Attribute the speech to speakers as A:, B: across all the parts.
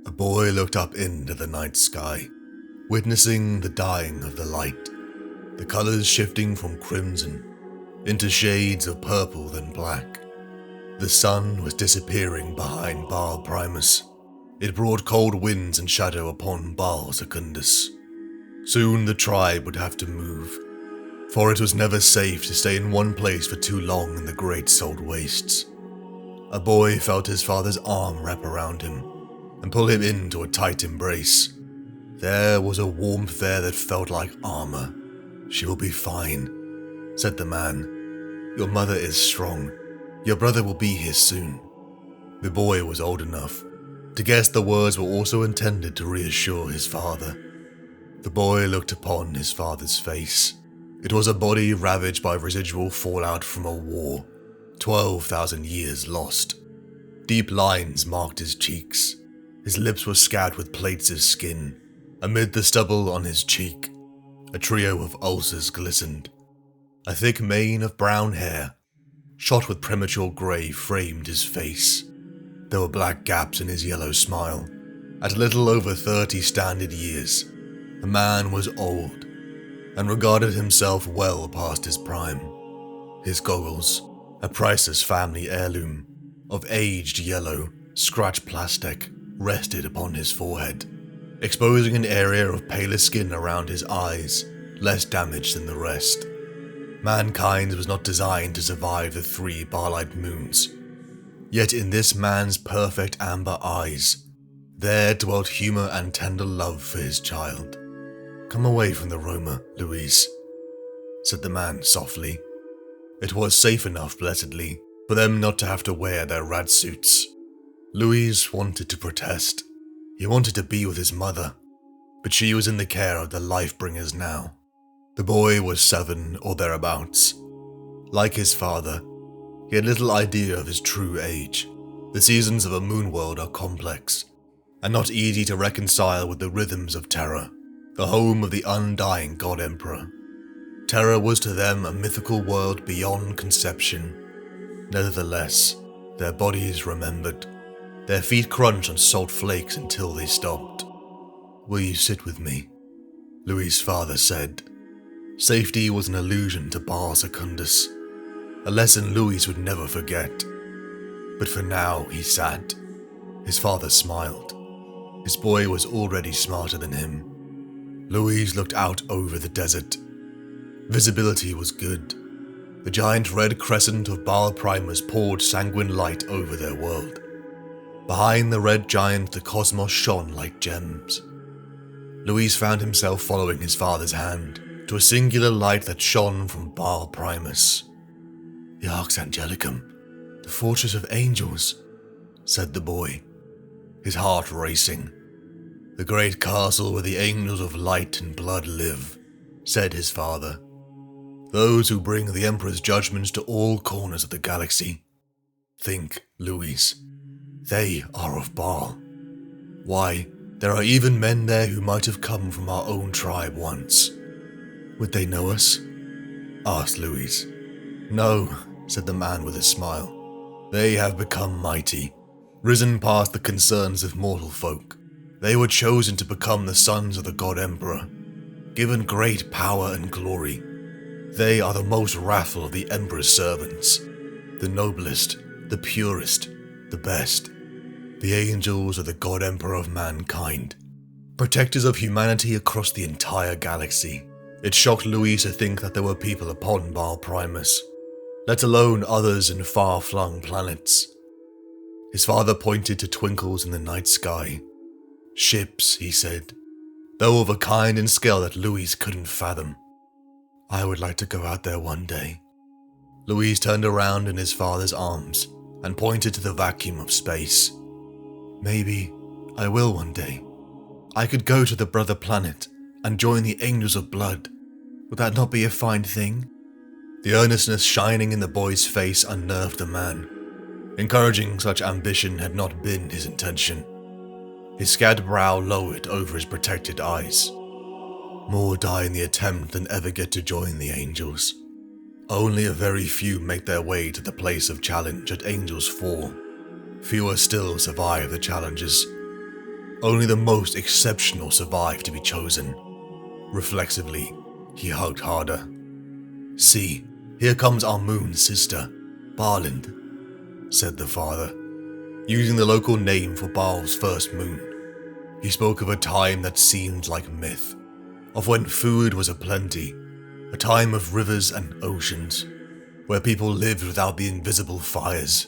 A: A boy looked up into the night sky, witnessing the dying of the light, the colors shifting from crimson into shades of purple then black. The sun was disappearing behind Baal Primus. It brought cold winds and shadow upon Baal Secundus. Soon the tribe would have to move, for it was never safe to stay in one place for too long in the great salt wastes. A boy felt his father's arm wrap around him and pull him into a tight embrace. There was a warmth there that felt like armor. "She will be fine," said the man. "Your mother is strong. Your brother will be here soon." The boy was old enough to guess the words were also intended to reassure his father. The boy looked upon his father's face. It was a body ravaged by residual fallout from a war, 12,000 years lost. Deep lines marked his cheeks. His lips were scabbed with plates of skin. Amid the stubble on his cheek, a trio of ulcers glistened. A thick mane of brown hair, shot with premature grey, framed his face. There were black gaps in his yellow smile. At a little over 30 standard years, the man was old and regarded himself well past his prime. His goggles, a priceless family heirloom, of aged yellow, scratched plastic, rested upon his forehead, exposing an area of paler skin around his eyes, less damaged than the rest. Mankind was not designed to survive the 3 Baalite moons. Yet in this man's perfect amber eyes, there dwelt humor and tender love for his child. "Come away from the Roma, Louise," said the man softly. It was safe enough, blessedly, for them not to have to wear their rad suits. Louise wanted to protest. He wanted to be with his mother, but she was in the care of the Lifebringers now. The boy was 7 or thereabouts. Like his father, he had little idea of his true age. The seasons of a moon world are complex, and not easy to reconcile with the rhythms of Terra, the home of the undying God Emperor. Terra was to them a mythical world beyond conception. Nevertheless, their bodies remembered. Their feet crunched on salt flakes until they stopped. "Will you sit with me?" Louis' father said. Safety was an illusion to Baal Secundus, a lesson Louis would never forget. But for now, he sat. His father smiled. His boy was already smarter than him. Louis looked out over the desert. Visibility was good. The giant red crescent of Baal Primus poured sanguine light over their world. Behind the red giant, the cosmos shone like gems. Louis found himself following his father's hand to a singular light that shone from Baal Primus. "The Arx Angelicum, the fortress of angels," said the boy, his heart racing. "The great castle where the angels of light and blood live," said his father. "Those who bring the Emperor's judgments to all corners of the galaxy. Think, Louis, they are of Baal. Why, there are even men there who might have come from our own tribe once." "Would they know us?" asked Louis. "No," said the man with a smile. "They have become mighty, risen past the concerns of mortal folk. They were chosen to become the sons of the God Emperor, given great power and glory. They are the most wrathful of the Emperor's servants, the noblest, the purest, the best. The angels are the God Emperor of mankind, protectors of humanity across the entire galaxy." It shocked Louis to think that there were people upon Baal Primus, let alone others in far-flung planets. His father pointed to twinkles in the night sky. "Ships," he said, though of a kind and scale that Louis couldn't fathom. "I would like to go out there one day." Louis turned around in his father's arms and pointed to the vacuum of space. "Maybe I will one day. I could go to the brother planet and join the Angels of Blood. Would that not be a fine thing?" The earnestness shining in the boy's face unnerved the man. Encouraging such ambition had not been his intention. His scared brow lowered over his protected eyes. More die in the attempt than ever get to join the Angels. Only a very few make their way to the place of challenge at Angels 4. Fewer still survive the challenges. Only the most exceptional survive to be chosen. Reflexively, he hugged harder. See, here comes our moon sister, Barland, said the father, using the local name for Baal's first moon. He spoke of a time that seemed like myth, of when food was aplenty, a time of rivers and oceans, where people lived without the invisible fires.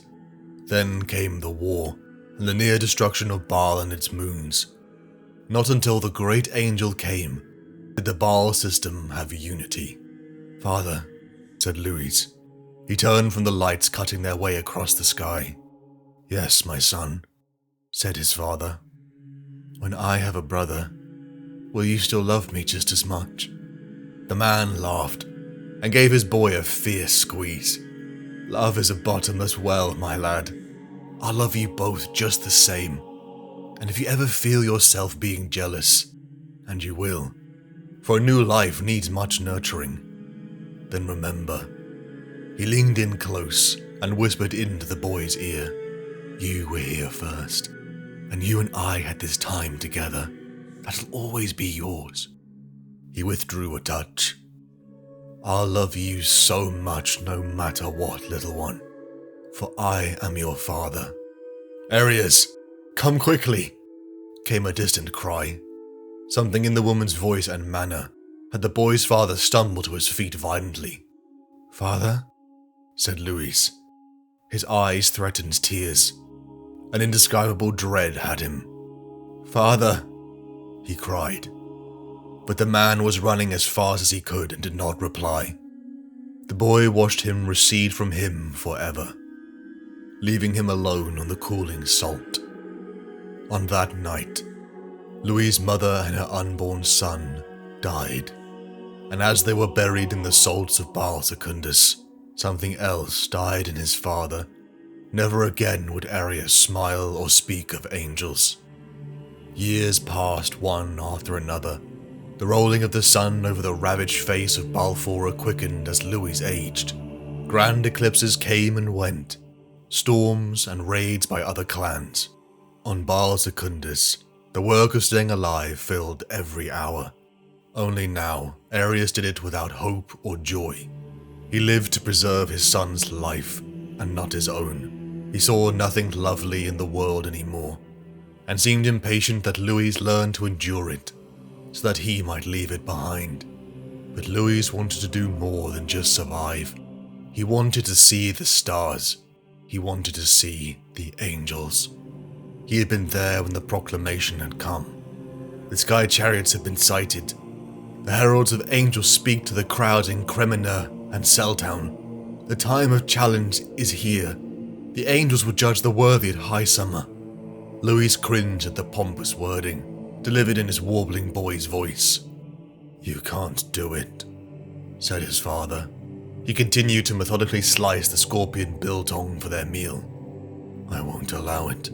A: Then came the war, and the near destruction of Baal and its moons. Not until the great angel came did the Baal system have unity. Father, said Louis. He turned from the lights cutting their way across the sky. Yes, my son, said his father. When I have a brother, will you still love me just as much? The man laughed and gave his boy a fierce squeeze. Love is a bottomless well, my lad. I'll love you both just the same. And if you ever feel yourself being jealous, and you will, for a new life needs much nurturing, then remember. He leaned in close and whispered into the boy's ear. You were here first, and you and I had this time together. That'll always be yours. He withdrew a touch. I'll love you so much no matter what, little one, for I am your father. Arias, come quickly, came a distant cry. Something in the woman's voice and manner had the boy's father stumble to his feet violently. Father, said Louis. His eyes threatened tears. An indescribable dread had him. Father, he cried. But the man was running as fast as he could and did not reply. The boy watched him recede from him forever, leaving him alone on the cooling salt. On that night, Louis' mother and her unborn son died, and as they were buried in the salts of Baal Secundus, something else died in his father. Never again would Arias smile or speak of angels. Years passed one after another. The rolling of the sun over the ravaged face of Balfora quickened as Louis aged. Grand eclipses came and went, storms and raids by other clans. On Baal Secundus, the work of staying alive filled every hour. Only now, Arias did it without hope or joy. He lived to preserve his son's life, and not his own. He saw nothing lovely in the world anymore, and seemed impatient that Louis learn to endure it, so that he might leave it behind. But Louis wanted to do more than just survive. He wanted to see the stars. He wanted to see the angels. He had been there when the proclamation had come. The sky chariots had been sighted. The heralds of angels speak to the crowds in Kreminer and Celltown. The time of challenge is here. The angels will judge the worthy at High Summer. Louis cringed at the pompous wording, delivered in his warbling boy's voice. You can't do it, said his father. He continued to methodically slice the scorpion biltong for their meal. I won't allow it.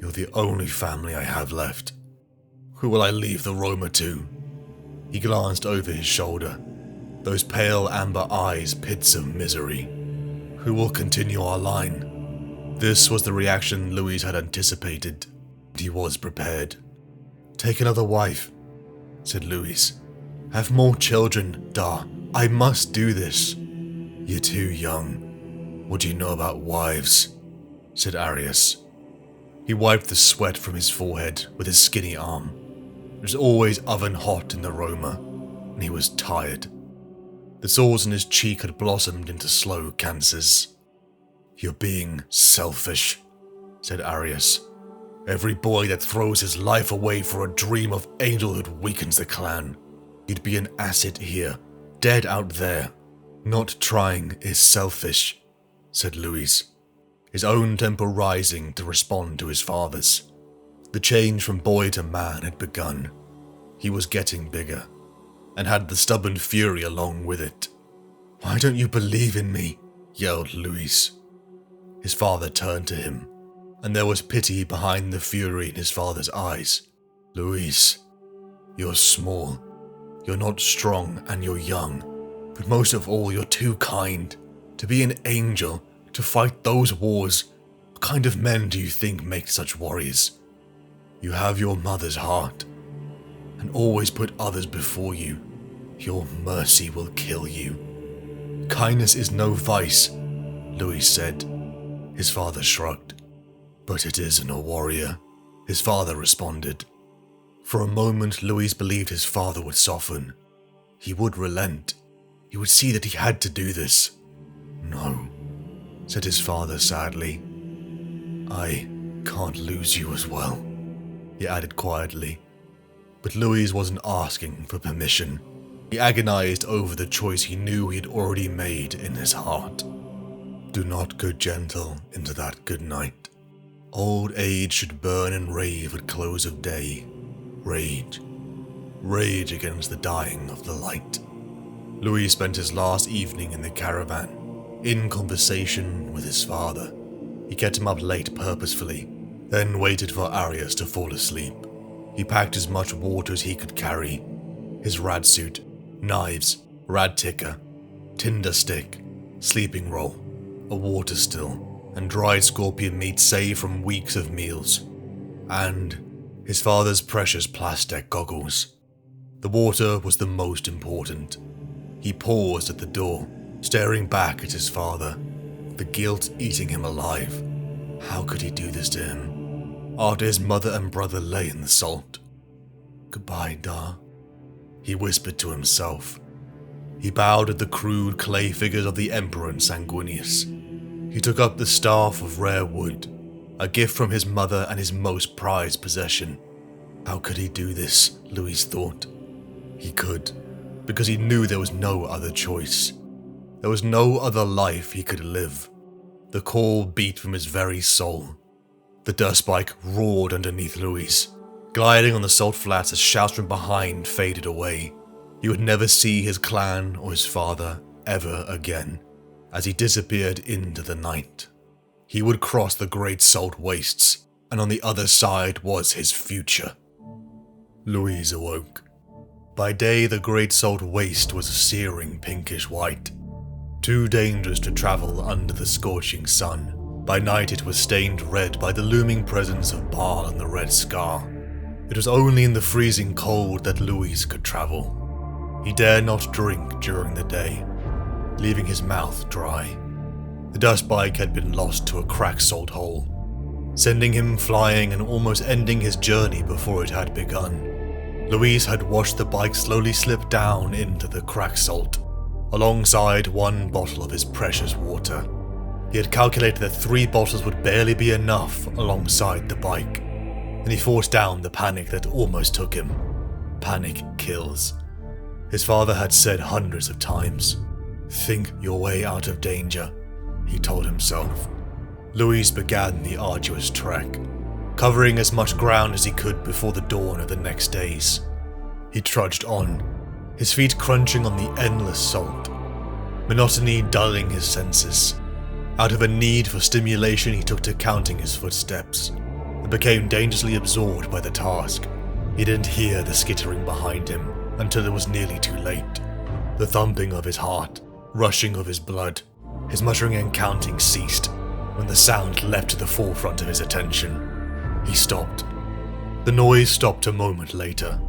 A: You're the only family I have left. Who will I leave the Roma to? He glanced over his shoulder. Those pale amber eyes pits of misery. Who will continue our line? This was the reaction Louis had anticipated, but he was prepared. Take another wife, said Louis. Have more children, Da. I must do this. You're too young. What do you know about wives? Said Arias. He wiped the sweat from his forehead with his skinny arm. It was always oven hot in the Roma, and he was tired. The sores on his cheek had blossomed into slow cancers. You're being selfish, said Arias. Every boy that throws his life away for a dream of angelhood weakens the clan. You'd be an asset here, dead out there. Not trying is selfish, said Louis, his own temper rising to respond to his father's. The change from boy to man had begun. He was getting bigger, and had the stubborn fury along with it. Why don't you believe in me? Yelled Louis. His father turned to him, and there was pity behind the fury in his father's eyes. Louis, you're small. You're not strong and you're young, but most of all you're too kind. To be an angel, to fight those wars, what kind of men do you think make such warriors? You have your mother's heart, and always put others before you. Your mercy will kill you. Kindness is no vice, Louis said. His father shrugged. But it is in a warrior, his father responded. For a moment, Louis believed his father would soften. He would relent. He would see that he had to do this. No, said his father sadly. I can't lose you as well, he added quietly. But Louis wasn't asking for permission. He agonized over the choice he knew he had already made in his heart. Do not go gentle into that good night. Old age should burn and rave at close of day. Rage. Rage against the dying of the light. Louis spent his last evening in the caravan, in conversation with his father. He kept him up late purposefully, then waited for Arias to fall asleep. He packed as much water as he could carry. His rad suit, knives, rad ticker, tinder stick, sleeping roll, a water still, and dried scorpion meat saved from weeks of meals. And his father's precious plastic goggles. The water was the most important. He paused at the door, staring back at his father, the guilt eating him alive. How could he do this to him, after his mother and brother lay in the salt? Goodbye, Da, he whispered to himself. He bowed at the crude clay figures of the Emperor and Sanguinius. He took up the staff of rare wood, a gift from his mother and his most prized possession. How could he do this, Louis thought. He could, because he knew there was no other choice. There was no other life he could live. The call beat from his very soul. The dust bike roared underneath Louis, gliding on the salt flats as shouts from behind faded away. He would never see his clan or his father ever again, as he disappeared into the night. He would cross the great salt wastes, and on the other side was his future. Louis awoke. By day, the great salt waste was a searing pinkish white, too dangerous to travel under the scorching sun. By night, it was stained red by the looming presence of Baal and the Red Scar. It was only in the freezing cold that Louis could travel. He dared not drink during the day, leaving his mouth dry. The dust bike had been lost to a cracked salt hole, sending him flying and almost ending his journey before it had begun. Louis had watched the bike slowly slip down into the cracked salt, alongside one bottle of his precious water. He had calculated that 3 bottles would barely be enough alongside the bike, and he forced down the panic that almost took him. Panic kills. His father had said hundreds of times, "Think your way out of danger," he told himself. Louis began the arduous trek, covering as much ground as he could before the dawn of the next days. He trudged on, his feet crunching on the endless salt, monotony dulling his senses. Out of a need for stimulation, he took to counting his footsteps, and became dangerously absorbed by the task. He didn't hear the skittering behind him until it was nearly too late. The thumping of his heart, rushing of his blood, his muttering and counting ceased when the sound leapt to the forefront of his attention. He stopped. The noise stopped a moment later.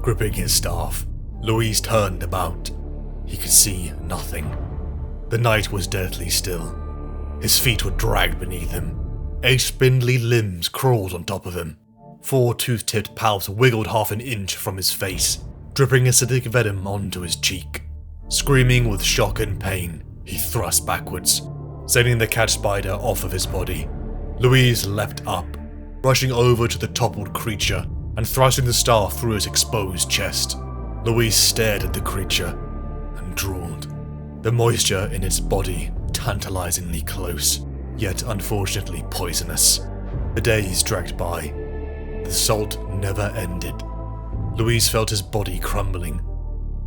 A: Gripping his staff, Louis turned about. He could see nothing. The night was deathly still. His feet were dragged beneath him. 8 spindly limbs crawled on top of him. 4 tooth-tipped palps wiggled half an inch from his face, dripping acidic venom onto his cheek. Screaming with shock and pain, he thrust backwards, sending the cat spider off of his body. Louis leapt up, rushing over to the toppled creature and thrusting the staff through its exposed chest. Louis stared at the creature and drooled, the moisture in its body tantalizingly close, yet unfortunately poisonous. The days dragged by. The salt never ended. Louis felt his body crumbling.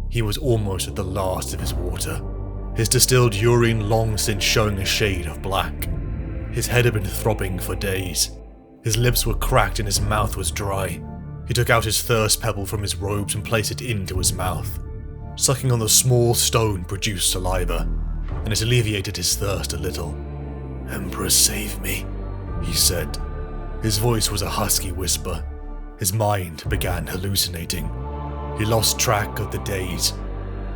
A: He was almost at the last of his water, his distilled urine long since showing a shade of black. His head had been throbbing for days. His lips were cracked and his mouth was dry. He took out his thirst pebble from his robes and placed it into his mouth. Sucking on the small stone produced saliva, and it alleviated his thirst a little. "Emperor, save me," he said. His voice was a husky whisper. His mind began hallucinating. He lost track of the days.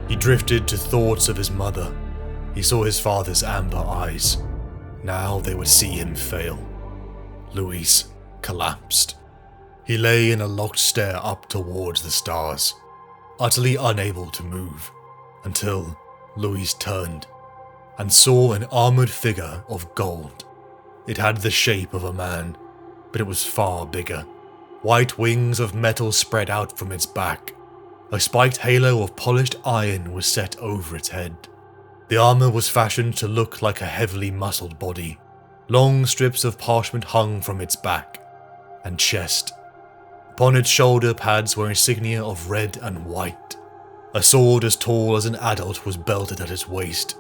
A: He drifted to thoughts of his mother. He saw his father's amber eyes. Now they would see him fail. Louis collapsed. He lay in a locked stare up towards the stars, utterly unable to move, until Louis turned and saw an armored figure of gold. It had the shape of a man, but it was far bigger. White wings of metal spread out from its back. A spiked halo of polished iron was set over its head. The armor was fashioned to look like a heavily muscled body. Long strips of parchment hung from its back and chest. Upon its shoulder pads were insignia of red and white. A sword as tall as an adult was belted at its waist,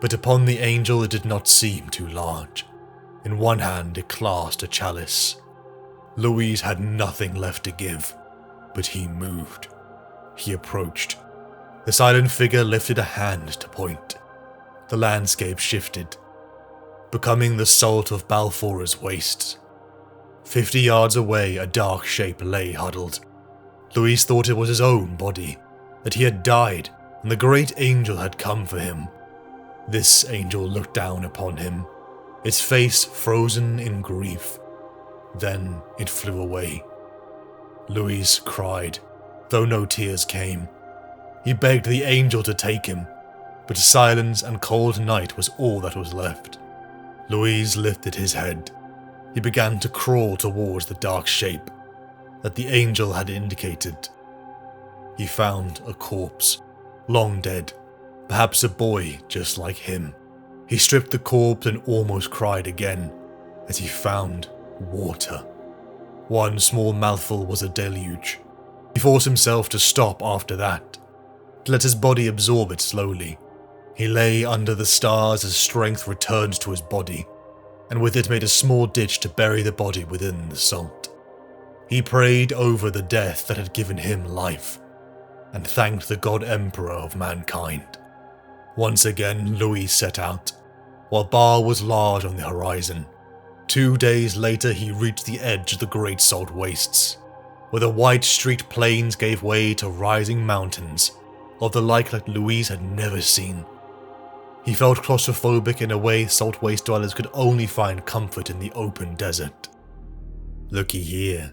A: but upon the angel it did not seem too large. In one hand it clasped a chalice. Louis had nothing left to give, but he moved. He approached. The silent figure lifted a hand to point. The landscape shifted, becoming the salt of Balfour's wastes. 50 yards away, a dark shape lay huddled. Louis thought it was his own body, that he had died, and the great angel had come for him. This angel looked down upon him, its face frozen in grief. Then it flew away. Louis cried, though no tears came. He begged the angel to take him, but silence and cold night was all that was left. Louis lifted his head. He began to crawl towards the dark shape that the angel had indicated. He found a corpse, long dead, perhaps a boy just like him. He stripped the corpse and almost cried again as he found water. One small mouthful was a deluge. He forced himself to stop after that, to let his body absorb it slowly. He lay under the stars as strength returned to his body, and with it made a small ditch to bury the body within the salt. He prayed over the death that had given him life, and thanked the God Emperor of mankind. Once again Louis set out, while Bar was large on the horizon. 2 days later he reached the edge of the Great Salt Wastes, where the white streaked plains gave way to rising mountains, of the like that Louis had never seen. He felt claustrophobic in a way salt waste dwellers could only find comfort in the open desert. Looky here,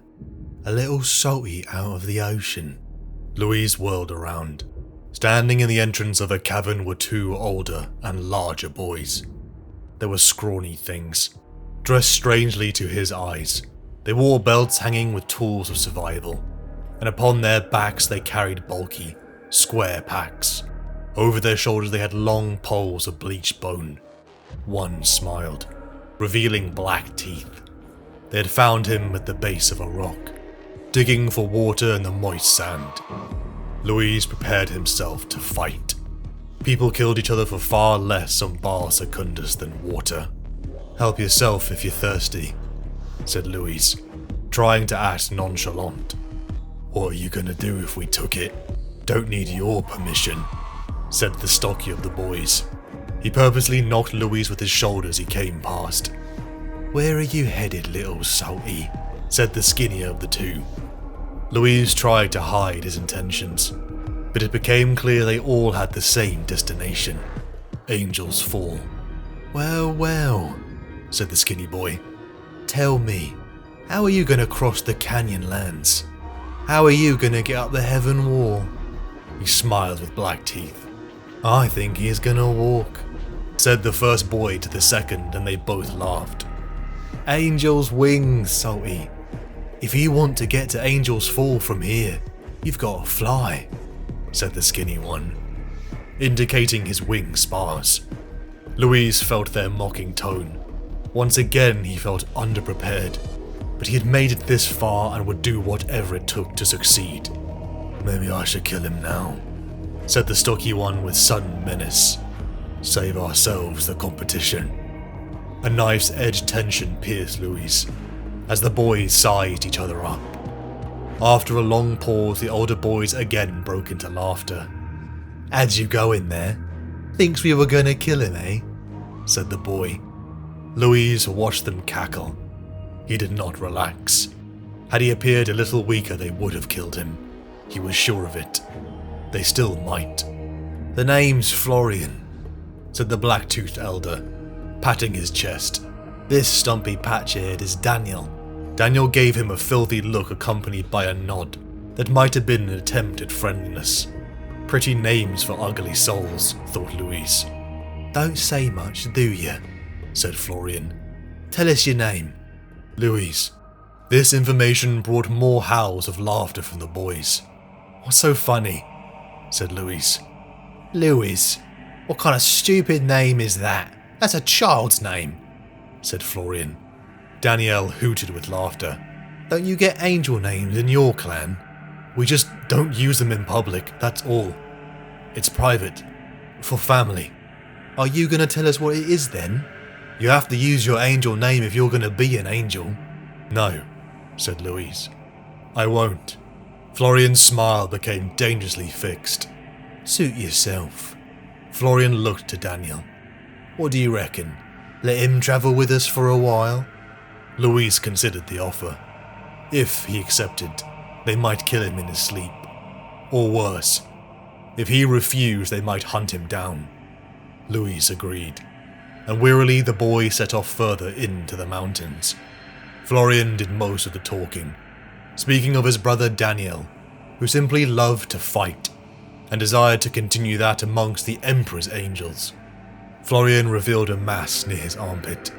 A: a little salty out of the ocean. Louis whirled around. Standing in the entrance of a cavern were 2 older and larger boys. They were scrawny things, dressed strangely to his eyes. They wore belts hanging with tools of survival, and upon their backs they carried bulky, square packs. Over their shoulders they had long poles of bleached bone. One smiled, revealing black teeth. They had found him at the base of a rock, digging for water in the moist sand. Louis prepared himself to fight. People killed each other for far less on Bar Secundus than water. Help yourself if you're thirsty, said Louis, trying to act nonchalant. What are you gonna do if we took it? Don't need your permission, said the stocky of the boys. He purposely knocked Louis with his shoulder as he came past. Where are you headed, little salty? Said the skinnier of the 2. Louis tried to hide his intentions, but it became clear they all had the same destination, Angel's Fall. Well, well, said the skinny boy. Tell me, how are you going to cross the canyon lands? How are you going to get up the heaven wall? He smiled with black teeth. I think he is going to walk, said the first boy to the second, and they both laughed. Angel's wings, salty. If you want to get to Angel's Fall from here, you've got to fly, said the skinny one, indicating his wing spars. Louis felt their mocking tone. Once again he felt underprepared, but he had made it this far and would do whatever it took to succeed. Maybe I should kill him now, said the stocky one with sudden menace. Save ourselves the competition. A knife's edge tension pierced Louis, as the boys sized each other up. After a long pause, the older boys again broke into laughter. How'd you go in there? Thinks we were gonna kill him, eh? Said the boy. Louis watched them cackle. He did not relax. Had he appeared a little weaker, they would have killed him. He was sure of it. They still might. "The name's Florian," said the black-toothed elder, patting his chest. "This stumpy patch-eared is Daniel." Daniel gave him a filthy look accompanied by a nod that might have been an attempt at friendliness. Pretty names for ugly souls, thought Louise. "Don't say much, do you?" said Florian. "Tell us your name." "Louise." This information brought more howls of laughter from the boys. "What's so funny?" said Louise. "Louise? What kind of stupid name is that? That's a child's name," said Florian. Danielle hooted with laughter. "Don't you get angel names in your clan? We just don't use them in public, that's all. It's private. For family." "Are you gonna tell us what it is then? You have to use your angel name if you're gonna be an angel." "No," said Louise. "I won't." Florian's smile became dangerously fixed. "Suit yourself." Florian looked to Daniel. "What do you reckon? Let him travel with us for a while?" Louise considered the offer. If he accepted, they might kill him in his sleep. Or worse, if he refused, they might hunt him down. Louise agreed, and wearily the boy set off further into the mountains. Florian did most of the talking, speaking of his brother Daniel, who simply loved to fight, and desired to continue that amongst the Emperor's angels. Florian revealed a mass near his armpit.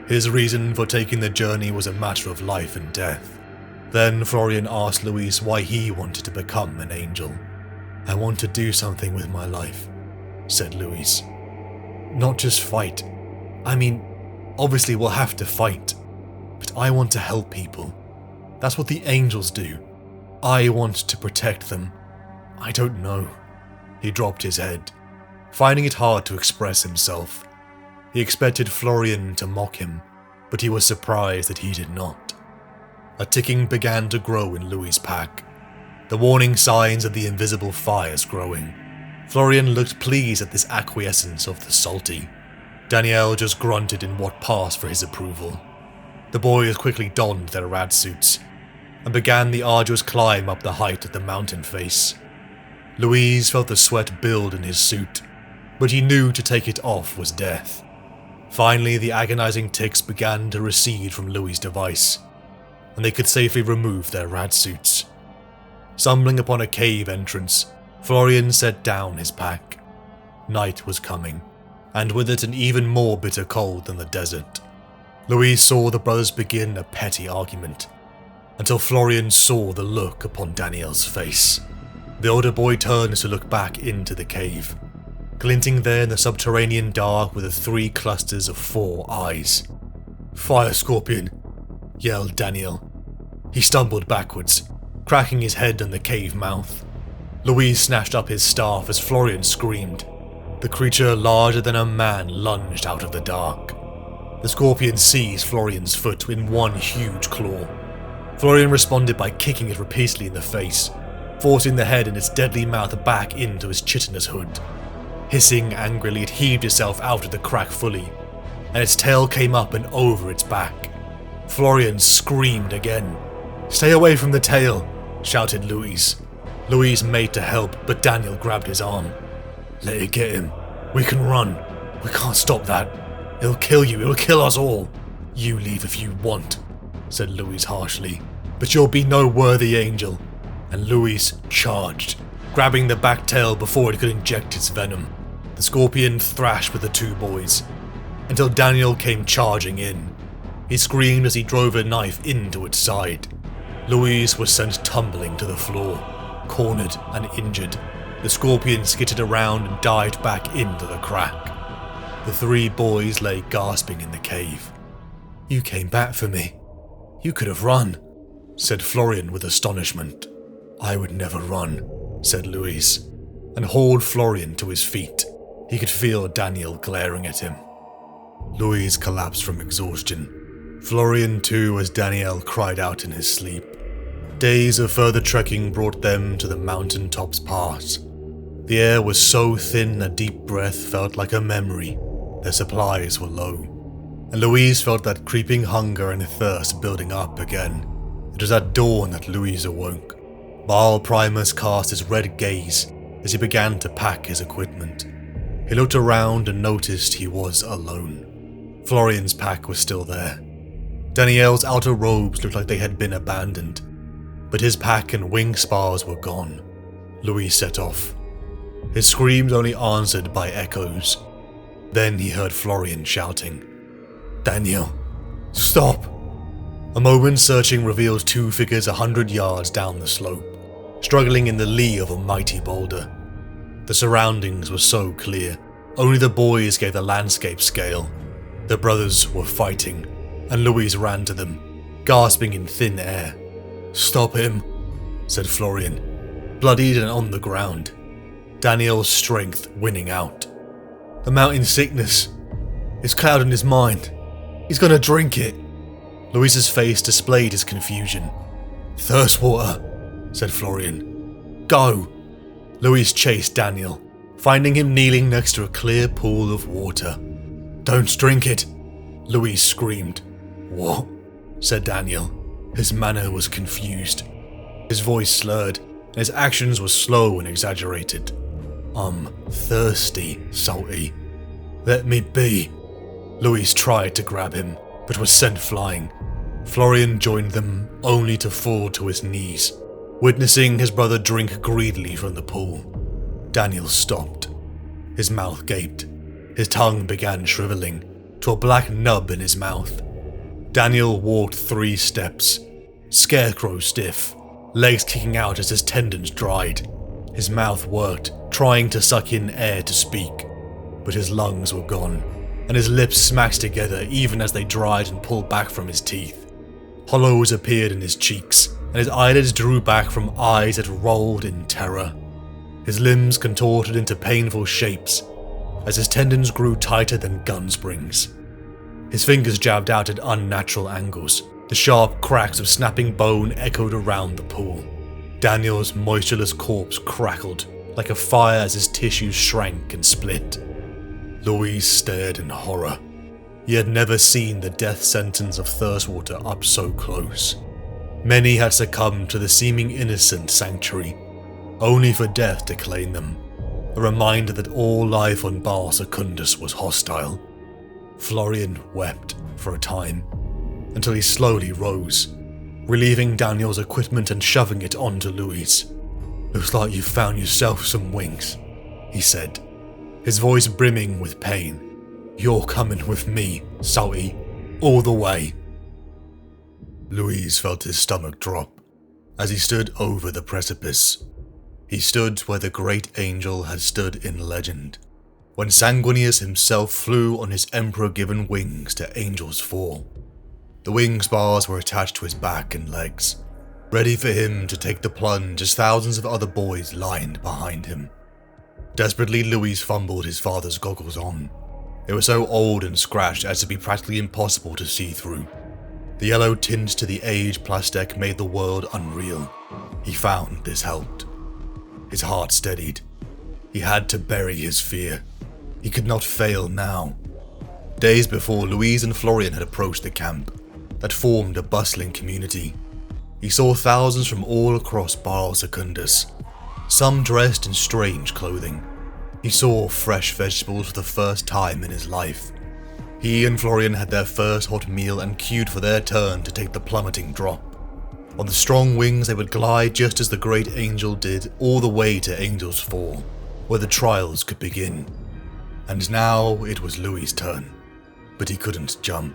A: His reason for taking the journey was a matter of life and death. Then Florian asked Louise why he wanted to become an angel. "I want to do something with my life," said Louise. "Not just fight. I mean, obviously we'll have to fight, but I want to help people. That's what the angels do. I want to protect them. I don't know." He dropped his head, finding it hard to express himself. He expected Florian to mock him, but he was surprised that he did not. A ticking began to grow in Louis' pack, the warning signs of the invisible fires growing. Florian looked pleased at this acquiescence of the salty. Danielle just grunted in what passed for his approval. The boys quickly donned their rad suits and began the arduous climb up the height of the mountain face. Louise felt the sweat build in his suit, but he knew to take it off was death. Finally, the agonizing ticks began to recede from Louis' device, and they could safely remove their rad suits. Stumbling upon a cave entrance, Florian set down his pack. Night was coming, and with it an even more bitter cold than the desert. Louise saw the brothers begin a petty argument, until Florian saw the look upon Danielle's face. The older boy turned to look back into the cave. Glinting there in the subterranean dark were the 3 clusters of 4 eyes. "Fire scorpion!" yelled Daniel. He stumbled backwards, cracking his head on the cave mouth. Louise snatched up his staff as Florian screamed. The creature larger than a man lunged out of the dark. The scorpion seized Florian's foot in one huge claw. Florian responded by kicking it repeatedly in the face, forcing the head and its deadly mouth back into his chitinous hood. Hissing angrily, it heaved itself out of the crack fully, and its tail came up and over its back. Florian screamed again. "Stay away from the tail," shouted Louise. Louise made to help, but Daniel grabbed his arm. "Let it get him. We can run. We can't stop that. It'll kill you. It'll kill us all." "You leave if you want," said Louise harshly, "but you'll be no worthy angel." And Louise charged, grabbing the back tail before it could inject its venom. The scorpion thrashed with the 2 boys, until Daniel came charging in. He screamed as he drove a knife into its side. Louise was sent tumbling to the floor, cornered and injured. The scorpion skittered around and dived back into the crack. The 3 boys lay gasping in the cave. "You came back for me. You could have run," said Florian with astonishment. "I would never run," said Louise, and hauled Florian to his feet. He could feel Daniel glaring at him. Louise collapsed from exhaustion. Florian too, as Danielle cried out in his sleep. Days of further trekking brought them to the mountain top's pass. The air was so thin a deep breath felt like a memory. Their supplies were low, and Louise felt that creeping hunger and thirst building up again. It It was at dawn that Louis awoke. Baal Primus cast his red gaze as he began to pack his equipment. He looked around and noticed he was alone. Florian's pack was still there. Danielle's outer robes looked like they had been abandoned, but his pack and wing spars were gone. Louis set off, his screams only answered by echoes. Then he heard Florian shouting, "Daniel, stop!" A moment's searching revealed two figures 100 yards down the slope, struggling in the lee of a mighty boulder. The surroundings were so clear, only the boys gave the landscape scale. The brothers were fighting, and Louis ran to them, gasping in thin air. "Stop him," said Florian, bloodied and on the ground, Daniel's strength winning out. "The mountain sickness is clouding his mind. He's gonna drink it." Louis's face displayed his confusion. "Thirst water," said Florian. "Go." Louis chased Daniel, finding him kneeling next to a clear pool of water. "Don't drink it," Louis screamed. "What?" said Daniel. His manner was confused. His voice slurred, and his actions were slow and exaggerated. "I'm thirsty, Salty. Let me be." Louis tried to grab him, but was sent flying. Florian joined them, only to fall to his knees, witnessing his brother drink greedily from the pool. Daniel stopped. His mouth gaped. His tongue began shriveling to a black nub in his mouth. Daniel walked 3 steps, scarecrow stiff, legs kicking out as his tendons dried. His mouth worked, trying to suck in air to speak, but his lungs were gone, and his lips smacked together even as they dried and pulled back from his teeth. Hollows appeared in his cheeks, and his eyelids drew back from eyes that rolled in terror. His limbs contorted into painful shapes as his tendons grew tighter than gun springs. His fingers jabbed out at unnatural angles. The sharp cracks of snapping bone echoed around the pool. Daniel's moistureless corpse crackled like a fire as his tissues shrank and split. Louis stared in horror. He had never seen the death sentence of Thirstwater up so close. Many had succumbed to the seeming innocent sanctuary, only for death to claim them, a reminder that all life on Baal Secundus was hostile. Florian wept for a time, until he slowly rose, relieving Daniel's equipment and shoving it onto Louis. "Looks like you've found yourself some wings," he said, his voice brimming with pain. "You're coming with me, Salty, all the way." Louis felt his stomach drop as he stood over the precipice. He stood where the great angel had stood in legend, when Sanguinius himself flew on his emperor-given wings to Angel's Fall. The wing spars were attached to his back and legs, ready for him to take the plunge as thousands of other boys lined behind him. Desperately, Louis fumbled his father's goggles on. They were so old and scratched as to be practically impossible to see through. The yellow tint to the aged plastic made the world unreal. He found this helped. His heart steadied. He had to bury his fear. He could not fail now. Days before, Louise and Florian had approached the camp that formed a bustling community. He saw thousands from all across Baal Secundus, some dressed in strange clothing. He saw fresh vegetables for the first time in his life. He and Florian had their first hot meal and queued for their turn to take the plummeting drop. On the strong wings they would glide just as the great angel did, all the way to Angel's Fall, where the trials could begin. And now it was Louis' turn, but he couldn't jump.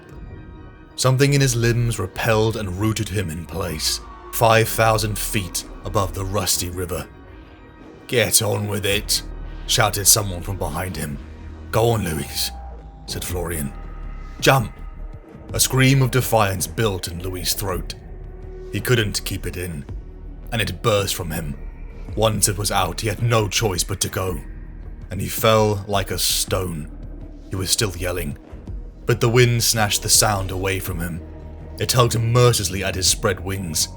A: Something in his limbs repelled and rooted him in place, 5,000 feet above the rusty river. "Get on with it," shouted someone from behind him. "Go on, Louis," said Florian. "Jump!" A scream of defiance built in Louis' throat. He couldn't keep it in, and it burst from him. Once it was out, he had no choice but to go, and he fell like a stone. He was still yelling, but the wind snatched the sound away from him. It tugged mercilessly at his spread wings,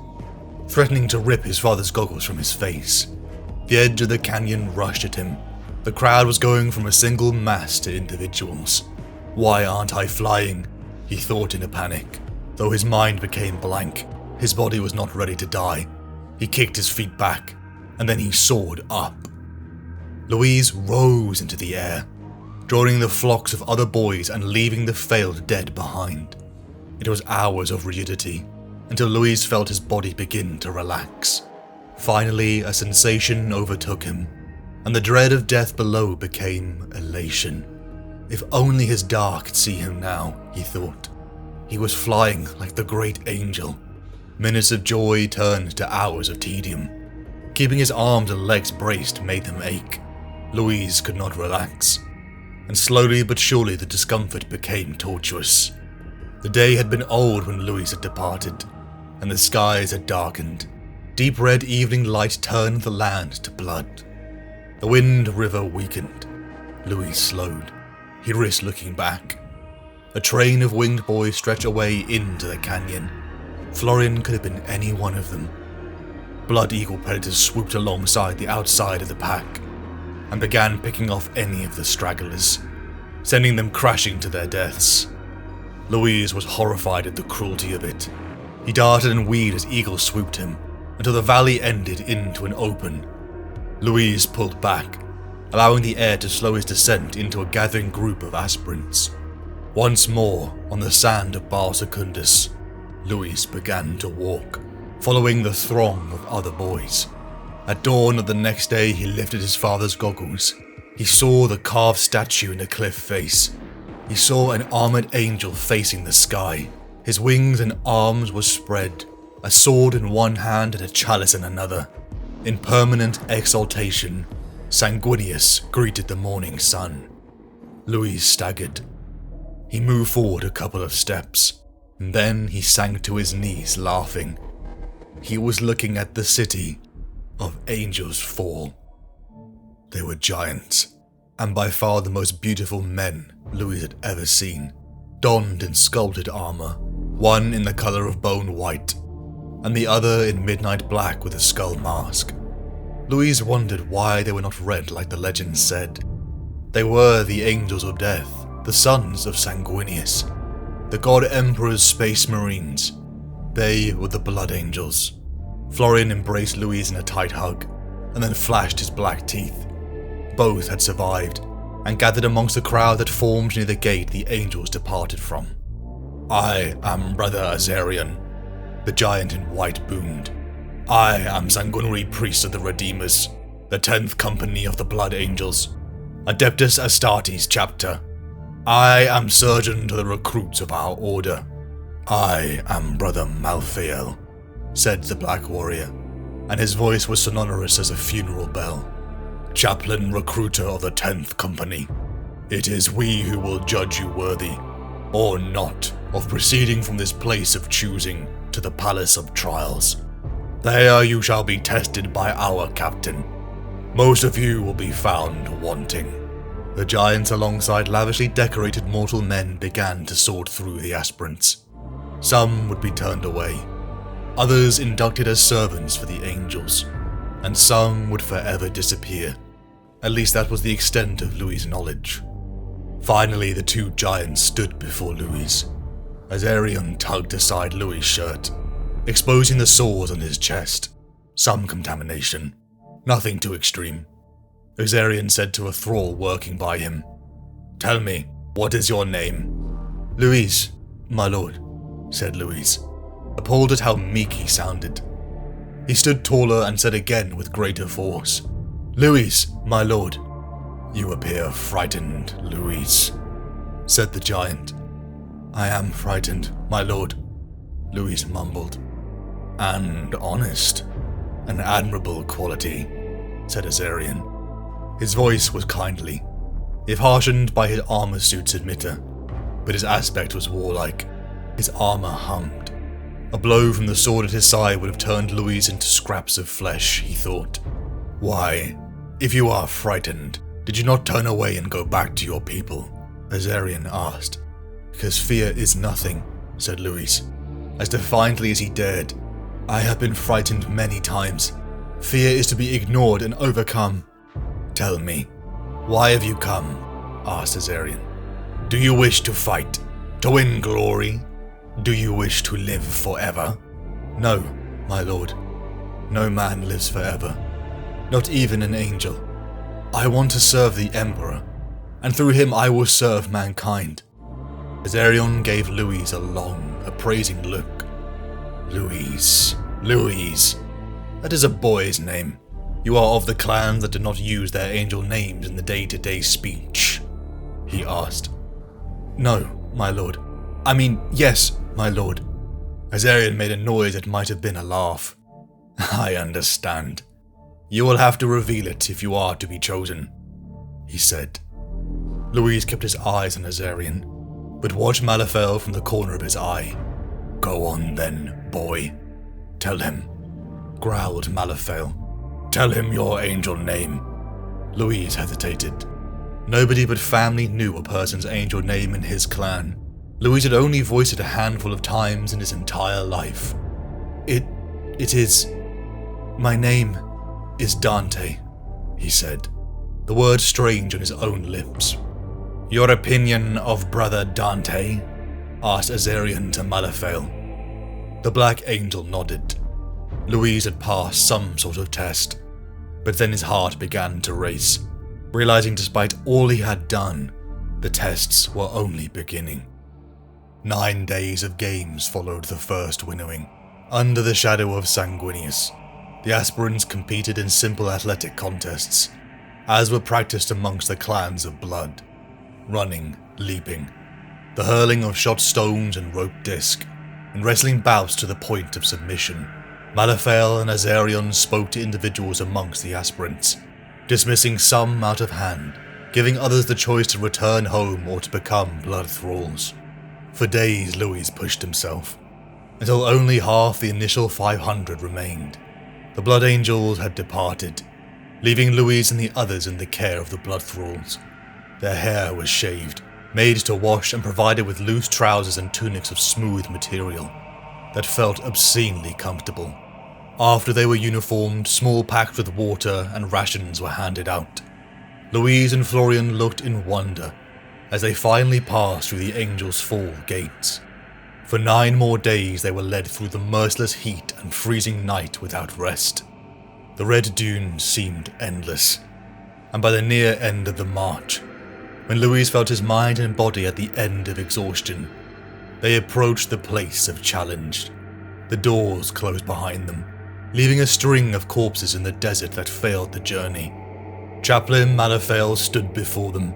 A: threatening to rip his father's goggles from his face. The edge of the canyon rushed at him. The crowd was going from a single mass to individuals. "Why aren't I flying?" he thought in a panic, though his mind became blank. His body was not ready to die. He kicked his feet back, and then he soared up. Louise rose into the air, drawing the flocks of other boys and leaving the failed dead behind. It was hours of rigidity, until Louise felt his body begin to relax. Finally, a sensation overtook him, and the dread of death below became elation. If only his Dar could see him now, he thought. He was flying like the great angel. Minutes of joy turned to hours of tedium. Keeping his arms and legs braced made them ache. Louise could not relax, and slowly but surely the discomfort became tortuous. The day had been old when Louise had departed, and the skies had darkened. Deep red evening light turned the land to blood. The wind river weakened. Louise slowed. He risked looking back. A train of winged boys stretched away into the canyon. Florian could have been any one of them. Blood eagle predators swooped alongside the outside of the pack and began picking off any of the stragglers, sending them crashing to their deaths. Louise was horrified at the cruelty of it. He darted and weaved as eagles swooped him, until the valley ended into an open. Louise pulled back, allowing the air to slow his descent into a gathering group of aspirants. Once more, on the sand of Bar Secundus, Louise began to walk, following the throng of other boys. At dawn of the next day, he lifted his father's goggles. He saw the carved statue in the cliff face. He saw an armored angel facing the sky. His wings and arms were spread, a sword in one hand and a chalice in another. In permanent exaltation, Sanguinius greeted the morning sun. Louise staggered. He moved forward a couple of steps, and then he sank to his knees laughing. He was looking at the city of Angels Fall. They were giants, and by far the most beautiful men Louise had ever seen, donned in sculpted armor, one in the color of bone white, and the other in midnight black with a skull mask. Louise wondered why they were not red like the legends said. They were the Angels of Death, the sons of Sanguinius, the God Emperor's Space Marines. They were the Blood Angels. Florian embraced Louise in a tight hug, and then flashed his black teeth. Both had survived, and gathered amongst the crowd that formed near the gate the angels departed from. "I am Brother Azarian," the giant in white boomed. "I am sanguinary priest of the Redeemers, the 10th company of the Blood Angels, Adeptus Astartes chapter. I am surgeon to the recruits of our order." "I am Brother Malafael," said the Black Warrior, and his voice was sonorous as a funeral bell. "Chaplain recruiter of the 10th company. It is we who will judge you worthy, or not, of proceeding from this place of choosing to the Palace of Trials. There you shall be tested by our captain. Most of you will be found wanting." The giants alongside lavishly decorated mortal men began to sort through the aspirants. Some would be turned away, others inducted as servants for the angels, and some would forever disappear. At least that was the extent of Louis' knowledge. Finally, the two giants stood before Louis. Azarian tugged aside Louis' shirt, exposing the sores on his chest. Some contamination, nothing too extreme. Azarian said to a thrall working by him, "Tell me, what is your name?" "Louis, my lord," said Louis, appalled at how meek he sounded. He stood taller and said again with greater force, "Louis, my lord." "You appear frightened, Louis," said the giant. "I am frightened, my lord," Louis mumbled. "And honest, an admirable quality," said Azarian. His voice was kindly, if harshened by his armor suit's emitter, but his aspect was warlike. His armor hummed. A blow from the sword at his side would have turned Louis into scraps of flesh, he thought. "Why, if you are frightened, did you not turn away and go back to your people?" Azarian asked. "Because fear is nothing," said Louis, as defiantly as he dared. "I have been frightened many times. Fear is to be ignored and overcome." "Tell me, why have you come?" asked Azarian. "Do you wish to fight? To win glory? Do you wish to live forever?" No, my lord. No man lives forever. Not even an angel. I want to serve the Emperor, and through him I will serve mankind. Azarion gave Louise a long, appraising look. Louise. That is a boy's name. You are of the clans that do not use their angel names in the day-to-day speech, he asked. No, my lord. I mean, yes, my lord. Azarion made a noise that might have been a laugh. I understand. You will have to reveal it if you are to be chosen, he said. Louise kept his eyes on Azarion, but watched Malafael from the corner of his eye. Go on then, boy. Tell him, growled Malafael. Tell him your angel name. Louise hesitated. Nobody but family knew a person's angel name in his clan. Louise had only voiced it a handful of times in his entire life. It is... My name is Dante, he said, the word strange on his own lips. Your opinion of brother Dante? Asked Azarion to Malafael. The Black Angel nodded. Louise had passed some sort of test, but then his heart began to race, realizing despite all he had done, the tests were only beginning. 9 days of games followed the first winnowing. Under the shadow of Sanguinius, the aspirants competed in simple athletic contests, as were practiced amongst the clans of blood. Running, leaping, the hurling of shot stones and rope disc, and wrestling bouts to the point of submission. Malafael and Azarion spoke to individuals amongst the aspirants, dismissing some out of hand, giving others the choice to return home or to become blood thralls. For days Louis pushed himself, until only half the initial 500 remained. The Blood Angels had departed, leaving Louis and the others in the care of the blood thralls. Their hair was shaved, made to wash and provided with loose trousers and tunics of smooth material that felt obscenely comfortable. After they were uniformed, small packs with water and rations were handed out. Louise and Florian looked in wonder as they finally passed through the Angels' Fall gates. For 9 more days they were led through the merciless heat and freezing night without rest. The red dunes seemed endless, and by the near end of the march, when Louis felt his mind and body at the end of exhaustion, they approached the place of challenge. The doors closed behind them, leaving a string of corpses in the desert that failed the journey. Chaplain Malafael stood before them,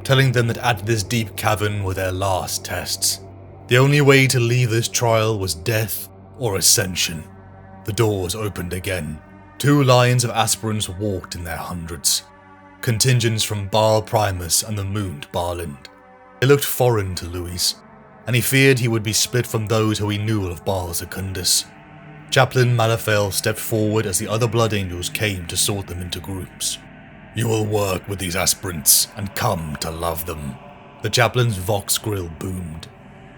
A: telling them that at this deep cavern were their last tests. The only way to leave this trial was death or ascension. The doors opened again. 2 lines of aspirants walked in their hundreds, contingents from Baal Primus and the mooned Barland. They looked foreign to Louis, and he feared he would be split from those who he knew of Baal Secundus. Chaplain Malafael stepped forward as the other Blood Angels came to sort them into groups. You will work with these aspirants and come to love them. The chaplain's Vox grill boomed.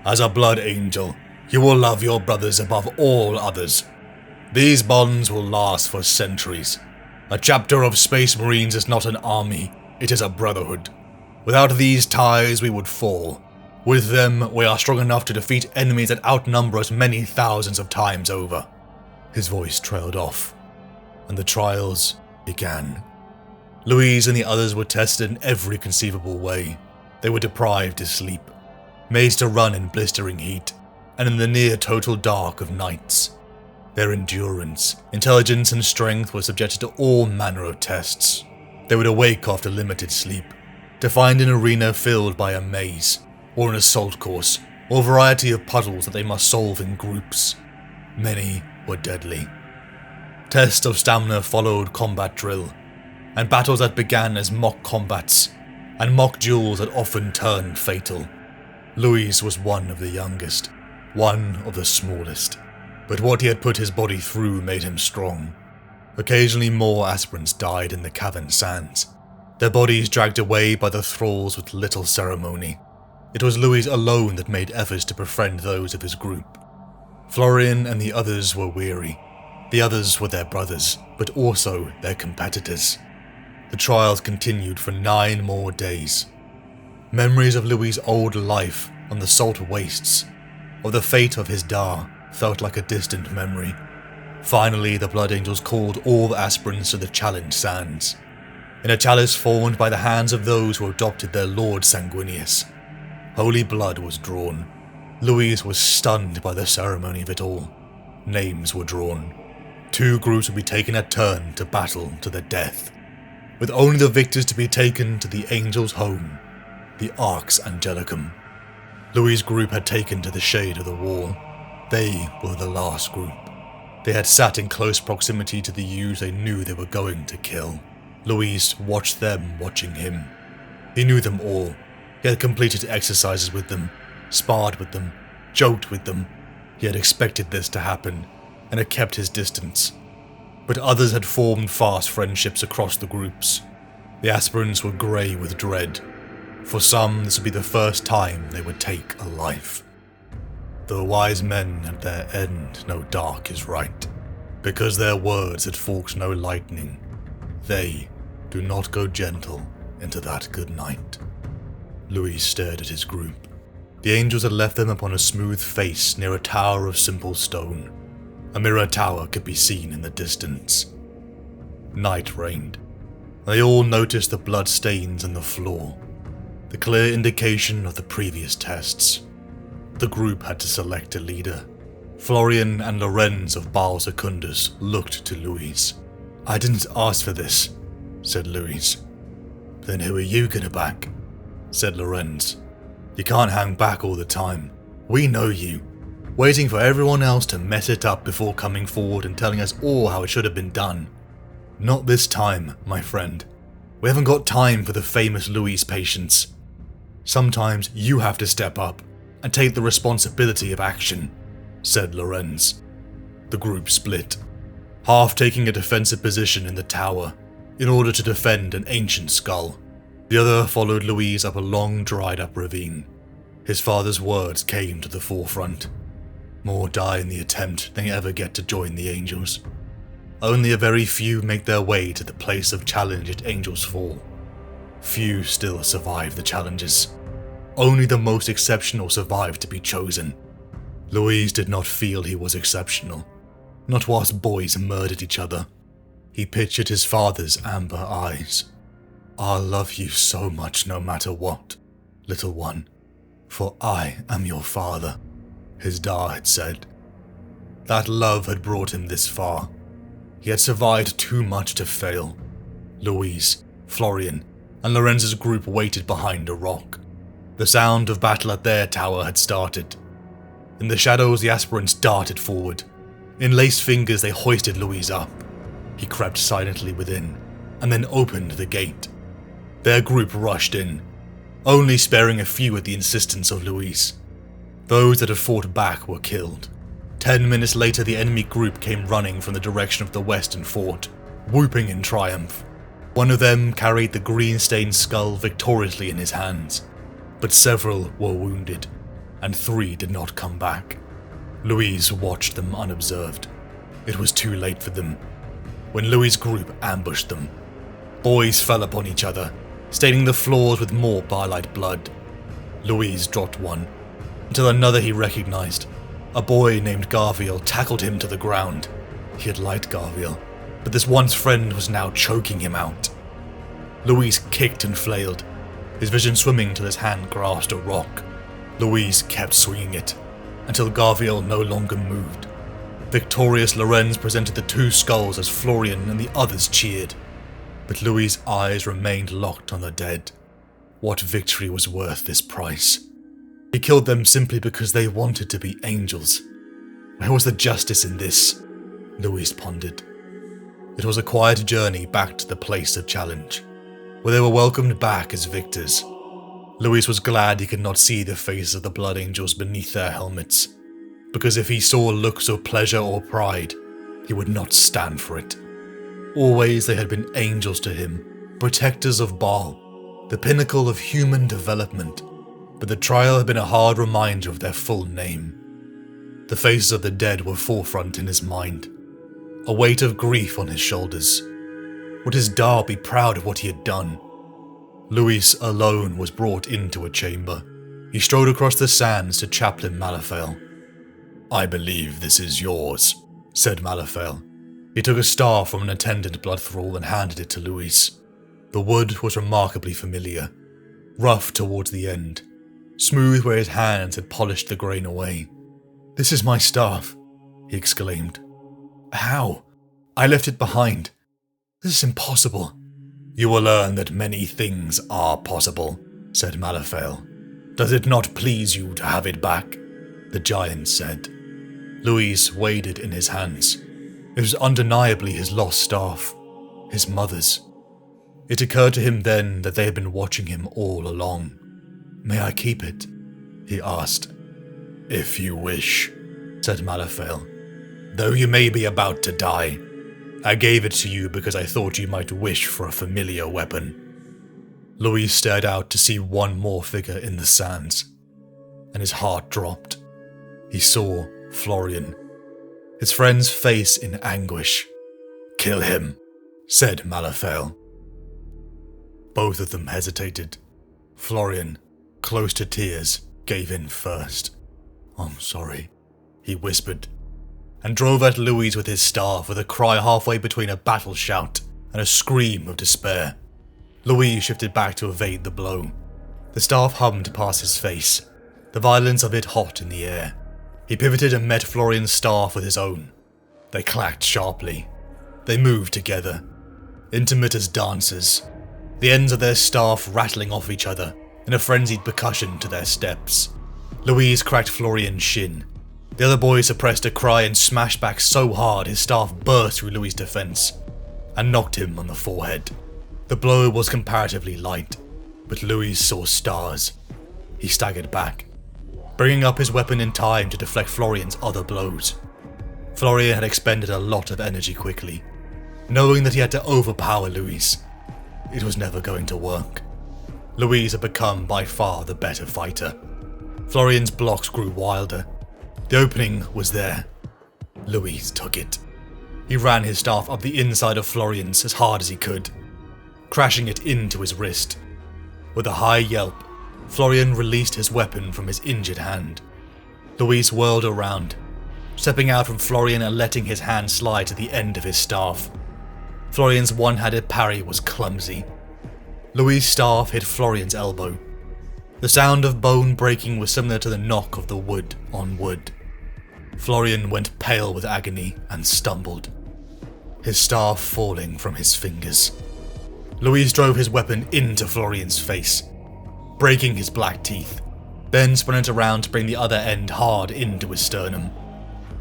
A: As a Blood Angel, you will love your brothers above all others. These bonds will last for centuries. A chapter of Space Marines is not an army, it is a brotherhood. Without these ties we would fall. With them, we are strong enough to defeat enemies that outnumber us many thousands of times over. His voice trailed off, and the trials began. Louise and the others were tested in every conceivable way. They were deprived of sleep, made to run in blistering heat, and in the near-total dark of nights. Their endurance, intelligence, and strength were subjected to all manner of tests. They would awake after limited sleep, to find an arena filled by a maze, or an assault course, or a variety of puzzles that they must solve in groups. Many were deadly. Tests of stamina followed combat drill, and battles that began as mock combats, and mock duels that often turned fatal. Louis was one of the youngest, one of the smallest, but what he had put his body through made him strong. Occasionally more aspirants died in the cavern sands, their bodies dragged away by the thralls with little ceremony. It was Louis alone that made efforts to befriend those of his group. Florian and the others were weary. The others were their brothers, but also their competitors. The trials continued for 9 more days. Memories of Louis' old life on the salt wastes, of the fate of his Dar, felt like a distant memory. Finally, the Blood Angels called all the aspirants to the challenge sands. In a chalice formed by the hands of those who adopted their Lord Sanguinius, holy blood was drawn. Louise was stunned by the ceremony of it all. Names were drawn. 2 groups would be taken a turn to battle to the death, with only the victors to be taken to the angels' home, the Arx Angelicum. Louis' group had taken to the shade of the wall. They were the last group. They had sat in close proximity to the youths they knew they were going to kill. Louis watched them watching him. He knew them all. He had completed exercises with them, sparred with them, joked with them. He had expected this to happen, and had kept his distance. But others had formed fast friendships across the groups. The aspirants were grey with dread. For some, this would be the first time they would take a life. The wise men at their end know dark is right, because their words had forked no lightning. They do not go gentle into that good night. Louis stared at his group. The angels had left them upon a smooth face near a tower of simple stone. A mirror tower could be seen in the distance. Night reigned. They all noticed the blood stains on the floor, the clear indication of the previous tests. The group had to select a leader. Florian and Lorenz of Baal Secundus looked to Louis. "I didn't ask for this," said Louis. "Then who are you gonna back?" said Lorenz. "You can't hang back all the time. We know you. Waiting for everyone else to mess it up before coming forward and telling us all how it should have been done. Not this time, my friend. We haven't got time for the famous Louis patience. Sometimes you have to step up and take the responsibility of action," said Lorenz. The group split, half taking a defensive position in the tower in order to defend an ancient skull. The other followed Louis up a long dried-up ravine. His father's words came to the forefront. More die in the attempt than ever get to join the angels. Only a very few make their way to the place of challenge at Angels Fall. Few still survive the challenges. Only the most exceptional survive to be chosen. Louis did not feel he was exceptional, not whilst boys murdered each other. He pictured his father's amber eyes. "I'll love you so much no matter what, little one, for I am your father," his dad had said. That love had brought him this far. He had survived too much to fail. Louis, Florian, and Lorenz's group waited behind a rock. The sound of battle at their tower had started. In the shadows, the aspirants darted forward. In laced fingers, they hoisted Louis up. He crept silently within, and then opened the gate. Their group rushed in, only sparing a few at the insistence of Louis. Those that had fought back were killed. 10 minutes later, the enemy group came running from the direction of the western fort, whooping in triumph. One of them carried the green-stained skull victoriously in his hands, but several were wounded, and 3 did not come back. Louis watched them unobserved. It was too late for them. When Louis' group ambushed them, boys fell upon each other, staining the floors with more barlight blood. Louis dropped one, until another he recognized. A boy named Garviel tackled him to the ground. He had liked Garviel, but this once friend was now choking him out. Louis kicked and flailed, his vision swimming till his hand grasped a rock. Louis kept swinging it, until Garviel no longer moved. Victorious Lorenz presented the 2 skulls as Florian and the others cheered, but Louis' eyes remained locked on the dead. What victory was worth this price? He killed them simply because they wanted to be angels. Where was the justice in this? Louis pondered. It was a quiet journey back to the place of challenge, where they were welcomed back as victors. Louis was glad he could not see the faces of the blood angels beneath their helmets, because if he saw looks of pleasure or pride, he would not stand for it. Always they had been angels to him, protectors of Baal, the pinnacle of human development, but the trial had been a hard reminder of their full name. The faces of the dead were forefront in his mind, a weight of grief on his shoulders. Would his Dar be proud of what he had done? Louis alone was brought into a chamber. He strode across the sands to Chaplain Malafael. "I believe this is yours," said Malafael. He took a staff from an attendant blood thrall and handed it to Luis. The wood was remarkably familiar, rough towards the end, smooth where his hands had polished the grain away. "This is my staff," he exclaimed. "How? I left it behind. This is impossible." "You will learn that many things are possible," said Malafael. "Does it not please you to have it back?" the giant said. Luis weighed it in his hands. It was undeniably his lost staff, his mother's. It occurred to him then that they had been watching him all along. "May I keep it?" he asked. "If you wish," said Malafael. "Though you may be about to die, I gave it to you because I thought you might wish for a familiar weapon." Luis stared out to see one more figure in the sands, and his heart dropped. He saw Florian, his friend's face in anguish. "Kill him," said Malafael. Both of them hesitated. Florian, close to tears, gave in first. "I'm sorry," he whispered, and drove at Luis with his staff with a cry halfway between a battle shout and a scream of despair. Luis shifted back to evade the blow. The staff hummed past his face, the violence of it hot in the air. He pivoted and met Florian's staff with his own. They clacked sharply. They moved together, intimate as dancers, the ends of their staff rattling off each other in a frenzied percussion to their steps. Luis cracked Florian's shin. The other boy suppressed a cry and smashed back so hard his staff burst through Luis' defense and knocked him on the forehead. The blow was comparatively light, but Luis saw stars. He staggered back, bringing up his weapon in time to deflect Florian's other blows. Florian had expended a lot of energy quickly, knowing that he had to overpower Luis. It was never going to work. Luis had become by far the better fighter. Florian's blocks grew wilder. The opening was there. Luis took it. He ran his staff up the inside of Florian's as hard as he could, crashing it into his wrist. With a high yelp, Florian released his weapon from his injured hand. Luis whirled around, stepping out from Florian and letting his hand slide to the end of his staff. Florian's one-handed parry was clumsy. Luis' staff hit Florian's elbow. The sound of bone breaking was similar to the knock of the wood on wood. Florian went pale with agony and stumbled, his staff falling from his fingers. Luis drove his weapon into Florian's face, breaking his black teeth, then spun it around to bring the other end hard into his sternum.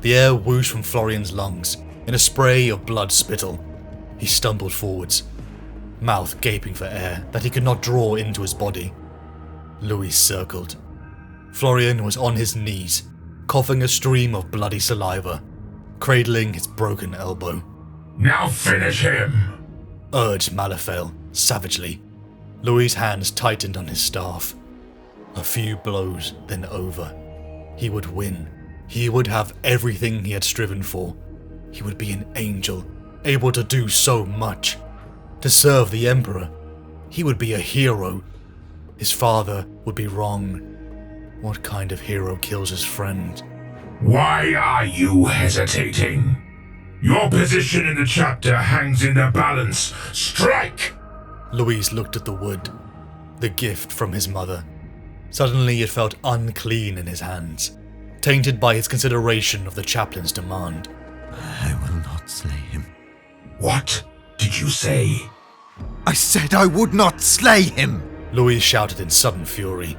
A: The air whooshed from Florian's lungs in a spray of blood spittle. He stumbled forwards, mouth gaping for air that he could not draw into his body. Luis circled. Florian was on his knees, coughing a stream of bloody saliva, cradling his broken elbow.
B: "Now finish him!"
A: urged Malafael savagely. Luis' hands tightened on his staff. A few blows, then over. He would win. He would have everything he had striven for. He would be an angel, able to do so much. To serve the Emperor. He would be a hero. His father would be wrong. What kind of hero kills his friend?
B: "Why are you hesitating? Your position in the chapter hangs in the balance. Strike!"
A: Luis looked at the wood, the gift from his mother. Suddenly it felt unclean in his hands, tainted by his consideration of the chaplain's demand.
C: "I will not slay him."
B: "What did you say?"
C: "I said I would not slay him!"
A: Luis shouted in sudden fury.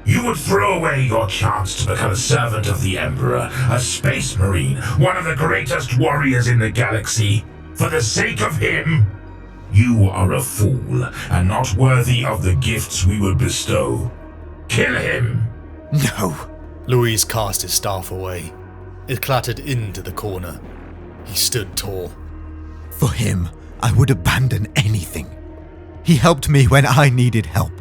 B: "You would throw away your chance to become a servant of the Emperor, a space marine, one of the greatest warriors in the galaxy, for the sake of him? You are a fool, and not worthy of the gifts we would bestow. Kill him!"
C: "No!"
A: Luis cast his staff away. It clattered into the corner. He stood tall.
C: "For him, I would abandon anything. He helped me when I needed help.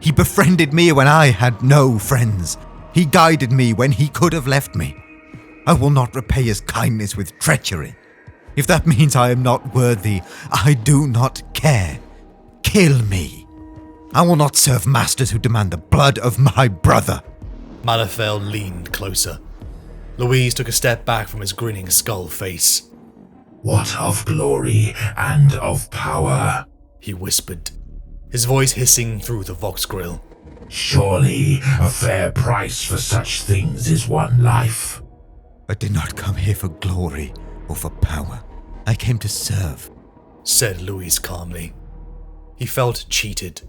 C: He befriended me when I had no friends. He guided me when he could have left me. I will not repay his kindness with treachery. If that means I am not worthy, I do not care. Kill me. I will not serve masters who demand the blood of my brother."
A: Malafael leaned closer. Louise took a step back from his grinning skull face.
B: "What of glory and of power?"
A: he whispered, his voice hissing through the Vox grill.
B: "Surely a fair price for such things is one life."
C: I did not come here for glory or for power. I came to serve,
A: said Louise calmly. He felt cheated.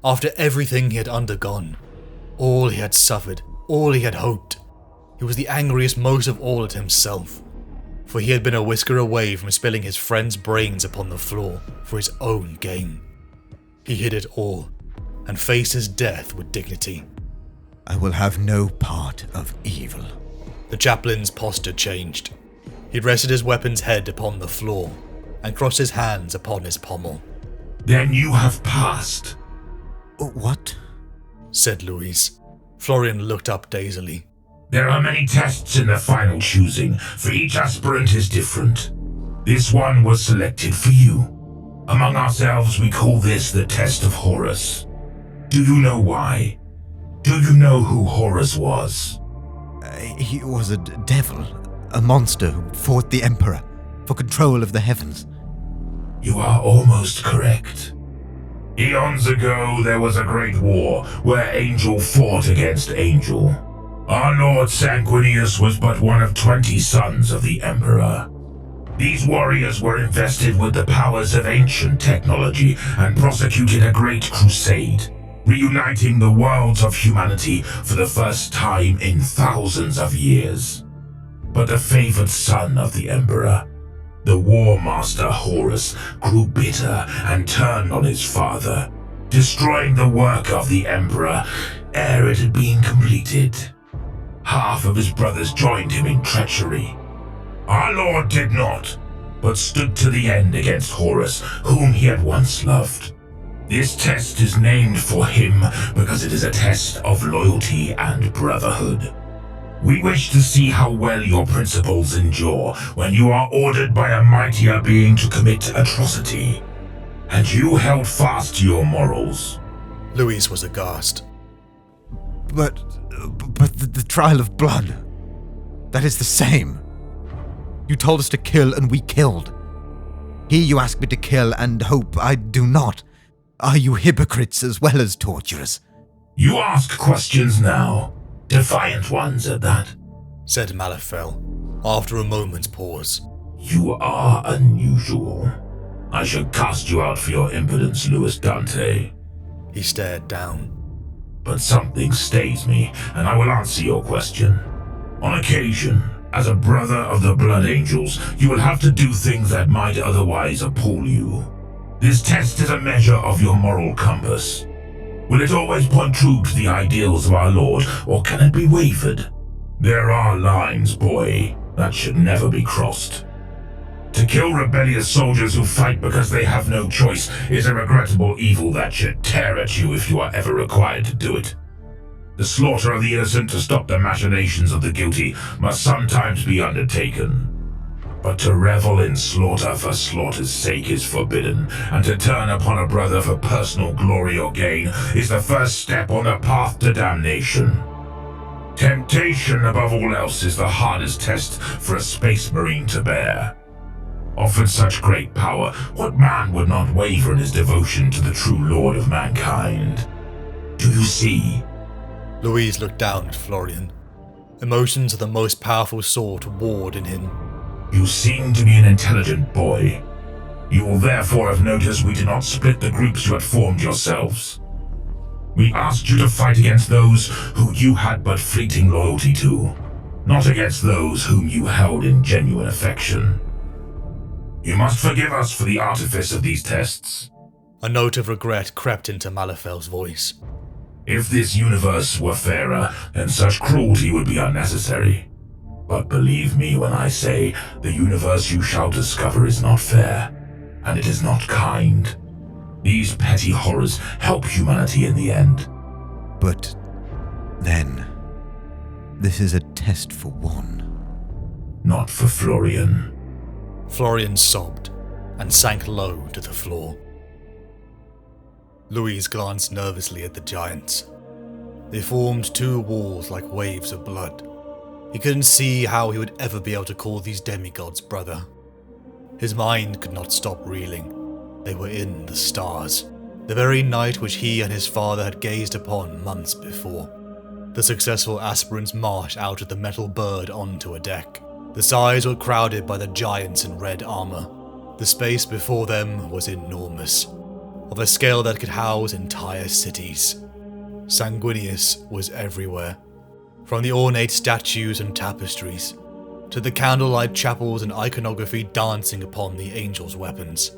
A: After everything he had undergone, all he had suffered, all he had hoped, he was the angriest most of all at himself, for he had been a whisker away from spilling his friend's brains upon the floor for his own gain. He hid it all, and faced his death with dignity.
C: I will have no part of evil.
A: The chaplain's posture changed. He rested his weapon's head upon the floor, and crossed his hands upon his pommel.
B: "Then you have passed,"
C: What?
A: said Louise. Florian looked up dazedly.
B: "There are many tests in the final choosing, for each aspirant is different. This one was selected for you. Among ourselves, we call this the Test of Horus. Do you know why? Do you know who Horus was?"
C: He was a devil, a monster who fought the Emperor for control of the heavens.
B: You are almost correct. Eons ago, there was a great war where angel fought against angel. Our Lord Sanguinius was but one of 20 sons of the Emperor. These warriors were invested with the powers of ancient technology and prosecuted a great crusade, reuniting the worlds of humanity for the first time in thousands of years. But the favored son of the Emperor, the War Master Horus, grew bitter and turned on his father, destroying the work of the Emperor ere it had been completed. Half of his brothers joined him in treachery. Our Lord did not, but stood to the end against Horus, whom he had once loved. This test is named for him because it is a test of loyalty and brotherhood. We wish to see how well your principles endure when you are ordered by a mightier being to commit atrocity. And you held fast to your morals.
A: Louise was aghast.
C: But the trial of blood, that is the same. You told us to kill and we killed. Here you ask me to kill and hope I do not. Are you hypocrites as well as torturers?
B: You ask questions now. Defiant ones at that,
A: said Malafael, after a moment's pause.
B: You are unusual. I should cast you out for your impudence, Louis Dante.
A: He stared down.
B: But something stays me, and I will answer your question. On occasion, as a brother of the Blood Angels, you will have to do things that might otherwise appall you. This test is a measure of your moral compass. Will it always point true to the ideals of our Lord, or can it be wavered? There are lines, boy, that should never be crossed. To kill rebellious soldiers who fight because they have no choice is a regrettable evil that should tear at you if you are ever required to do it. The slaughter of the innocent to stop the machinations of the guilty must sometimes be undertaken. But to revel in slaughter for slaughter's sake is forbidden, and to turn upon a brother for personal glory or gain is the first step on the path to damnation. Temptation, above all else, is the hardest test for a space marine to bear. Offered such great power, what man would not waver in his devotion to the true Lord of mankind? Do you see?
A: Louise looked down at Florian. Emotions of the most powerful sort warred in him.
B: You seem to be an intelligent boy. You will therefore have noticed we did not split the groups you had formed yourselves. We asked you to fight against those who you had but fleeting loyalty to, not against those whom you held in genuine affection. You must forgive us for the artifice of these tests.
A: A note of regret crept into Malafael's voice.
B: If this universe were fairer, then such cruelty would be unnecessary. But believe me when I say, the universe you shall discover is not fair, and it is not kind. These petty horrors help humanity in the end.
C: But then, this is a test for one.
B: Not for Florian.
A: Florian sobbed and sank low to the floor. Louise glanced nervously at the giants. They formed two walls like waves of blood. He couldn't see how he would ever be able to call these demigods brother. His mind could not stop reeling. They were in the stars, the very night which he and his father had gazed upon months before. The successful aspirants marched out of the metal bird onto a deck. The sides were crowded by the giants in red armor. The space before them was enormous, of a scale that could house entire cities. Sanguinius was everywhere, from the ornate statues and tapestries, to the candlelight chapels and iconography dancing upon the angels' weapons.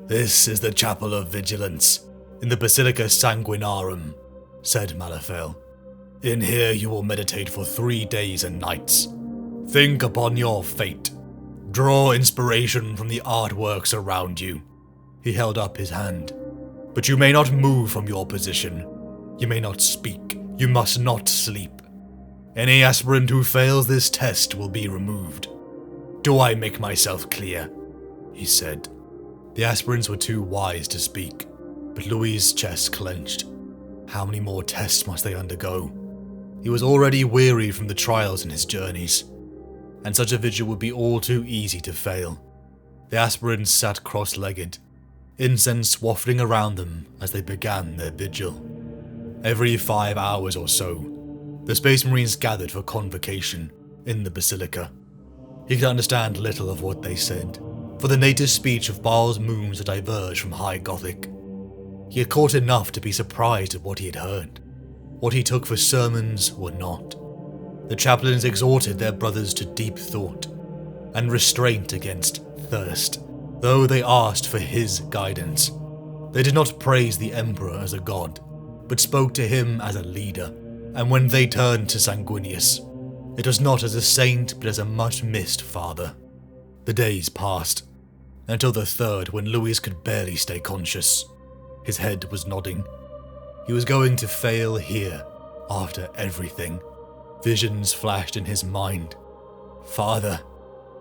A: "This is the Chapel of Vigilance, in the Basilica Sanguinarum," said Malafael. "In here you will meditate for 3 days and nights. Think upon your fate. Draw inspiration from the artworks around you." He held up his hand. "But you may not move from your position. You may not speak. You must not sleep. Any aspirant who fails this test will be removed. Do I make myself clear?" he said. The aspirants were too wise to speak, but Louis' chest clenched. How many more tests must they undergo? He was already weary from the trials in his journeys, and such a vigil would be all too easy to fail. The aspirants sat cross-legged, incense wafting around them as they began their vigil. Every 5 hours or so, the Space Marines gathered for convocation in the Basilica. He could understand little of what they said, for the native speech of Baal's moons had diverged from High Gothic. He had caught enough to be surprised at what he had heard. What he took for sermons were not. The chaplains exhorted their brothers to deep thought and restraint against thirst, though they asked for his guidance. They did not praise the Emperor as a god, but spoke to him as a leader, and when they turned to Sanguinius, it was not as a saint but as a much-missed father. The days passed, until the third when Louis could barely stay conscious. His head was nodding. He was going to fail here, after everything. Visions flashed in his mind. "Father,"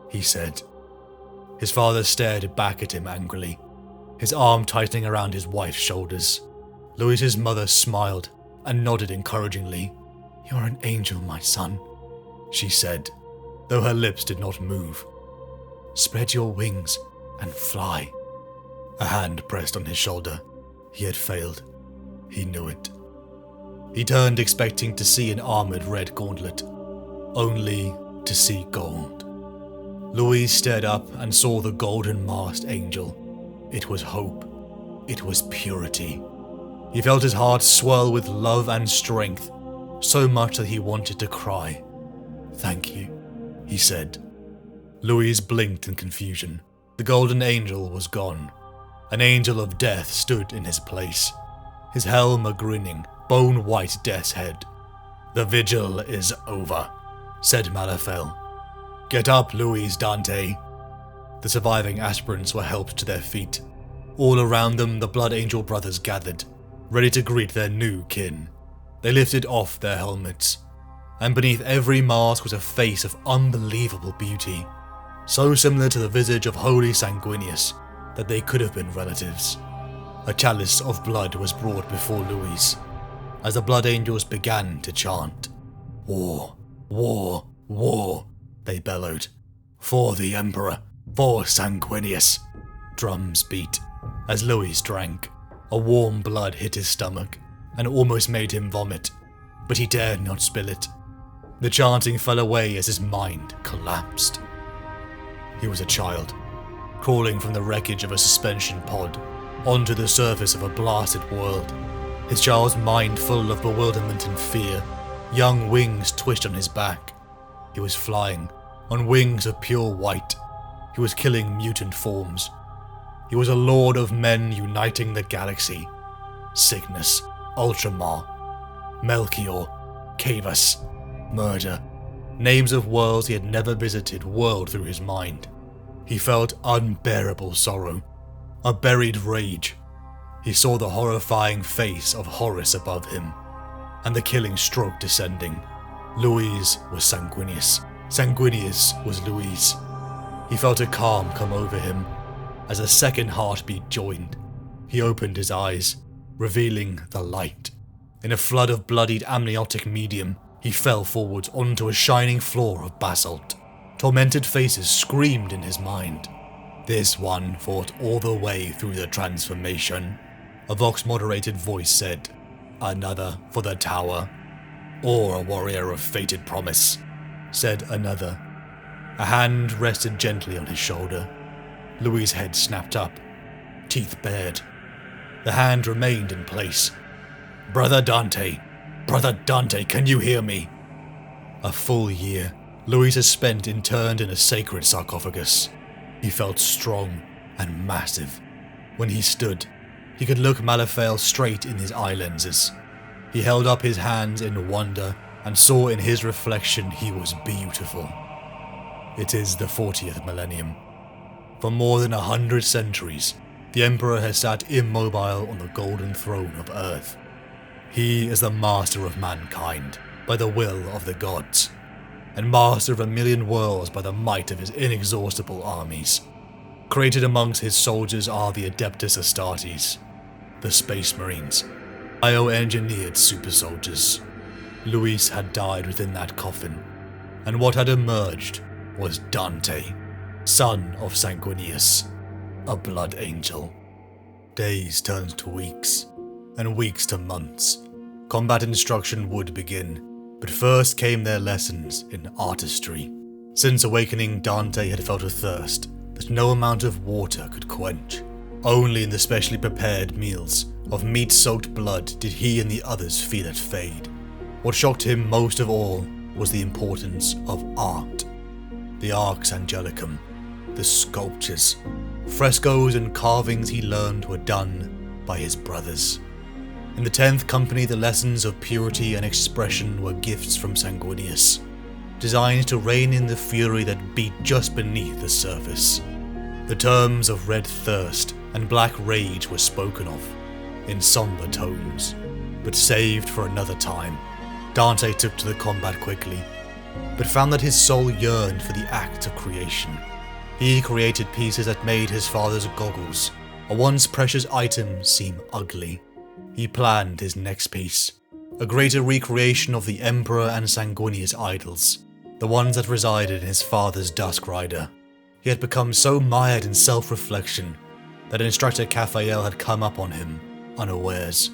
A: he said. His father stared back at him angrily, his arm tightening around his wife's shoulders. Louis's mother smiled and nodded encouragingly. "You are an angel, my son," she said, though her lips did not move. "Spread your wings and fly." A hand pressed on his shoulder. He had failed. He knew it. He turned expecting to see an armored red gauntlet, only to see gold. Louis stared up and saw the golden-masked angel. It was hope. It was purity. He felt his heart swell with love and strength, so much that he wanted to cry. "Thank you," he said. Louis blinked in confusion. The golden angel was gone. An angel of death stood in his place, his helm a grinning, bone-white death's head. "The vigil is over," said Malafael. "Get up, Louis, Dante." The surviving aspirants were helped to their feet. All around them the Blood Angel brothers gathered, ready to greet their new kin. They lifted off their helmets, and beneath every mask was a face of unbelievable beauty, so similar to the visage of Holy Sanguinius that they could have been relatives. A chalice of blood was brought before Louis, as the Blood Angels began to chant. "War, war, war," they bellowed. "For the Emperor, for Sanguinius." Drums beat as Louis drank. A warm blood hit his stomach and almost made him vomit, but he dared not spill it. The chanting fell away as his mind collapsed. He was a child, crawling from the wreckage of a suspension pod onto the surface of a blasted world, his child's mind full of bewilderment and fear. Young wings twitched on his back. He was flying on wings of pure white. He was killing mutant forms. He was a lord of men uniting the galaxy. Cygnus, Ultramar, Melchior, Cavus, murder. Names of worlds he had never visited whirled through his mind. He felt unbearable sorrow, a buried rage. He saw the horrifying face of Horus above him, and the killing stroke descending. Louis was Sanguinius. Sanguinius was Louis. He felt a calm come over him as a second heartbeat joined. He opened his eyes, revealing the light. In a flood of bloodied amniotic medium, He fell forwards onto a shining floor of basalt. Tormented faces screamed in his mind. This one fought all the way through the transformation. A Vox-moderated voice said, "Another for the tower." "Or a warrior of fated promise," said another. A hand rested gently on his shoulder. Louis' head snapped up, teeth bared. The hand remained in place. Brother Dante, can you hear me?" A full year, Louis has spent interned in a sacred sarcophagus. He felt strong and massive. When he stood, he could look Malafael straight in his eye lenses. He held up his hands in wonder and saw in his reflection he was beautiful. It is the 40th millennium. For more than 100 centuries, the Emperor has sat immobile on the golden throne of Earth. He is the master of mankind by the will of the gods, and master of 1,000,000 worlds by the might of his inexhaustible armies. Created amongst his soldiers are the Adeptus Astartes, the Space Marines, bioengineered super soldiers. Louis had died within that coffin, and what had emerged was Dante, son of Sanguinius, a blood angel. Days turned to weeks, and weeks to months. Combat instruction would begin, but first came their lessons in artistry. Since awakening, Dante had felt a thirst that no amount of water could quench. Only in the specially prepared meals of meat-soaked blood did he and the others feel it fade. What shocked him most of all was the importance of art. The Arx Angelicum, the sculptures, frescoes and carvings he learned were done by his brothers. In the 10th Company, the lessons of purity and expression were gifts from Sanguinius, designed to rein in the fury that beat just beneath the surface. The terms of red thirst and black rage were spoken of, in somber tones, but saved for another time. Dante took to the combat quickly, but found that his soul yearned for the act of creation. He created pieces that made his father's goggles, a once precious item, seem ugly. He planned his next piece, a greater recreation of the Emperor and Sanguinius idols, the ones that resided in his father's Dusk Rider. He had become so mired in self-reflection that Instructor Caphael had come up on him unawares.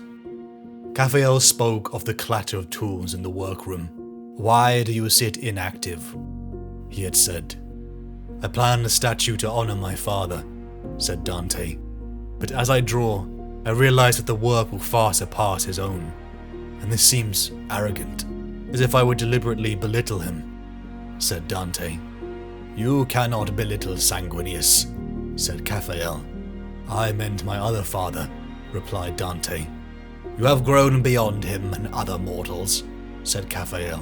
A: Caphael spoke of the clatter of tools in the workroom. "Why do you sit inactive?" he had said. "I planned a statue to honor my father," said Dante. "But as I draw, I realize that the work will far surpass his own. And this seems arrogant, as if I would deliberately belittle him," said Dante. "You cannot belittle Sanguinius," said Caphael. "I meant my other father," replied Dante. "You have grown beyond him and other mortals," said Caphael.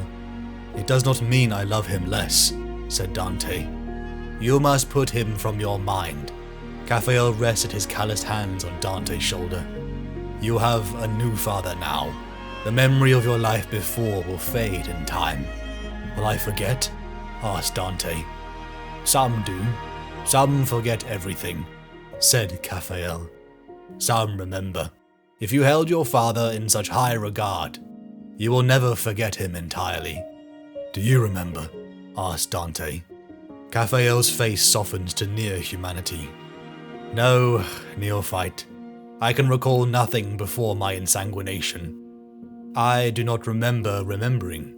A: "It does not mean I love him less," said Dante. "You must put him from your mind." Caphael rested his calloused hands on Dante's shoulder. "You have a new father now. The memory of your life before will fade in time." "Will I forget?" asked Dante. "Some do. Some forget everything," said Caphael. "Some remember. If you held your father in such high regard, you will never forget him entirely." "Do you remember?" asked Dante. Caphael's face softened to near humanity. "No, neophyte. I can recall nothing before my insanguination. I do not remember remembering.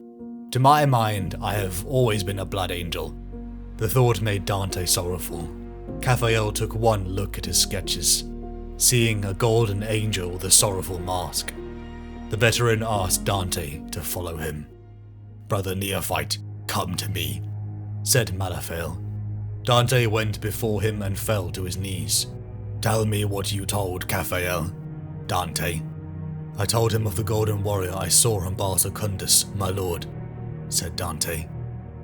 A: To my mind, I have always been a blood angel." The thought made Dante sorrowful. Caphael took one look at his sketches, seeing a golden angel with a sorrowful mask. The veteran asked Dante to follow him. "Brother Neophyte, come to me," said Malafael. Dante went before him and fell to his knees. "Tell me what you told Caphael, Dante." "I told him of the golden warrior I saw on Bar Secundus, my lord," said Dante.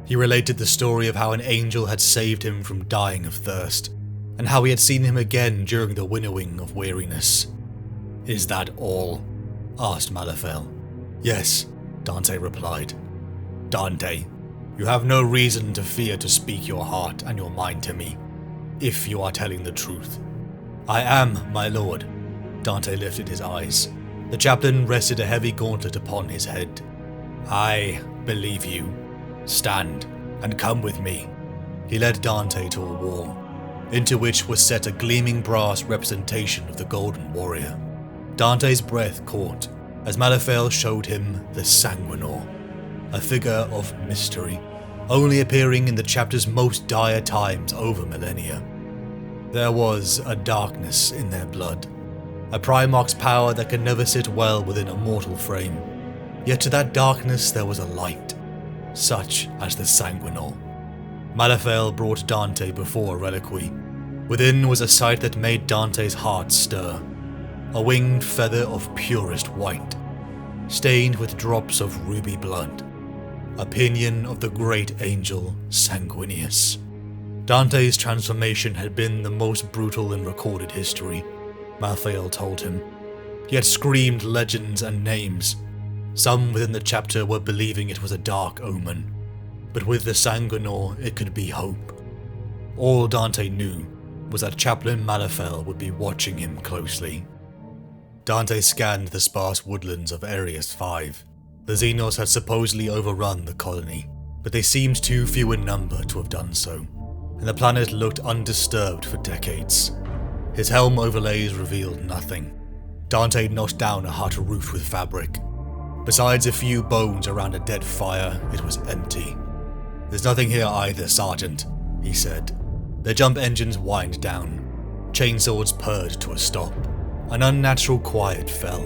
A: He related the story of how an angel had saved him from dying of thirst, and how he had seen him again during the winnowing of weariness. "Is that all?" asked Malafael. "Yes," Dante replied. "Dante, you have no reason to fear to speak your heart and your mind to me, if you are telling the truth." "I am, my lord." Dante lifted his eyes. The chaplain rested a heavy gauntlet upon his head. I believe you. Stand and come with me. He led Dante to a wall, into which was set a gleaming brass representation of the Golden Warrior. Dante's breath caught as Malafael showed him the Sanguinor, a figure of mystery, only appearing in the chapter's most dire times over millennia. There was a darkness in their blood, a Primarch's power that could never sit well within a mortal frame. Yet to that darkness there was a light, such as the Sanguinor. Malafael brought Dante before a reliquary. Within was a sight that made Dante's heart stir. A winged feather of purest white, stained with drops of ruby blood. A pinion of the great angel Sanguinius. Dante's transformation had been the most brutal in recorded history, Malafael told him. He had screamed legends and names. Some within the chapter were believing it was a dark omen, but with the Sanguinor it could be hope. All Dante knew was that Chaplain Malafael would be watching him closely. Dante scanned the sparse woodlands of Areas 5. The Xenos had supposedly overrun the colony, but they seemed too few in number to have done so, and the planet looked undisturbed for decades. His helm overlays revealed nothing. Dante knocked down a hut roofed with fabric. Besides a few bones around a dead fire, it was empty. "There's nothing here either, Sergeant," he said. Their jump engines whined down. Chainsaws purred to a stop. An unnatural quiet fell.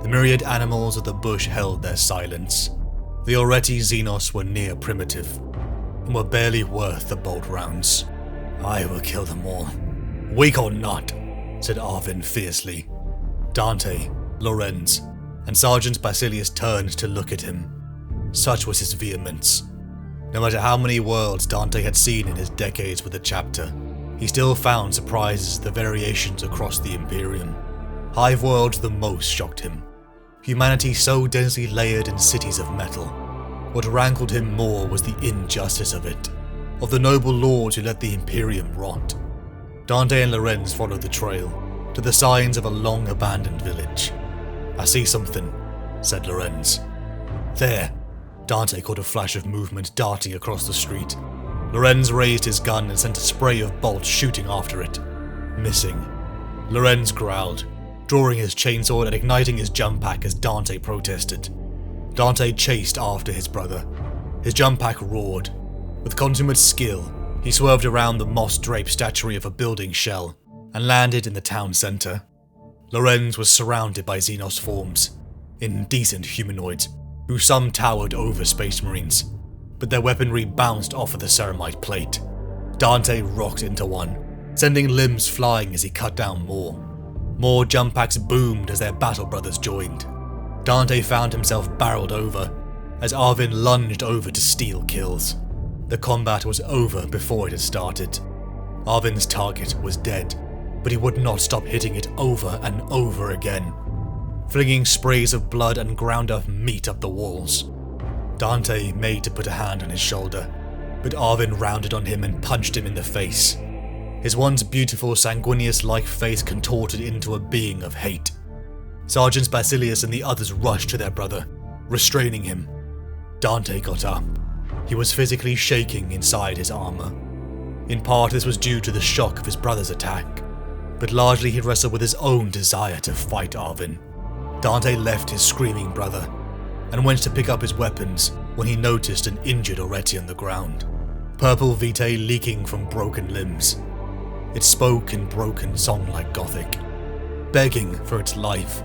A: The myriad animals of the bush held their silence. The Oreti Xenos were near primitive, and were barely worth the bolt rounds. "I will kill them all, weak or not," said Arvin fiercely. Dante, Lorenz, and Sergeant Basilius turned to look at him. Such was his vehemence. No matter how many worlds Dante had seen in his decades with the chapter, he still found surprises the variations across the Imperium. Hive worlds the most shocked him. Humanity so densely layered in cities of metal. What rankled him more was the injustice of it, of the noble lords who let the Imperium rot. Dante and Lorenz followed the trail, to the signs of a long-abandoned village. "I see something," said Lorenz. "There." Dante caught a flash of movement darting across the street. Lorenz raised his gun and sent a spray of bolts shooting after it. Missing. Lorenz growled, drawing his chainsaw and igniting his jump pack as Dante protested. Dante chased after his brother. His jump pack roared. With consummate skill, he swerved around the moss-draped statuary of a building shell and landed in the town center. Lorenz was surrounded by Xenos forms, indecent humanoids, who some towered over Space Marines, but their weaponry bounced off of the ceramite plate. Dante rocked into one, sending limbs flying as he cut down more. More jump packs boomed as their battle brothers joined. Dante found himself barreled over, as Arvin lunged over to steal kills. The combat was over before it had started. Arvin's target was dead, but he would not stop hitting it over and over again, flinging sprays of blood and ground-up meat up the walls. Dante made to put a hand on his shoulder, but Arvin rounded on him and punched him in the face. His once beautiful Sanguinius-like face contorted into a being of hate. Sergeants Basilius and the others rushed to their brother, restraining him. Dante got up. He was physically shaking inside his armor. In part this was due to the shock of his brother's attack, but largely he wrestled with his own desire to fight Arvin. Dante left his screaming brother, and went to pick up his weapons when he noticed an injured Oreti on the ground, purple vitae leaking from broken limbs. It spoke in broken song-like Gothic, begging for its life.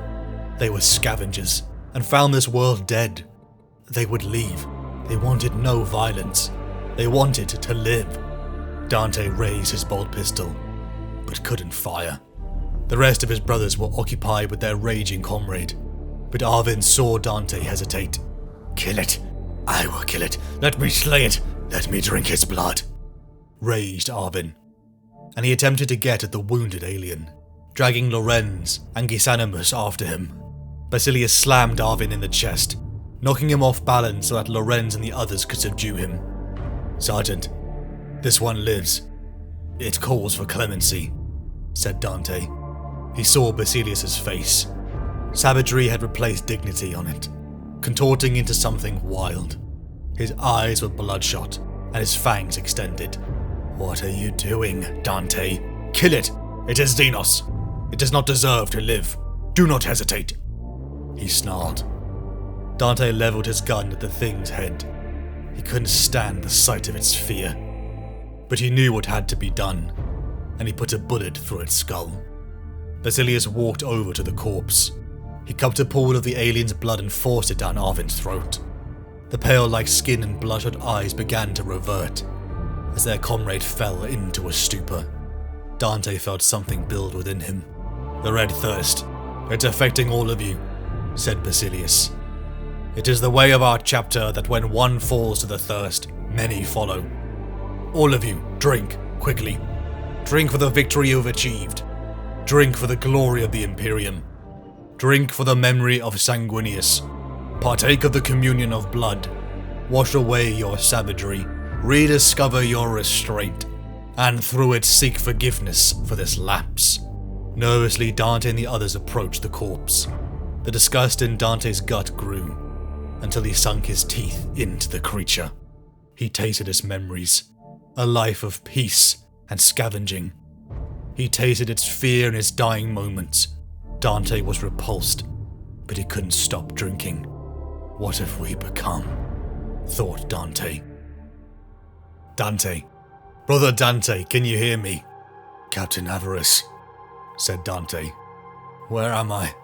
A: They were scavengers, and found this world dead. They would leave. They wanted no violence. They wanted to live. Dante raised his bolt pistol, but couldn't fire. The rest of his brothers were occupied with their raging comrade, but Arvin saw Dante hesitate. "Kill it. I will kill it. Let me slay it. Let me drink its blood," raged Arvin. And he attempted to get at the wounded alien, dragging Lorenz and Gisanimus after him. Basilius slammed Arvin in the chest, knocking him off balance so that Lorenz and the others could subdue him. "Sergeant, this one lives. It calls for clemency," said Dante. He saw Basilius's face. Savagery had replaced dignity on it. contorting into something wild. His eyes were bloodshot, and his fangs extended. "What are you doing, Dante? Kill it! It is Xenos! It does not deserve to live! Do not hesitate!" He snarled. Dante leveled his gun at the thing's head. He couldn't stand the sight of its fear. But he knew what had to be done, and he put a bullet through its skull. Basilius walked over to the corpse. He cupped a pool of the alien's blood and forced it down Arvin's throat. The pale-like skin and bloodshot eyes began to revert as their comrade fell into a stupor. Dante felt something build within him. "The red thirst. It's affecting all of you," said Basilius. "It is the way of our chapter that when one falls to the thirst, many follow. All of you, drink, quickly. Drink for the victory you've achieved. Drink for the glory of the Imperium. Drink for the memory of Sanguinius. Partake of the communion of blood. Wash away your savagery. Rediscover your restraint. And through it seek forgiveness for this lapse." Nervously, Dante and the others approached the corpse. The disgust in Dante's gut grew, until he sunk his teeth into the creature. He tasted its memories, a life of peace and scavenging. He tasted its fear in its dying moments. Dante was repulsed, but he couldn't stop drinking. "What have we become?" thought Dante. "Dante. Brother Dante, can you hear me?" "Captain Avarice," said Dante. "Where am I?"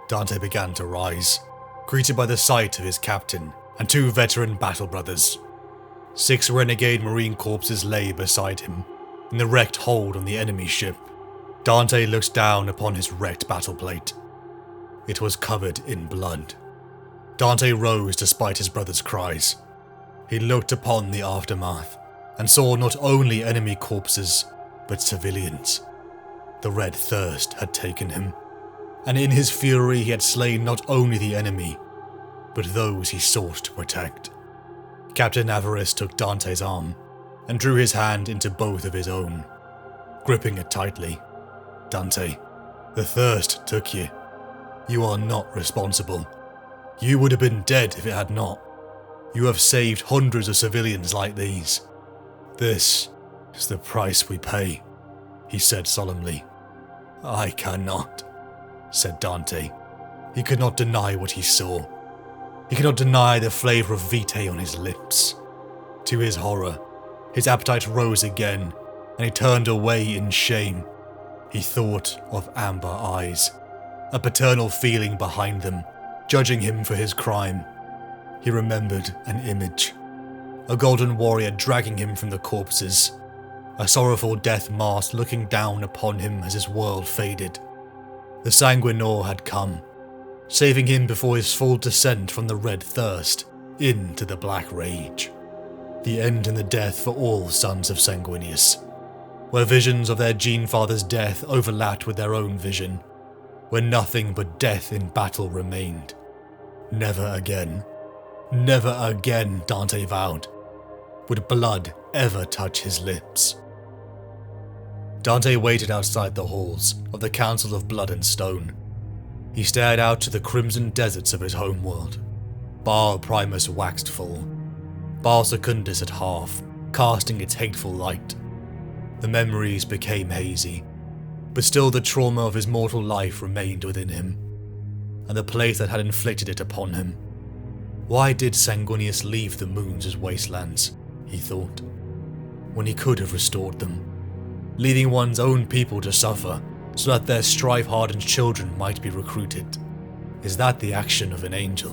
A: Dante began to rise, greeted by the sight of his captain and 2 veteran battle brothers. 6 renegade marine corpses lay beside him, in the wrecked hold on the enemy ship. Dante looked down upon his wrecked battle plate. It was covered in blood. Dante rose despite his brother's cries. He looked upon the aftermath, and saw not only enemy corpses, but civilians. The red thirst had taken him, and in his fury he had slain not only the enemy, but those he sought to protect. Captain Avarice took Dante's arm, and drew his hand into both of his own, gripping it tightly. "Dante, the thirst took you. You are not responsible. You would have been dead if it had not. You have saved hundreds of civilians like these. This is the price we pay," he said solemnly. "I cannot," said Dante. He could not deny what he saw. He could not deny the flavour of vitae on his lips. To his horror, his appetite rose again, and he turned away in shame. He thought of amber eyes, a paternal feeling behind them, judging him for his crime. He remembered an image. A golden warrior dragging him from the corpses. A sorrowful death mask looking down upon him as his world faded. The Sanguinor had come, saving him before his full descent from the red thirst into the black rage. The end and the death for all sons of Sanguinius, where visions of their gene father's death overlapped with their own vision, where nothing but death in battle remained. Never again, Dante vowed, would blood ever touch his lips. Dante waited outside the halls of the Council of Blood and Stone. He stared out to the crimson deserts of his homeworld. Baal Primus waxed full, Baal Secundus at half, casting its hateful light. The memories became hazy, but still the trauma of his mortal life remained within him, and the place that had inflicted it upon him. Why did Sanguinius leave the moons as wastelands, he thought, when he could have restored them, leaving one's own people to suffer so that their strife-hardened children might be recruited? Is that the action of an angel?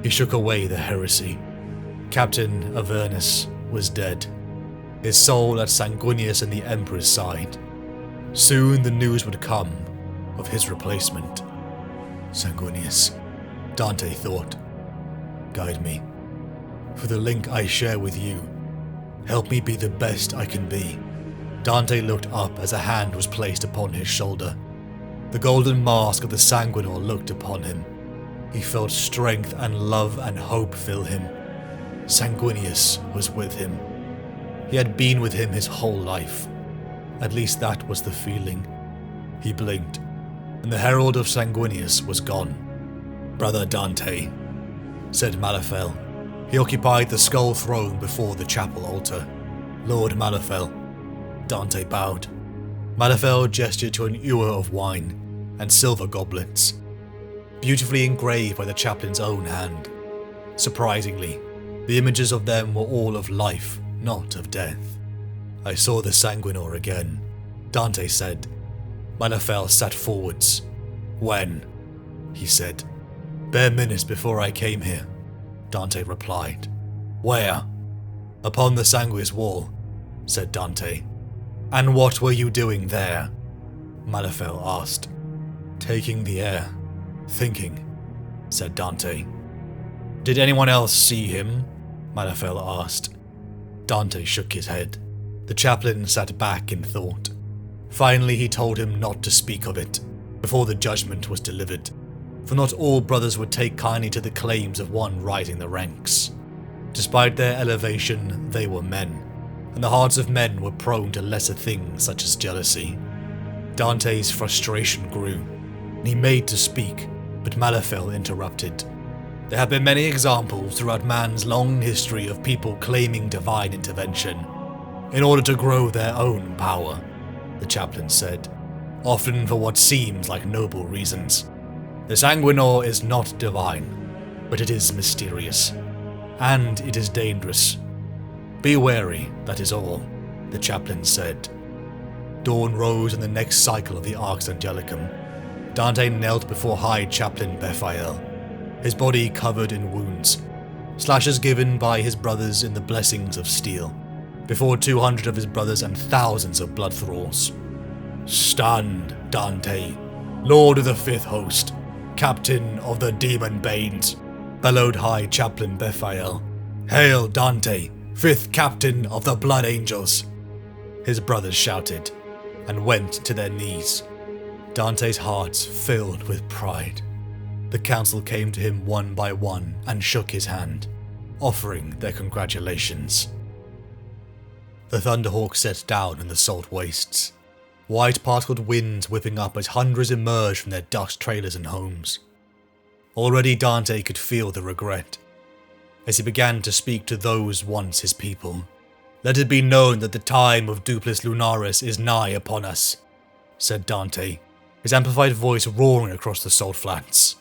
A: He shook away the heresy. Captain Avernus was dead, his soul at Sanguinius and the Emperor's side. Soon the news would come of his replacement. Sanguinius, Dante thought, guide me. For the link I share with you, help me be the best I can be. Dante looked up as a hand was placed upon his shoulder. The golden mask of the Sanguinor looked upon him. He felt strength and love and hope fill him. Sanguinius was with him. He had been with him his whole life. At least that was the feeling. He blinked, and the herald of Sanguinius was gone. Brother Dante, said Malafael. He occupied the skull throne before the chapel altar. Lord Malafael. Dante bowed. Malafael gestured to an ewer of wine and silver goblets, beautifully engraved by the chaplain's own hand. Surprisingly, the images of them were all of life, not of death. I saw the Sanguinor again, Dante said. Malafael sat forwards. When? He said. Bare minutes before I came here, Dante replied. Where? Upon the Sanguis wall, said Dante. And what were you doing there? Malafael asked. Taking the air. Thinking, said Dante. Did anyone else see him? Malafael asked. Dante shook his head. The chaplain sat back in thought. Finally he told him not to speak of it, before the judgment was delivered, for not all brothers would take kindly to the claims of one rising the ranks. Despite their elevation, they were men, and the hearts of men were prone to lesser things such as jealousy. Dante's frustration grew, and he made to speak, but Malafael interrupted. There have been many examples throughout man's long history of people claiming divine intervention in order to grow their own power, the chaplain said, often for what seems like noble reasons. The Sanguinor is not divine, but it is mysterious, and it is dangerous. Be wary, that is all, the chaplain said. Dawn rose in the next cycle of the Arx Angelicum. Dante knelt before High Chaplain Bephael, his body covered in wounds, slashes given by his brothers in the blessings of steel, before 200 of his brothers and thousands of blood thralls. Stand, Dante, Lord of the Fifth Host, Captain of the Demon Banes, bellowed High Chaplain Bephael. Hail, Dante, Fifth Captain of the Blood Angels! His brothers shouted, and went to their knees. Dante's heart filled with pride. The council came to him one by one and shook his hand, offering their congratulations. The Thunderhawk set down in the salt wastes, white particled winds whipping up as hundreds emerged from their dust trailers and homes. Already Dante could feel the regret, as he began to speak to those once his people. Let it be known that the time of Duplus Lunaris is nigh upon us, said Dante, his amplified voice roaring across the salt flats.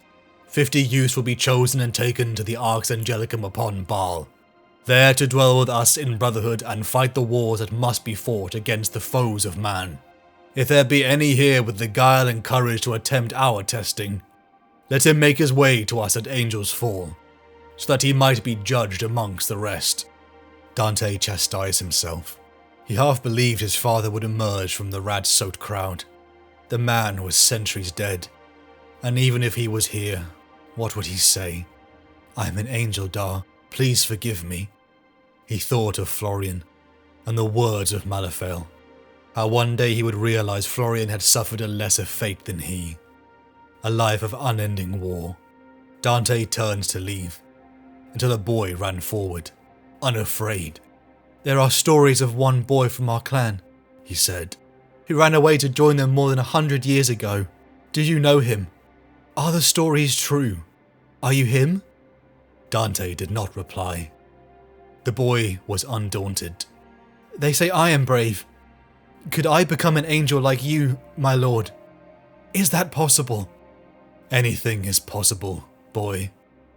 A: 50 youths will be chosen and taken to the Arx Angelicum upon Baal, there to dwell with us in brotherhood and fight the wars that must be fought against the foes of man. If there be any here with the guile and courage to attempt our testing, let him make his way to us at Angel's Fall, so that he might be judged amongst the rest. Dante chastised himself. He half believed his father would emerge from the rat-soaked crowd. The man was centuries dead, and even if he was here, what would he say? I am an angel, Dar. Please forgive me. He thought of Florian, and the words of Malafael. How one day he would realize Florian had suffered a lesser fate than he. A life of unending war. Dante turned to leave, until a boy ran forward, unafraid. There are stories of one boy from our clan, he said. He ran away to join them more than 100 years ago. Do you know him? Are the stories true? Are you him? Dante did not reply. The boy was undaunted. They say I am brave. Could I become an angel like you, my lord? Is that possible? Anything is possible, boy.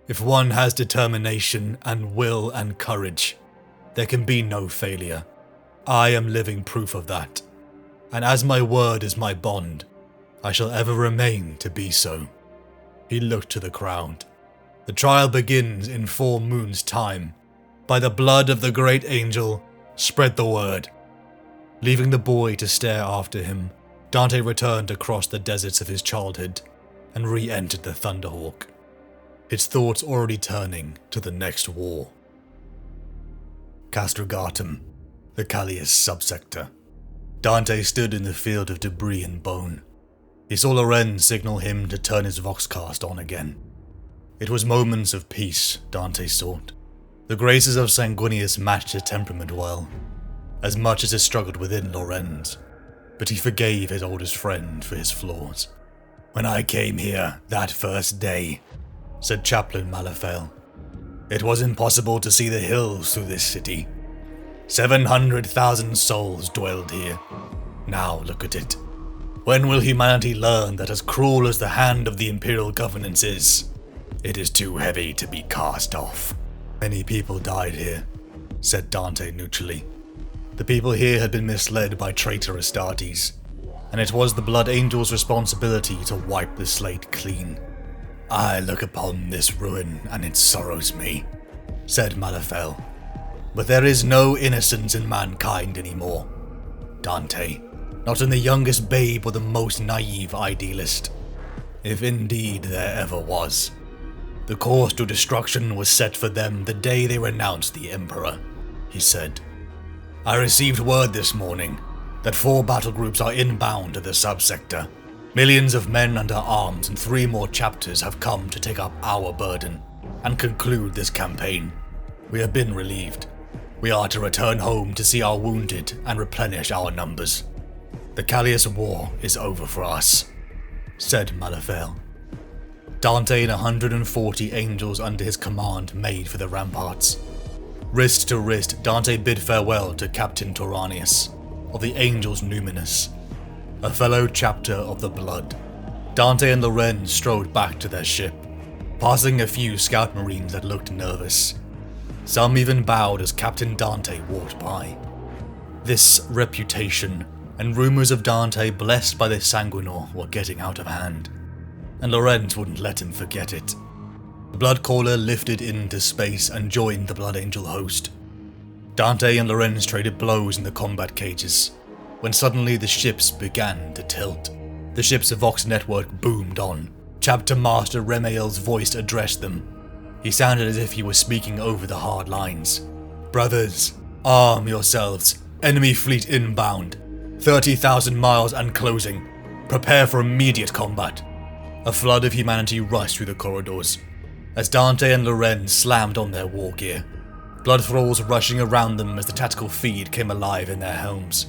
A: If one has determination and will and courage, there can be no failure. I am living proof of that. And as my word is my bond, I shall ever remain to be so. He looked to the crowd. The trial begins in 4 moons' time. By the blood of the great angel, spread the word. Leaving the boy to stare after him, Dante returned across the deserts of his childhood and re-entered the Thunderhawk, his thoughts already turning to the next war. Castrogatum, the Callius subsector. Dante stood in the field of debris and bone. He saw Loren signal him to turn his Voxcast on again. It was moments of peace Dante sought. The graces of Sanguinius matched his temperament well, as much as it struggled within Loren's, but he forgave his oldest friend for his flaws. When I came here that first day, said Chaplain Malafael, It was impossible to see the hills through this city. 700,000 souls dwelled here. Now look at it. When will humanity learn that as cruel as the hand of the Imperial governance is, it is too heavy to be cast off? Many people died here, said Dante neutrally. The people here had been misled by traitor Astartes, and it was the Blood Angel's responsibility to wipe the slate clean. I look upon this ruin and it sorrows me, said Malafael. But there is no innocence in mankind anymore, Dante. Not in the youngest babe or the most naive idealist, if indeed there ever was. The course to destruction was set for them the day they renounced the Emperor, he said. I received word this morning that 4 battle groups are inbound to the subsector. Millions of men under arms and 3 more chapters have come to take up our burden and conclude this campaign. We have been relieved. We are to return home to see our wounded and replenish our numbers. The Callias War is over for us, said Malafael. Dante and 140 angels under his command made for the ramparts. Wrist to wrist, Dante bid farewell to Captain Toranius of the Angels Numinous, a fellow chapter of the Blood. Dante and Lorenz strode back to their ship, passing a few scout marines that looked nervous. Some even bowed as Captain Dante walked by. This reputation and rumors of Dante blessed by the Sanguinor were getting out of hand, and Lorenz wouldn't let him forget it. The Bloodcaller lifted into space and joined the Blood Angel host. Dante and Lorenz traded blows in the combat cages, when suddenly the ships began to tilt. The ship's VOX network boomed on. Chapter Master Remael's voice addressed them. He sounded as if he was speaking over the hard lines. Brothers, arm yourselves. Enemy fleet inbound. 30,000 miles and closing. Prepare for immediate combat. A flood of humanity rushed through the corridors as Dante and Lorenz slammed on their war gear, blood thralls rushing around them as the tactical feed came alive in their helms.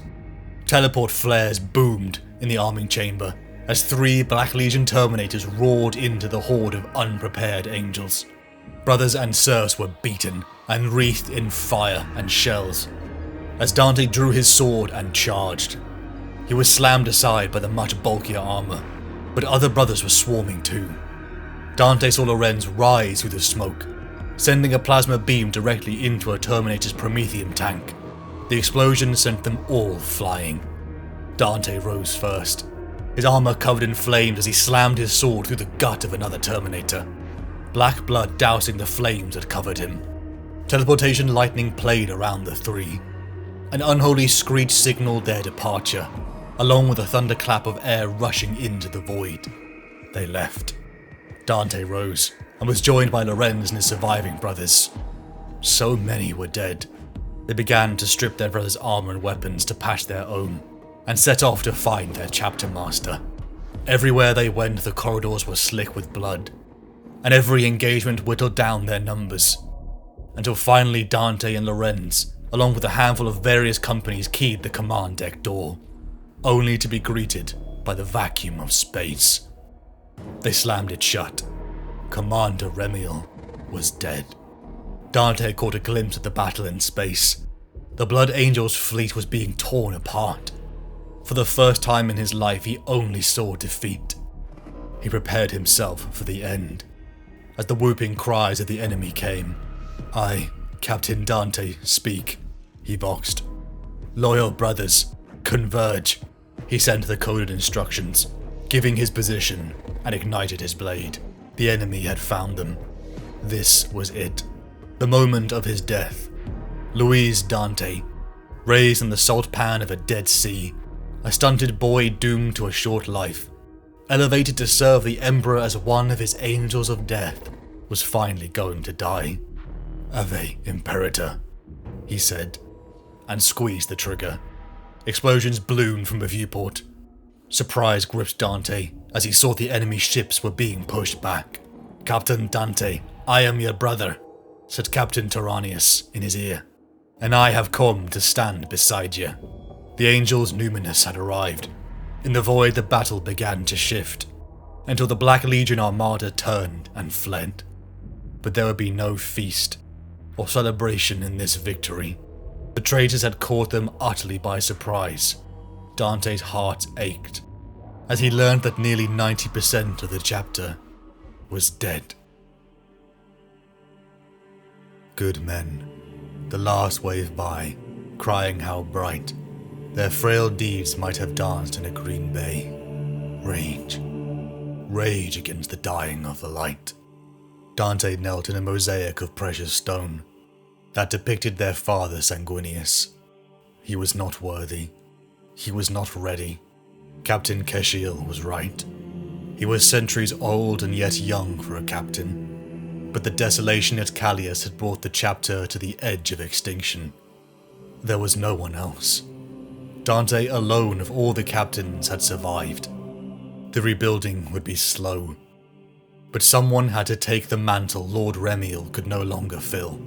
A: Teleport flares boomed in the arming chamber as 3 Black Legion Terminators roared into the horde of unprepared angels. Brothers and serfs were beaten and wreathed in fire and shells as Dante drew his sword and charged. He was slammed aside by the much bulkier armor, but other brothers were swarming too. Dante saw Lorenz rise through the smoke, sending a plasma beam directly into a Terminator's Prometheum tank. The explosion sent them all flying. Dante rose first, his armor covered in flames as he slammed his sword through the gut of another Terminator, black blood dousing the flames that covered him. Teleportation lightning played around the 3. An unholy screech signaled their departure, along with a thunderclap of air rushing into the void. They left. Dante rose and was joined by Lorenz and his surviving brothers. So many were dead. They began to strip their brothers' armor and weapons to patch their own, and set off to find their chapter master. Everywhere they went, the corridors were slick with blood, and every engagement whittled down their numbers, until finally Dante and Lorenz, along with a handful of various companies, keyed the command deck door, only to be greeted by the vacuum of space. They slammed it shut. Commander Remael was dead. Dante caught a glimpse of the battle in space. The Blood Angel's fleet was being torn apart. For the first time in his life, he only saw defeat. He prepared himself for the end. As the whooping cries of the enemy came, I, Captain Dante, speak, he voxed. Loyal brothers, converge. He sent the coded instructions, giving his position, and ignited his blade. The enemy had found them. This was it. The moment of his death. Luis Dante, raised in the salt pan of a dead sea, a stunted boy doomed to a short life, elevated to serve the Emperor as one of his angels of death, was finally going to die. Ave Imperator, he said, and squeezed the trigger. Explosions ballooned from a viewport. Surprise gripped Dante as he saw the enemy ships were being pushed back. Captain Dante, I am your brother, said Captain Toranius in his ear, and I have come to stand beside you. The Angels Numinous had arrived. In the void, the battle began to shift, until the Black Legion Armada turned and fled. But there would be no feast or celebration in this victory. The traitors had caught them utterly by surprise. Dante's heart ached as he learned that nearly 90% of the chapter was dead. Good men, the last wave by, crying how bright their frail deeds might have danced in a green bay. Rage, rage against the dying of the light. Dante knelt in a mosaic of precious stone that depicted their father Sanguinius. He was not worthy. He was not ready. Captain Keshiel was right. He was centuries old and yet young for a captain. But the desolation at Callias had brought the chapter to the edge of extinction. There was no one else. Dante alone of all the captains had survived. The rebuilding would be slow. But someone had to take the mantle Lord Remiel could no longer fill.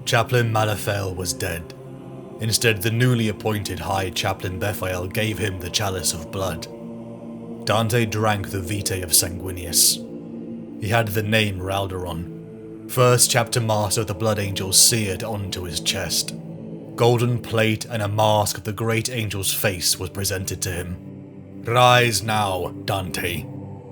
A: Chaplain Malafael was dead. Instead, the newly appointed High Chaplain Bethael gave him the chalice of blood. Dante drank the vitae of Sanguinius. He had the name Ralderon, first chapter master of the Blood Angels, seared onto his chest. Golden plate and a mask of the great angel's face was presented to him. Rise now, Dante,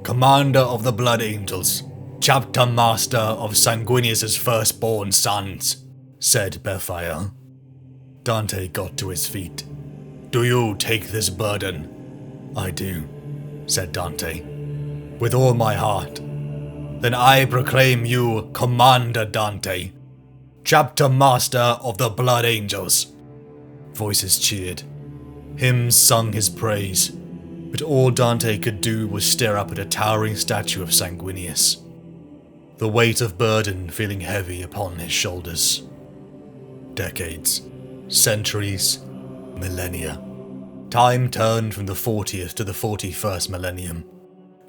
A: commander of the Blood Angels, chapter master of Sanguinius' firstborn sons, said Bethael. Dante got to his feet. Do you take this burden? I do, said Dante, with all my heart. Then I proclaim you Commander Dante, chapter master of the Blood Angels. Voices cheered. Hymns sung his praise, but all Dante could do was stare up at a towering statue of Sanguinius, the weight of burden feeling heavy upon his shoulders. Decades, centuries, millennia. Time turned from the 40th to the 41st millennium.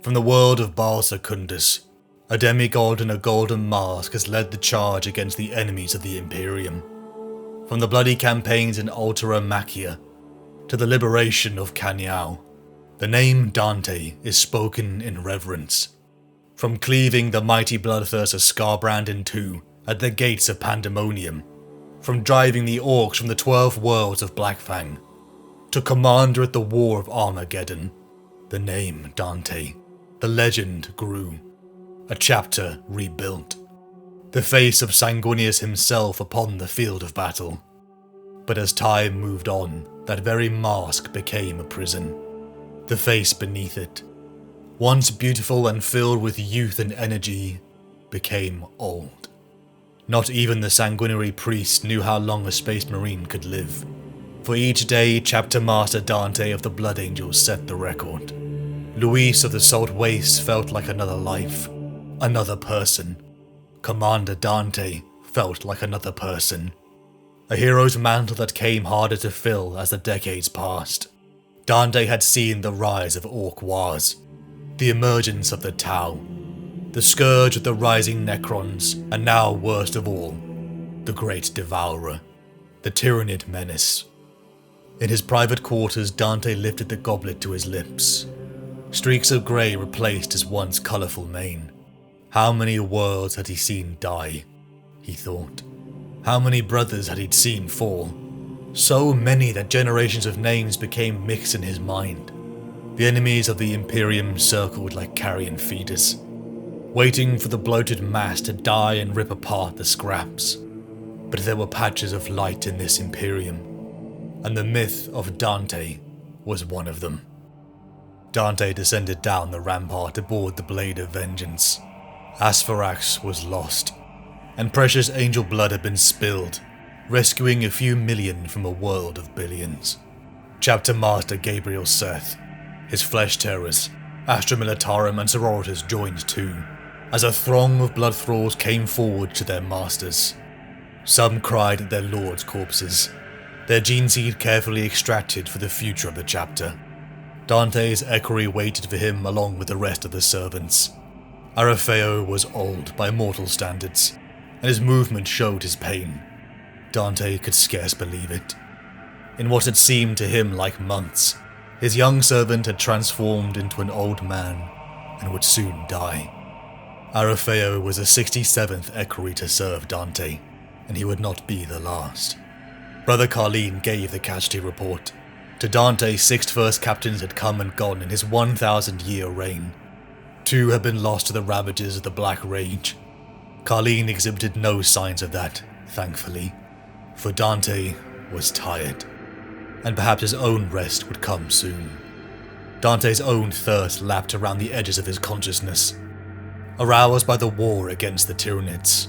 A: From the world of Baal Secundus, a demigod in a golden mask has led the charge against the enemies of the Imperium. From the bloody campaigns in Altera Machia to the liberation of Caniao, the name Dante is spoken in reverence. From cleaving the mighty bloodthirst of Scarbrand in two at the gates of Pandemonium, from driving the orcs from the 12 worlds of Blackfang, to commander at the War of Armageddon, the name Dante, the legend grew, a chapter rebuilt, the face of Sanguinius himself upon the field of battle. But as time moved on, that very mask became a prison. The face beneath it, once beautiful and filled with youth and energy, became old. Not even the sanguinary priest knew how long a space marine could live. For each day, Chapter Master Dante of the Blood Angels set the record. Luis of the Salt Wastes felt like another life, another person. Commander Dante felt like another person. A hero's mantle that came harder to fill as the decades passed. Dante had seen the rise of Orc Wars, the emergence of the Tau, the scourge of the rising Necrons, and now, worst of all, the Great Devourer, the Tyrannid Menace. In his private quarters, Dante lifted the goblet to his lips. Streaks of grey replaced his once colourful mane. How many worlds had he seen die, he thought. How many brothers had he seen fall? So many that generations of names became mixed in his mind. The enemies of the Imperium circled like carrion feeders, waiting for the bloated mass to die and rip apart the scraps. But there were patches of light in this Imperium, and the myth of Dante was one of them. Dante descended down the rampart aboard the Blade of Vengeance. Asphyrax was lost, and precious angel blood had been spilled, rescuing a few million from a world of billions. Chapter Master Gabriel Seth, his flesh terrors, Astra Militarum and Sororitas joined too, as a throng of blood thralls came forward to their masters. Some cried at their lords' corpses, their gene seed carefully extracted for the future of the chapter. Dante's equerry waited for him along with the rest of the servants. Arafeo was old by mortal standards, and his movement showed his pain. Dante could scarce believe it. In what had seemed to him like months, his young servant had transformed into an old man and would soon die. Malafael was the 67th equerry to serve Dante, and he would not be the last. Brother Carlin gave the casualty report. To Dante, 6 first captains had come and gone in his 1,000-year reign. 2 had been lost to the ravages of the Black Rage. Carlin exhibited no signs of that, thankfully, for Dante was tired, and perhaps his own rest would come soon. Dante's own thirst lapped around the edges of his consciousness. Aroused by the war against the Tyranids,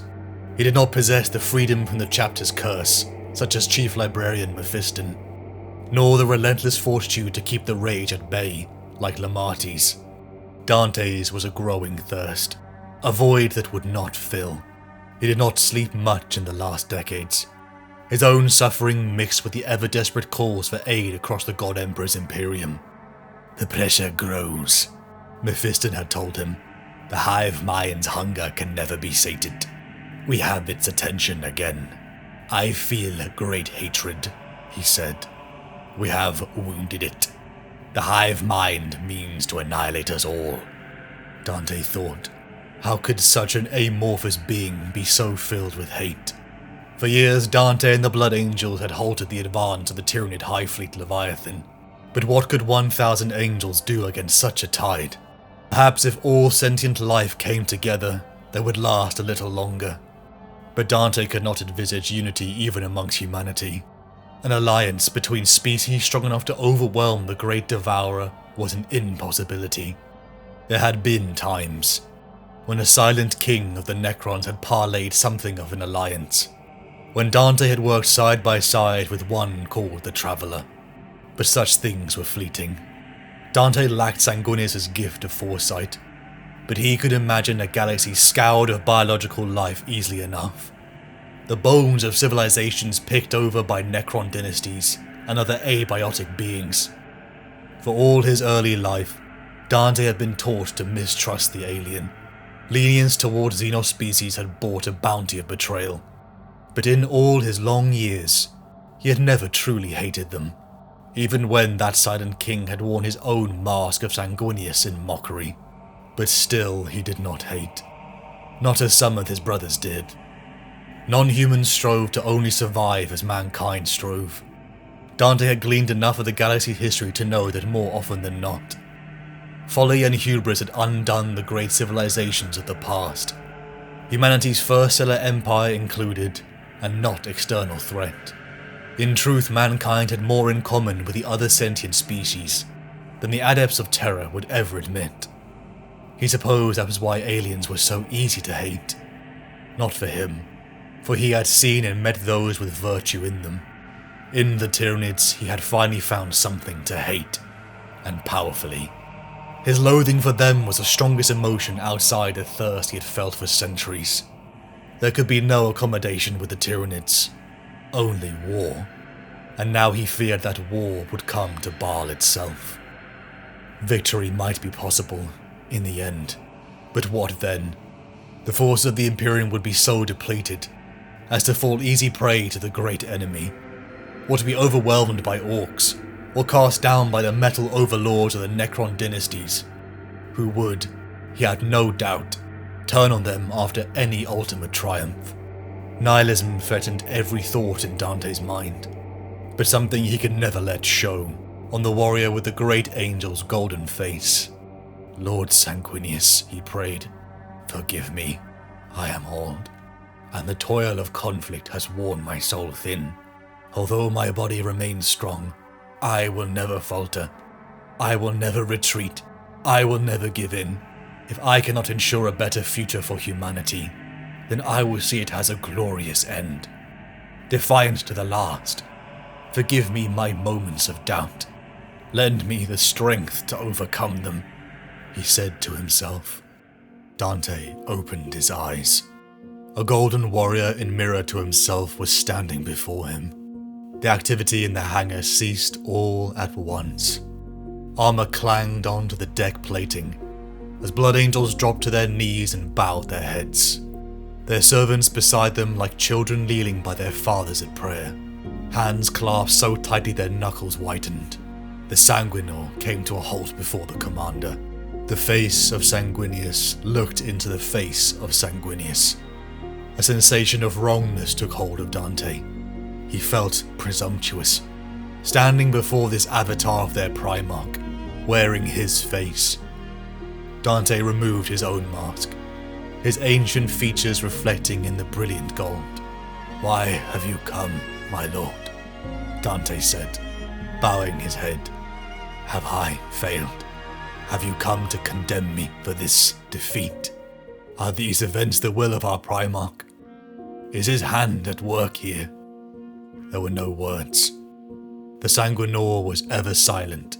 A: he did not possess the freedom from the chapter's curse, such as Chief Librarian Mephiston, nor the relentless fortitude to keep the rage at bay, like Lamarti's. Dante's was a growing thirst, a void that would not fill. He did not sleep much in the last decades. His own suffering mixed with the ever-desperate calls for aid across the God Emperor's Imperium. The pressure grows, Mephiston had told him. The hive mind's hunger can never be sated. We have its attention again. I feel great hatred, he said. We have wounded it. The hive mind means to annihilate us all. Dante thought, how could such an amorphous being be so filled with hate? For years, Dante and the Blood Angels had halted the advance of the Tyranid High Fleet Leviathan. But what could 1,000 angels do against such a tide? Perhaps if all sentient life came together, they would last a little longer. But Dante could not envisage unity even amongst humanity. An alliance between species strong enough to overwhelm the Great Devourer was an impossibility. There had been times when a silent king of the Necrons had parlayed something of an alliance, when Dante had worked side by side with one called the Traveller. But such things were fleeting. Dante lacked Sanguinius' gift of foresight, but he could imagine a galaxy scoured of biological life easily enough. The bones of civilizations picked over by Necron dynasties and other abiotic beings. For all his early life, Dante had been taught to mistrust the alien. Lenience towards xenospecies had bought a bounty of betrayal. But in all his long years, he had never truly hated them, even when that silent king had worn his own mask of Sanguinius in mockery. But still he did not hate. Not as some of his brothers did. Non-humans strove to only survive as mankind strove. Dante had gleaned enough of the galaxy's history to know that more often than not, folly and hubris had undone the great civilizations of the past. Humanity's first stellar empire included, and not external threat. In truth, mankind had more in common with the other sentient species than the adepts of terror would ever admit. He supposed that was why aliens were so easy to hate. Not for him, for he had seen and met those with virtue in them. In the Tyranids, he had finally found something to hate, and powerfully. His loathing for them was the strongest emotion outside the thirst he had felt for centuries. There could be no accommodation with the Tyranids, only war, and now he feared that war would come to Baal itself. Victory might be possible, in the end, but what then? The forces of the Imperium would be so depleted as to fall easy prey to the great enemy, or to be overwhelmed by orcs, or cast down by the metal overlords of the Necron dynasties, who would, he had no doubt, turn on them after any ultimate triumph. Nihilism threatened every thought in Dante's mind, but something he could never let show on the warrior with the great angel's golden face. Lord Sanguinius, he prayed, forgive me, I am old, and the toil of conflict has worn my soul thin. Although my body remains strong, I will never falter. I will never retreat. I will never give in. If I cannot ensure a better future for humanity, then I will see it as a glorious end. Defiant to the last. Forgive me my moments of doubt. Lend me the strength to overcome them, he said to himself. Dante opened his eyes. A golden warrior in mirror to himself was standing before him. The activity in the hangar ceased all at once. Armor clanged onto the deck plating as blood angels dropped to their knees and bowed their heads. Their servants beside them like children kneeling by their fathers at prayer. Hands clasped so tightly their knuckles whitened. The Sanguinor came to a halt before the commander. The face of Sanguinius looked into the face of Sanguinius. A sensation of wrongness took hold of Dante. He felt presumptuous, standing before this avatar of their Primarch, wearing his face. Dante removed his own mask, his ancient features reflecting in the brilliant gold. "Why have you come, my lord?" Dante said, bowing his head. "Have I failed? Have you come to condemn me for this defeat? Are these events the will of our Primarch? Is his hand at work here?" There were no words. The Sanguinor was ever silent.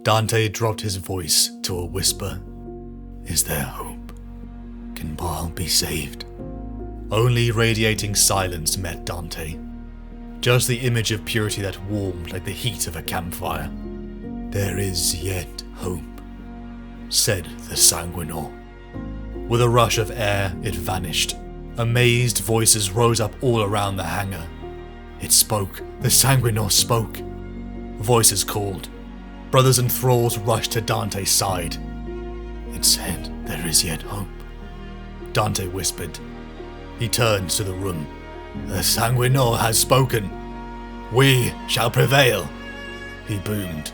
A: Dante dropped his voice to a whisper. "Is there hope? Can Baal be saved?" Only radiating silence met Dante. Just the image of purity that warmed like the heat of a campfire. "There is yet hope," said the Sanguinor. With a rush of air, it vanished. Amazed voices rose up all around the hangar. It spoke. The Sanguinor spoke. Voices called. Brothers and thralls rushed to Dante's side. It said, "There is yet hope." Dante whispered. He turned to the room. "The Sanguinor has spoken. We shall prevail," he boomed.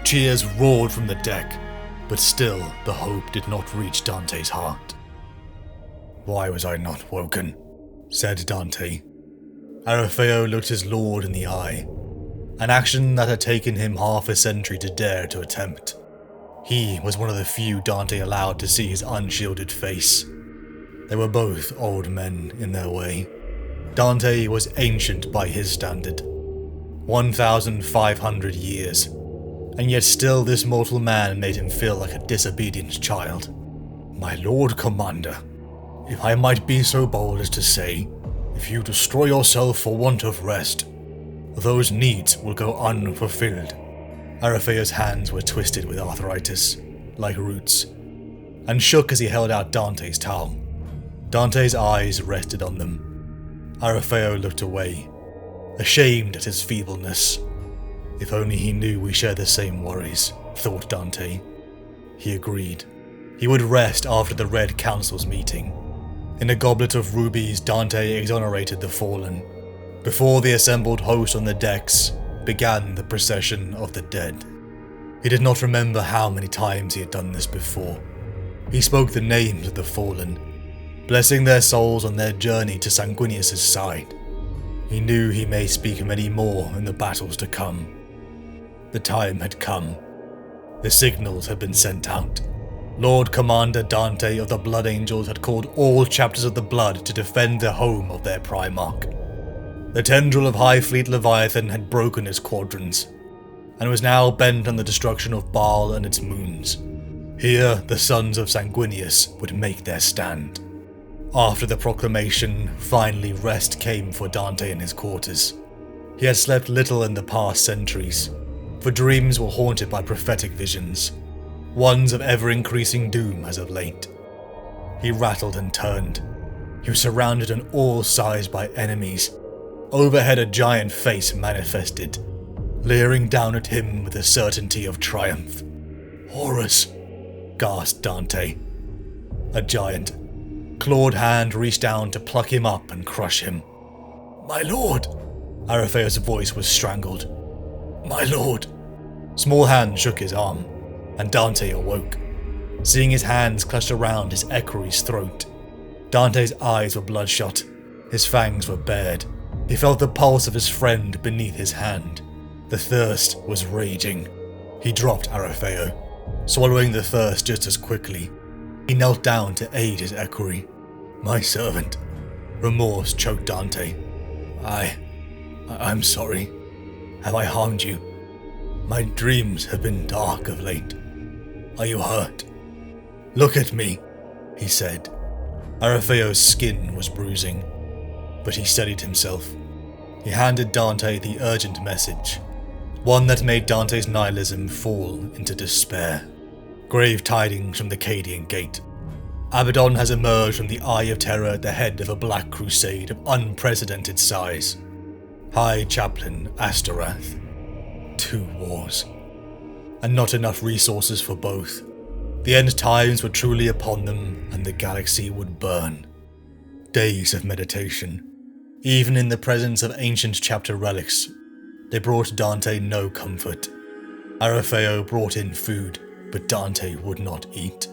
A: Cheers roared from the deck, but still the hope did not reach Dante's heart. "Why was I not woken?" said Dante. Malafael looked his lord in the eye, an action that had taken him half a century to dare to attempt. He was one of the few Dante allowed to see his unshielded face. They were both old men in their way. Dante was ancient by his standard, 1,500 years, and yet still this mortal man made him feel like a disobedient child. "My lord commander, if I might be so bold as to say, if you destroy yourself for want of rest, those needs will go unfulfilled." Malafael's hands were twisted with arthritis, like roots, and shook as he held out Dante's towel. Dante's eyes rested on them. Malafael looked away, ashamed at his feebleness. If only he knew we shared the same worries, thought Dante. He agreed. He would rest after the Red Council's meeting. In a goblet of rubies, Dante exonerated the fallen. Before the assembled host on the decks began the procession of the dead. He did not remember how many times he had done this before. He spoke the names of the fallen, blessing their souls on their journey to Sanguinius' side. He knew he may speak many more in the battles to come. The time had come. The signals had been sent out. Lord Commander Dante of the Blood Angels had called all chapters of the Blood to defend the home of their Primarch. The tendril of High Fleet Leviathan had broken its quadrants, and was now bent on the destruction of Baal and its moons. Here, the sons of Sanguinius would make their stand. After the proclamation, finally rest came for Dante in his quarters. He had slept little in the past centuries, for dreams were haunted by prophetic visions, ones of ever-increasing doom as of late. He rattled and turned. He was surrounded on all sides by enemies. Overhead a giant face manifested, leering down at him with the certainty of triumph. "Horus!" gasped Dante. A giant, clawed hand reached down to pluck him up and crush him. "My lord!" Malafael's voice was strangled. "My lord!" Small hand shook his arm, and Dante awoke, seeing his hands clutched around his equerry's throat. Dante's eyes were bloodshot, his fangs were bared. He felt the pulse of his friend beneath his hand. The thirst was raging. He dropped Malafael, swallowing the thirst just as quickly. He knelt down to aid his equerry. "My servant." Remorse choked Dante. I'm sorry. Have I harmed you? My dreams have been dark of late. Are you hurt? "Look at me," he said. Malafael's skin was bruising, but he steadied himself. He handed Dante the urgent message, one that made Dante's nihilism fall into despair. "Grave tidings from the Cadian Gate. Abaddon has emerged from the Eye of Terror at the head of a black crusade of unprecedented size. High Chaplain Astorath. 2 wars. And not enough resources for both. The end times were truly upon them, and the galaxy would burn. Days of meditation. Even in the presence of ancient chapter relics, they brought Dante no comfort. Malafael brought in food, but Dante would not eat.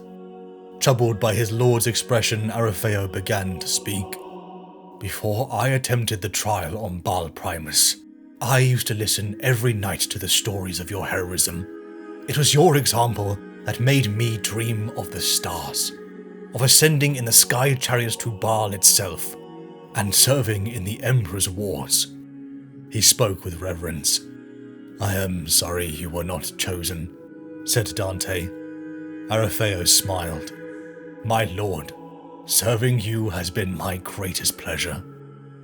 A: Troubled by his lord's expression, Malafael began to speak. Before I attempted the trial on Baal Primus, I used to listen every night to the stories of your heroism. It was your example that made me dream of the stars, of ascending in the sky chariots to Baal itself, and serving in the Emperor's wars. He spoke with reverence. I am sorry you were not chosen, said Dante. Malafael smiled. My lord, serving you has been my greatest pleasure.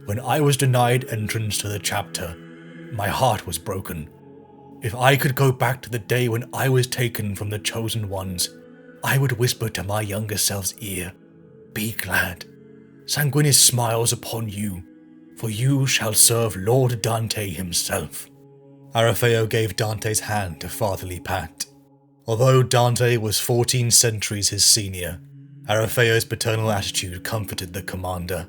A: When I was denied entrance to the chapter, my heart was broken. If I could go back to the day when I was taken from the chosen ones, I would whisper to my younger self's ear, be glad. Sanguinius smiles upon you, for you shall serve Lord Dante himself. Malafael gave Dante's hand a fatherly pat. Although Dante was 14 centuries his senior, Malafael's paternal attitude comforted the commander,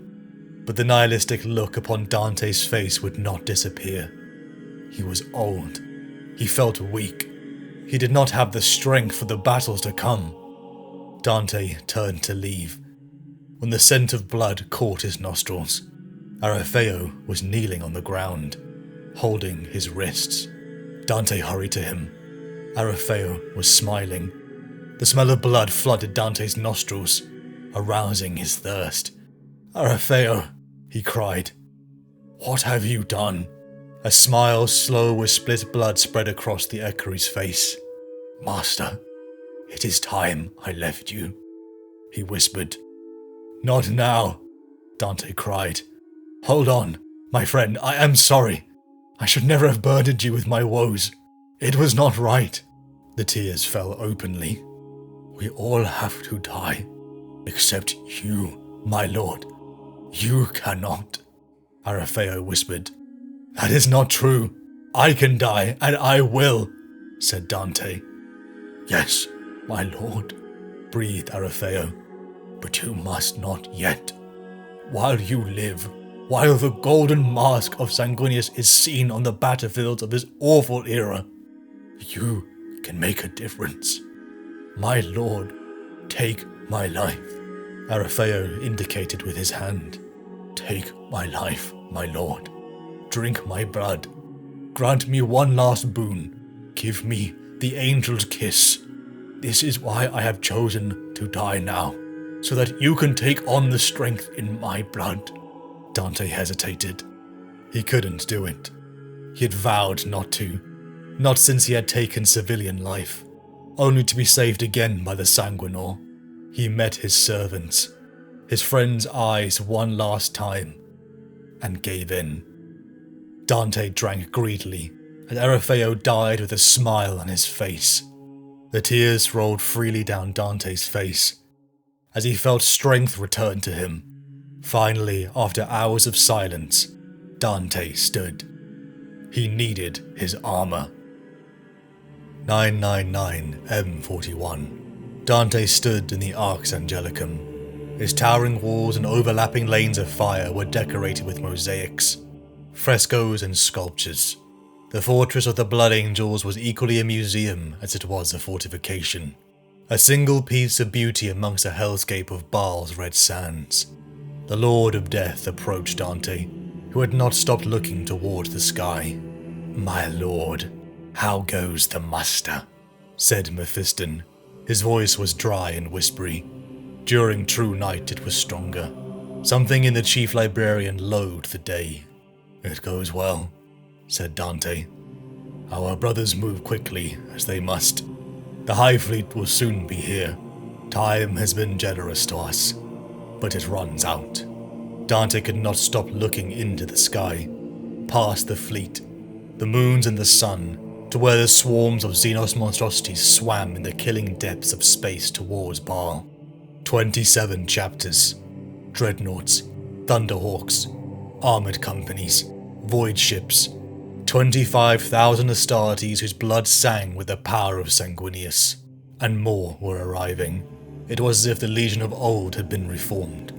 A: but the nihilistic look upon Dante's face would not disappear. He was old. He felt weak. He did not have the strength for the battles to come. Dante turned to leave. When the scent of blood caught his nostrils, Malafael was kneeling on the ground, holding his wrists. Dante hurried to him. Malafael was smiling. The smell of blood flooded Dante's nostrils, arousing his thirst. Malafael, he cried. What have you done? A smile slow with split blood spread across the equerry's face. Master, it is time I left you, he whispered. Not now, Dante cried. Hold on, my friend, I am sorry. I should never have burdened you with my woes. It was not right. The tears fell openly. We all have to die, except you, my lord. You cannot, Malafael whispered. That is not true. I can die, and I will, said Dante. Yes, my lord, breathed Malafael, but you must not yet. While you live, while the golden mask of Sanguinius is seen on the battlefields of this awful era, you can make a difference. My lord, take my life. Malafael indicated with his hand. Take my life, my lord. Drink my blood. Grant me one last boon. Give me the angel's kiss. This is why I have chosen to die now, so that you can take on the strength in my blood. Dante hesitated. He couldn't do it. He had vowed not to, not since he had taken civilian life, only to be saved again by the Sanguinor. He met his servants, his friend's eyes one last time, and gave in. Dante drank greedily, and Malafael died with a smile on his face. The tears rolled freely down Dante's face, as he felt strength return to him. Finally, after hours of silence, Dante stood. He needed his armor. 999 M41. Dante stood in the Arx Angelicum. His towering walls and overlapping lanes of fire were decorated with mosaics, frescoes and sculptures. The fortress of the Blood Angels was equally a museum as it was a fortification. A single piece of beauty amongst a hellscape of Baal's red sands. The Lord of Death approached Dante, who had not stopped looking toward the sky. My lord, how goes the muster? Said Mephiston. His voice was dry and whispery. During true night it was stronger. Something in the chief librarian loathed the day. It goes well, said Dante. Our brothers move quickly, as they must. The High Fleet will soon be here. Time has been generous to us, but it runs out. Dante could not stop looking into the sky, past the fleet, the moons and the sun, to where the swarms of Xenos monstrosities swam in the killing depths of space towards Baal. 27 chapters. Dreadnoughts, Thunderhawks, armored companies, void ships, 25,000 Astartes whose blood sang with the power of Sanguinius. and more were arriving. It was as if the Legion of old had been reformed.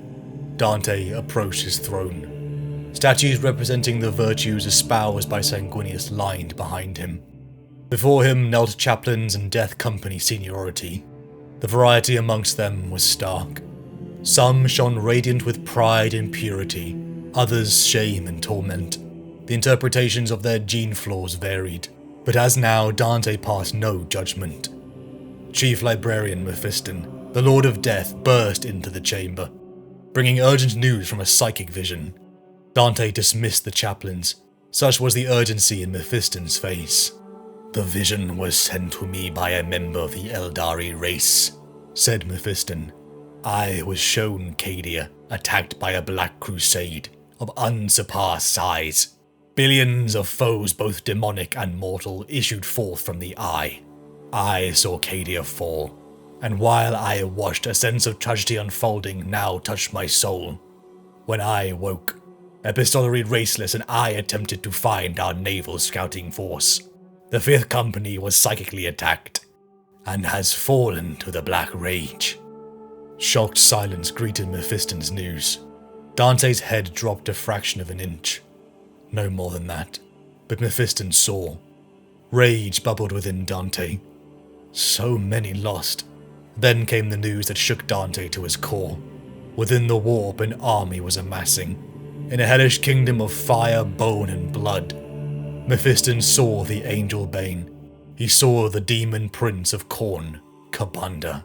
A: Dante approached his throne. Statues representing the virtues espoused by Sanguinius lined behind him. Before him knelt chaplains and death company seniority. The variety amongst them was stark. Some shone radiant with pride and purity, others shame and torment. The interpretations of their gene flaws varied, but as now Dante passed no judgment. Chief Librarian Mephiston, the Lord of Death, burst into the chamber, bringing urgent news from a psychic vision. Dante dismissed the chaplains. Such was the urgency in Mephiston's face. "The vision was sent to me by a member of the Eldari race," said Mephiston. "I was shown Cadia attacked by a black crusade of unsurpassed size. Billions of foes, both demonic and mortal, issued forth from the eye. I saw Cadia fall, and while I watched, a sense of tragedy unfolding now touched my soul. When I woke, epistolary raceless and I attempted to find our naval scouting force. The 5th Company was psychically attacked, and has fallen to the Black Rage." Shocked silence greeted Mephiston's news. Dante's head dropped a fraction of an inch. No more than that, but Mephiston saw. Rage bubbled within Dante. So many lost. Then came the news that shook Dante to his core. Within the warp, an army was amassing. In a hellish kingdom of fire, bone, and blood. Mephiston saw the Angel Bane. He saw the demon prince of Khorne, Kabanda.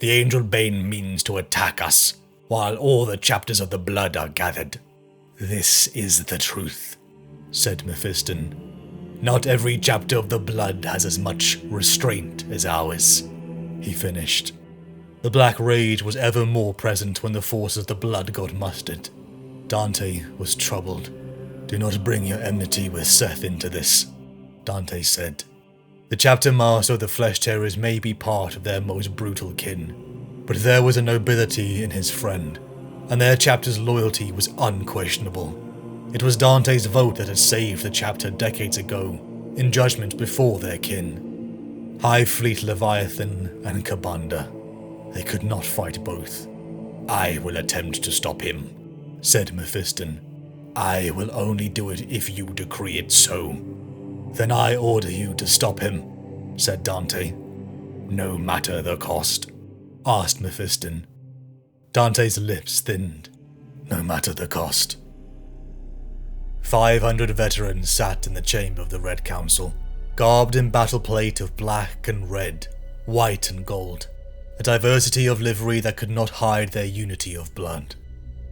A: "The Angel Bane means to attack us, while all the chapters of the blood are gathered. This is the truth," said Mephiston. "Not every chapter of the blood has as much restraint as ours," he finished. The Black Rage was ever more present when the forces of the blood got mustered. Dante was troubled. "Do not bring your enmity with Seth into this," Dante said. "The chapter master of the Flesh Terrors may be part of their most brutal kin, but there was a nobility in his friend, and their chapter's loyalty was unquestionable. It was Dante's vote that had saved the chapter decades ago, in judgment before their kin. High Fleet Leviathan and Kabanda. They could not fight both. "I will attempt to stop him," said Mephiston. "I will only do it if you decree it so." "Then I order you to stop him," said Dante. "No matter the cost?" asked Mephiston. Dante's lips thinned. "No matter the cost." 500 veterans sat in the chamber of the Red Council, garbed in battle plate of black and red, white and gold, a diversity of livery that could not hide their unity of blood.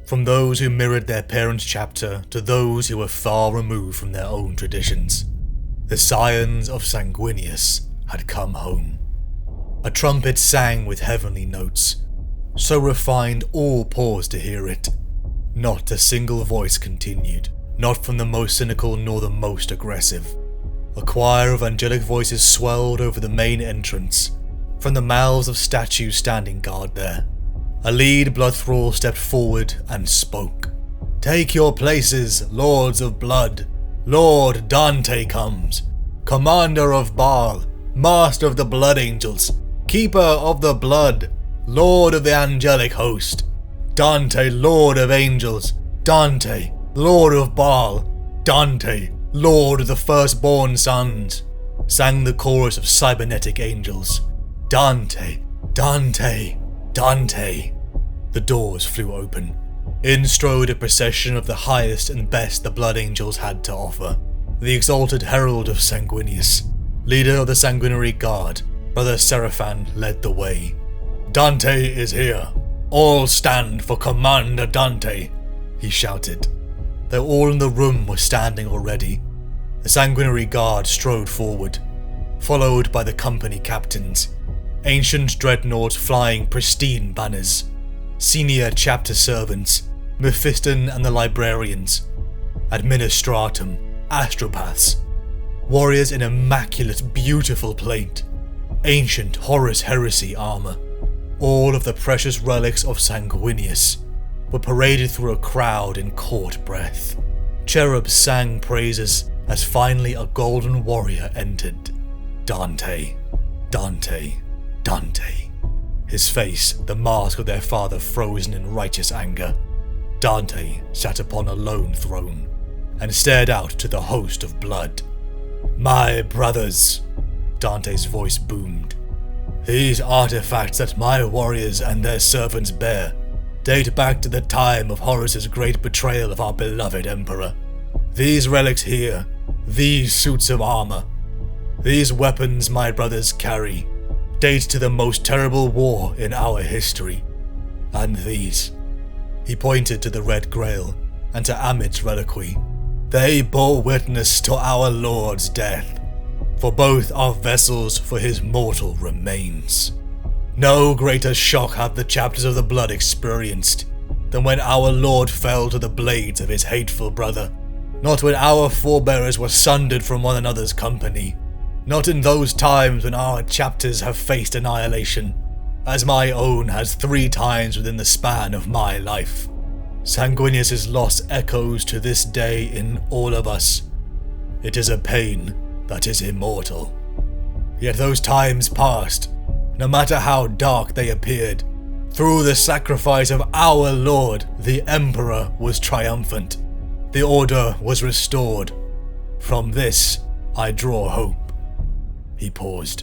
A: From those who mirrored their parent chapter to those who were far removed from their own traditions, the scions of Sanguinius had come home. A trumpet sang with heavenly notes, so refined all paused to hear it. Not a single voice continued, not from the most cynical nor the most aggressive. A choir of angelic voices swelled over the main entrance, from the mouths of statues standing guard there. A lead blood thrall stepped forward and spoke. "Take your places, Lords of Blood. Lord Dante comes, Commander of Baal, Master of the Blood Angels, Keeper of the Blood, Lord of the Angelic Host. Dante, Lord of Angels. Dante, Lord of Baal. Dante, Lord of the Firstborn Sons," sang the chorus of cybernetic angels. "Dante, Dante, Dante." The doors flew open. In strode a procession of the highest and best the Blood Angels had to offer. The exalted herald of Sanguinius, leader of the Sanguinary Guard, Brother Seraphan, led the way. "Dante is here. All stand for Commander Dante," he shouted. Though all in the room were standing already, the Sanguinary Guard strode forward, followed by the company captains, ancient dreadnoughts flying pristine banners, senior chapter servants, Mephiston and the librarians, administratum, astropaths, warriors in immaculate, beautiful plate, ancient Horus Heresy armor. All of the precious relics of Sanguinius were paraded through a crowd in court breath. Cherubs sang praises as finally a golden warrior entered. Dante, Dante, Dante. His face, the mask of their father frozen in righteous anger. Dante sat upon a lone throne and stared out to the host of blood. "My brothers," Dante's voice boomed. "These artifacts that my warriors and their servants bear date back to the time of Horus's great betrayal of our beloved emperor. These relics here, these suits of armor, these weapons my brothers carry, date to the most terrible war in our history. And these," he pointed to the Red Grail and to Amid's reliquary, "they bore witness to our Lord's death, for both are vessels for his mortal remains. No greater shock have the chapters of the blood experienced than when our Lord fell to the blades of his hateful brother, not when our forebears were sundered from one another's company, not in those times when our chapters have faced annihilation, as my own has 3 times within the span of my life. Sanguinius's loss echoes to this day in all of us. It is a pain that is immortal. Yet those times past, no matter how dark they appeared, through the sacrifice of our Lord, the Emperor was triumphant. The order was restored. From this, I draw hope." He paused.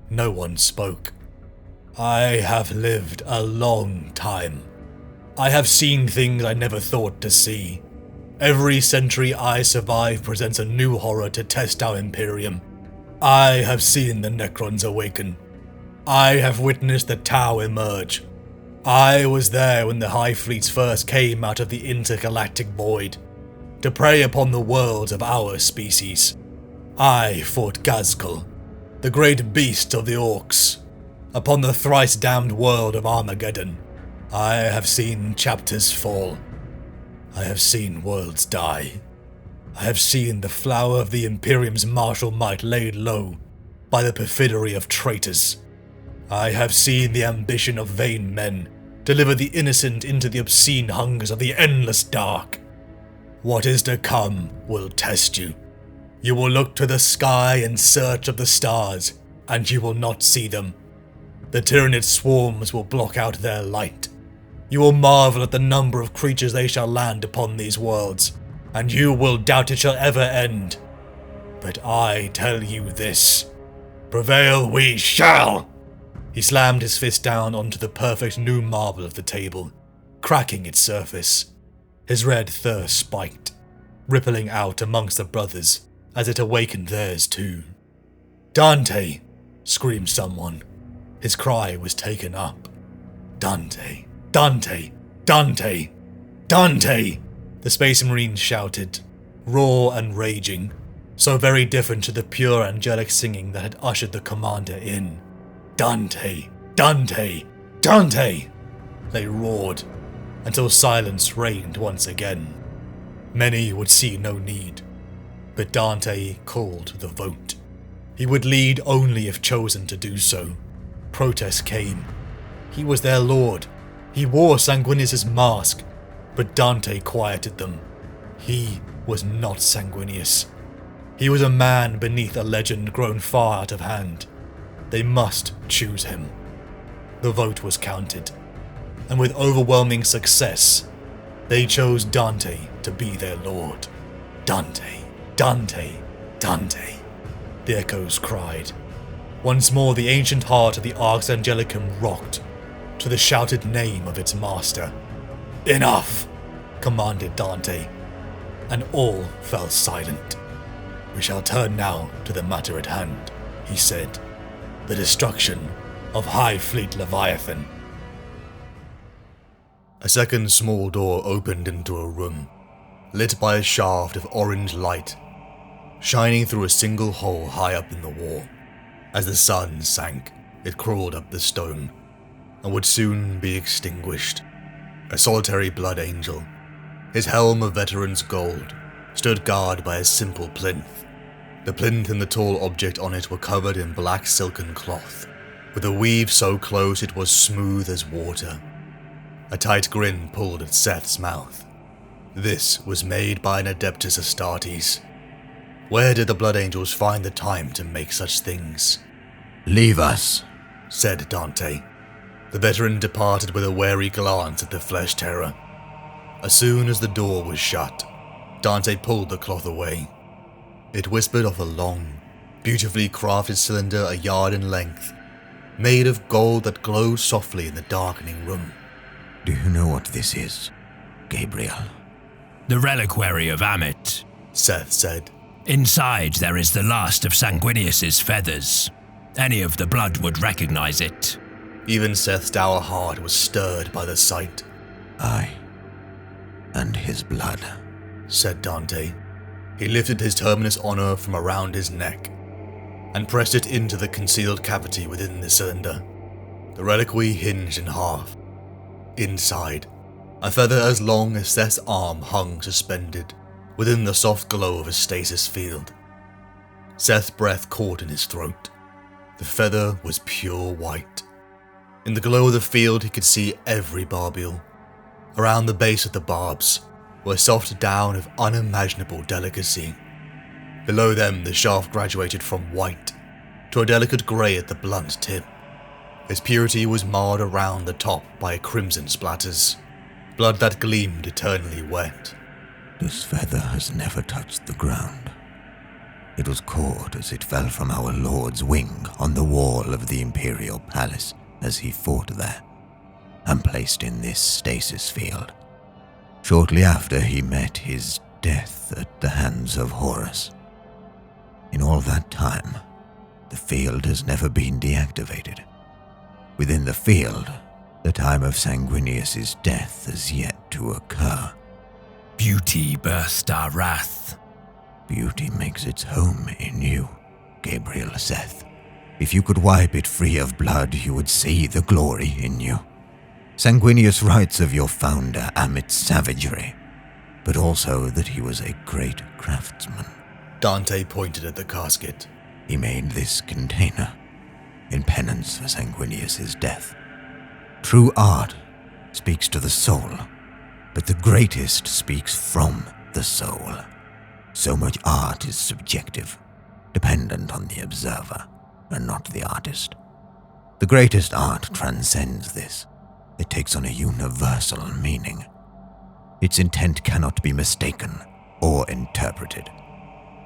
A: No one spoke. "I have lived a long time. I have seen things I never thought to see. Every century I survive presents a new horror to test our Imperium. I have seen the Necrons awaken. I have witnessed the Tau emerge. I was there when the High Fleets first came out of the intergalactic void, to prey upon the worlds of our species. I fought Gazkul, the great beast of the Orcs, upon the thrice-damned world of Armageddon. I have seen chapters fall. I have seen worlds die. I have seen the flower of the Imperium's martial might laid low by the perfidy of traitors. I have seen the ambition of vain men deliver the innocent into the obscene hungers of the endless dark. What is to come will test you. You will look to the sky in search of the stars, and you will not see them. The tyrannid swarms will block out their light. You will marvel at the number of creatures they shall land upon these worlds, and you will doubt it shall ever end. But I tell you this, prevail we shall!" He slammed his fist down onto the perfect new marble of the table, cracking its surface. His red thirst spiked, rippling out amongst the brothers as it awakened theirs too. "Dante!" screamed someone. His cry was taken up. "Dante! Dante! Dante! Dante!" The Space Marines shouted, raw and raging, so very different to the pure angelic singing that had ushered the commander in. "Dante! Dante! Dante!" they roared, until silence reigned once again. Many would see no need, but Dante called the vote. He would lead only if chosen to do so. Protest came. He was their lord. He wore Sanguinius's mask, but Dante quieted them. He was not Sanguinius. He was a man beneath a legend grown far out of hand. They must choose him. The vote was counted, and with overwhelming success, they chose Dante to be their lord. "Dante! Dante! Dante!" the echoes cried. Once more the ancient heart of the Arx Angelicum rocked to the shouted name of its master. "Enough!" commanded Dante, and all fell silent. "We shall turn now to the matter at hand," he said. "The destruction of High Fleet Leviathan." A second small door opened into a room, lit by a shaft of orange light, shining through a single hole high up in the wall. As the sun sank, it crawled up the stone, and would soon be extinguished. A solitary blood angel, his helm of veteran's gold, stood guard by a simple plinth. The plinth and the tall object on it were covered in black silken cloth, with a weave so close it was smooth as water. A tight grin pulled at Seth's mouth. This was made by an Adeptus Astartes. Where did the Blood Angels find the time to make such things?
C: "Leave us,"
A: said Dante. The veteran departed with a wary glance at the flesh terror. As soon as the door was shut, Dante pulled the cloth away. It whispered of a long, beautifully crafted cylinder a yard in length, made of gold that glowed softly in the darkening room.
C: Do you know what this is, Gabriel?
D: The reliquary of Amit.
A: Seth said.
D: Inside there is the last of Sanguinius's feathers. Any of the blood would recognize it.
A: Even Seth's dour heart was stirred by the sight.
C: Aye, and his blood,
A: said Dante. He lifted his terminus honor from around his neck and pressed it into the concealed cavity within the cylinder. The reliquary hinged in half. Inside, a feather as long as Seth's arm hung suspended within the soft glow of a stasis field. Seth's breath caught in his throat. The feather was pure white. In the glow of the field he could see every barbule. Around the base of the barbs were soft down of unimaginable delicacy. Below them the shaft graduated from white to a delicate grey at the blunt tip. Its purity was marred around the top by crimson splatters, blood that gleamed eternally wet.
C: This feather has never touched the ground. It was caught as it fell from our Lord's wing on the wall of the Imperial Palace as he fought there, and placed in this stasis field. Shortly after he met his death at the hands of Horus. In all that time, the field has never been deactivated. Within the field, the time of Sanguinius's death has yet to occur.
D: Beauty birthed our wrath.
C: Beauty makes its home in you, Gabriel Seth. If you could wipe it free of blood, you would see the glory in you. Sanguinius writes of your founder Amit's savagery, but also that he was a great craftsman.
A: Dante pointed at the casket.
C: He made this container in penance for Sanguinius's death. True art speaks to the soul, but the greatest speaks from the soul. So much art is subjective, dependent on the observer, and not the artist. The greatest art transcends this. It takes on a universal meaning. Its intent cannot be mistaken or interpreted.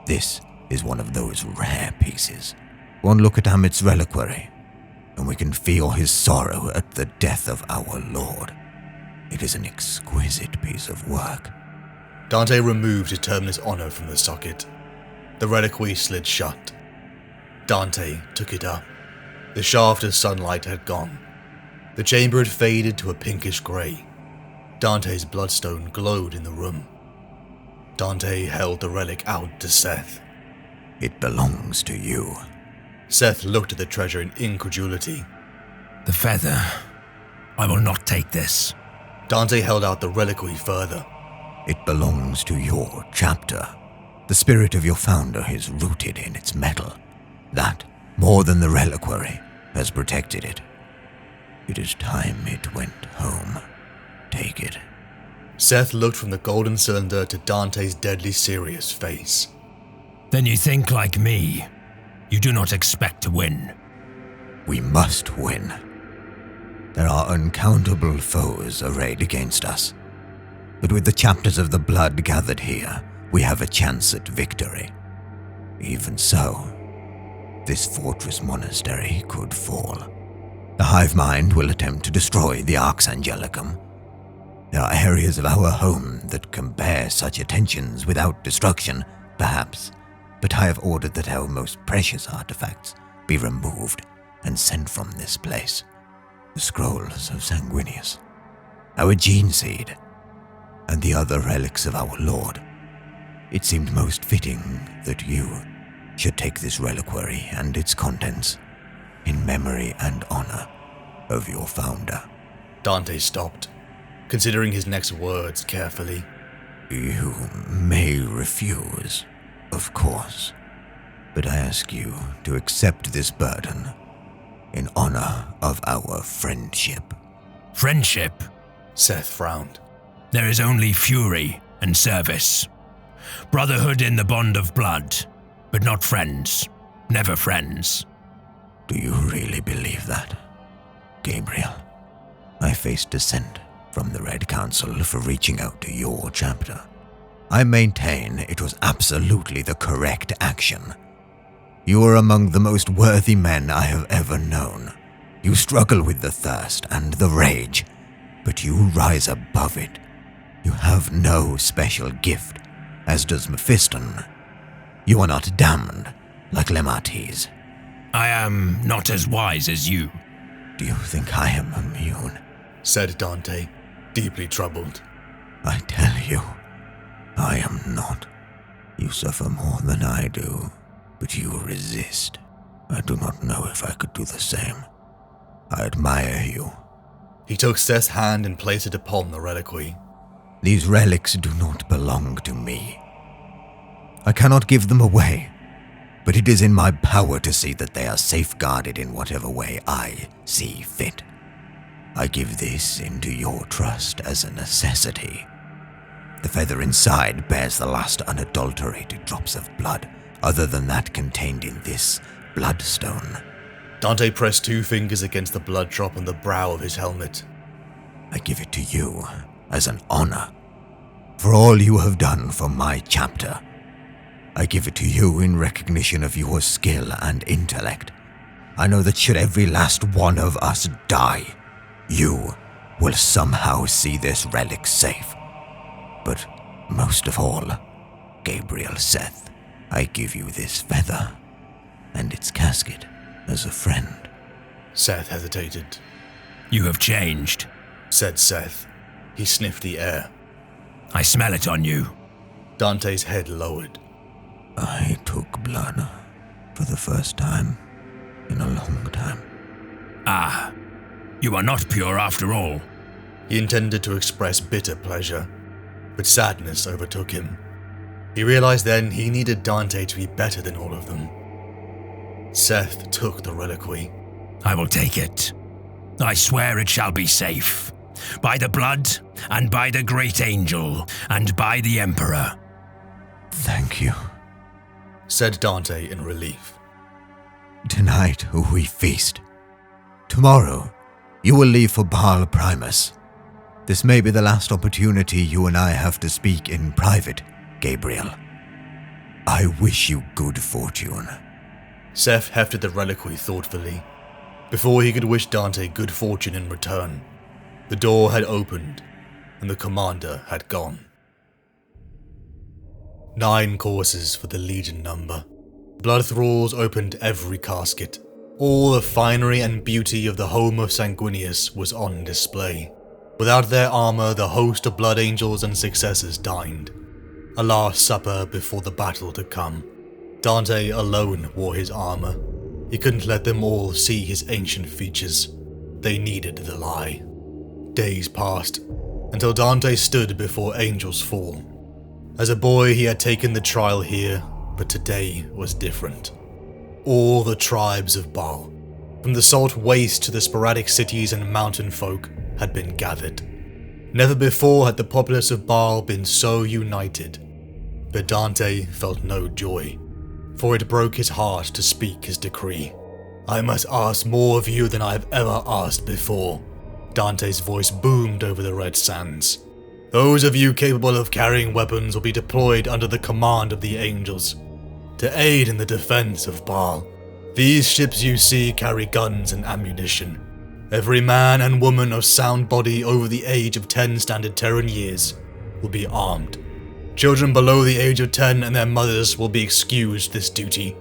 C: This is one of those rare pieces. One look at Amit's reliquary, and we can feel his sorrow at the death of our Lord. It is an exquisite piece of work.
A: Dante removed his terminus honor from the socket. The reliquary slid shut. Dante took it up. The shaft of sunlight had gone. The chamber had faded to a pinkish grey. Dante's bloodstone glowed in the room. Dante held the relic out to Seth.
C: It belongs to you.
A: Seth looked at the treasure in incredulity.
D: The feather. I will not take this.
A: Dante held out the reliquary further.
C: It belongs to your chapter. The spirit of your founder is rooted in its metal. That, more than the reliquary, has protected it. It is time it went home. Take it.
A: Seth looked from the golden cylinder to Dante's deadly serious face.
D: Then you think like me. You do not expect to win.
C: We must win. There are uncountable foes arrayed against us. But with the chapters of the blood gathered here, we have a chance at victory. Even so, this fortress monastery could fall. The hive mind will attempt to destroy the Arx Angelicum. There are areas of our home that can bear such attentions without destruction, perhaps, but I have ordered that our most precious artifacts be removed and sent from this place. The scrolls of Sanguinius, our gene seed, and the other relics of our Lord. It seemed most fitting that you should take this reliquary and its contents in memory and honor of your founder.
A: Dante stopped, considering his next words carefully.
C: You may refuse, of course, but I ask you to accept this burden in honor of our friendship.
D: Friendship?
A: Seth frowned.
D: There is only fury and service. Brotherhood in the bond of blood, but not friends. Never friends.
C: Do you really believe that? Gabriel. I faced dissent from the Red Council for reaching out to your chapter. I maintain it was absolutely the correct action. You are among the most worthy men I have ever known. You struggle with the thirst and the rage, but you rise above it. You have no special gift, as does Mephiston. You are not damned, like Lemates.
D: I am not as wise as you.
C: Do you think I am immune?
A: Said Dante, deeply troubled.
C: I tell you, I am not. You suffer more than I do, but you resist. I do not know if I could do the same. I admire you.
A: He took Seth's hand and placed it upon the reliquary.
C: These relics do not belong to me. I cannot give them away, but it is in my power to see that they are safeguarded in whatever way I see fit. I give this into your trust as a necessity. The feather inside bears the last unadulterated drops of blood, other than that contained in this bloodstone.
A: Dante pressed 2 fingers against the blood drop on the brow of his helmet.
C: I give it to you as an honor for all you have done for my chapter. I give it to you in recognition of your skill and intellect. I know that should every last one of us die, you will somehow see this relic safe. But most of all, Gabriel Seth, I give you this feather and its casket as a friend.
A: Seth hesitated.
D: You have changed.
A: Said Seth. He sniffed the air.
D: I smell it on you.
A: Dante's head lowered.
C: I took blood for the first time in a long time.
D: Ah, you are not pure after all.
A: He intended to express bitter pleasure, but sadness overtook him. He realized then he needed Dante to be better than all of them. Seth took the reliquary.
D: I will take it. I swear it shall be safe. By the blood, and by the great angel, and by the Emperor.
C: Thank you.
A: Said Dante in relief.
C: Tonight we feast. Tomorrow, you will leave for Baal Primus. This may be the last opportunity you and I have to speak in private, Gabriel. I wish you good fortune.
A: Seth hefted the reliquary thoughtfully. Before he could wish Dante good fortune in return, the door had opened, and the commander had gone. 9 courses for the Legion number. Blood thralls opened every casket. All the finery and beauty of the home of Sanguinius was on display. Without their armor, the host of blood angels and successors dined. A last supper before the battle to come. Dante alone wore his armor. He couldn't let them all see his ancient features. They needed the lie. Days passed, until Dante stood before Angel's Fall. As a boy, he had taken the trial here, but today was different. All the tribes of Baal, from the salt waste to the sporadic cities and mountain folk, had been gathered. Never before had the populace of Baal been so united. But Dante felt no joy, for it broke his heart to speak his decree. I must ask more of you than I have ever asked before. Dante's voice boomed over the red sands. Those of you capable of carrying weapons will be deployed under the command of the angels, to aid in the defense of Baal. These ships you see carry guns and ammunition. Every man and woman of sound body over the age of 10 standard Terran years will be armed. Children below the age of 10 and their mothers will be excused this duty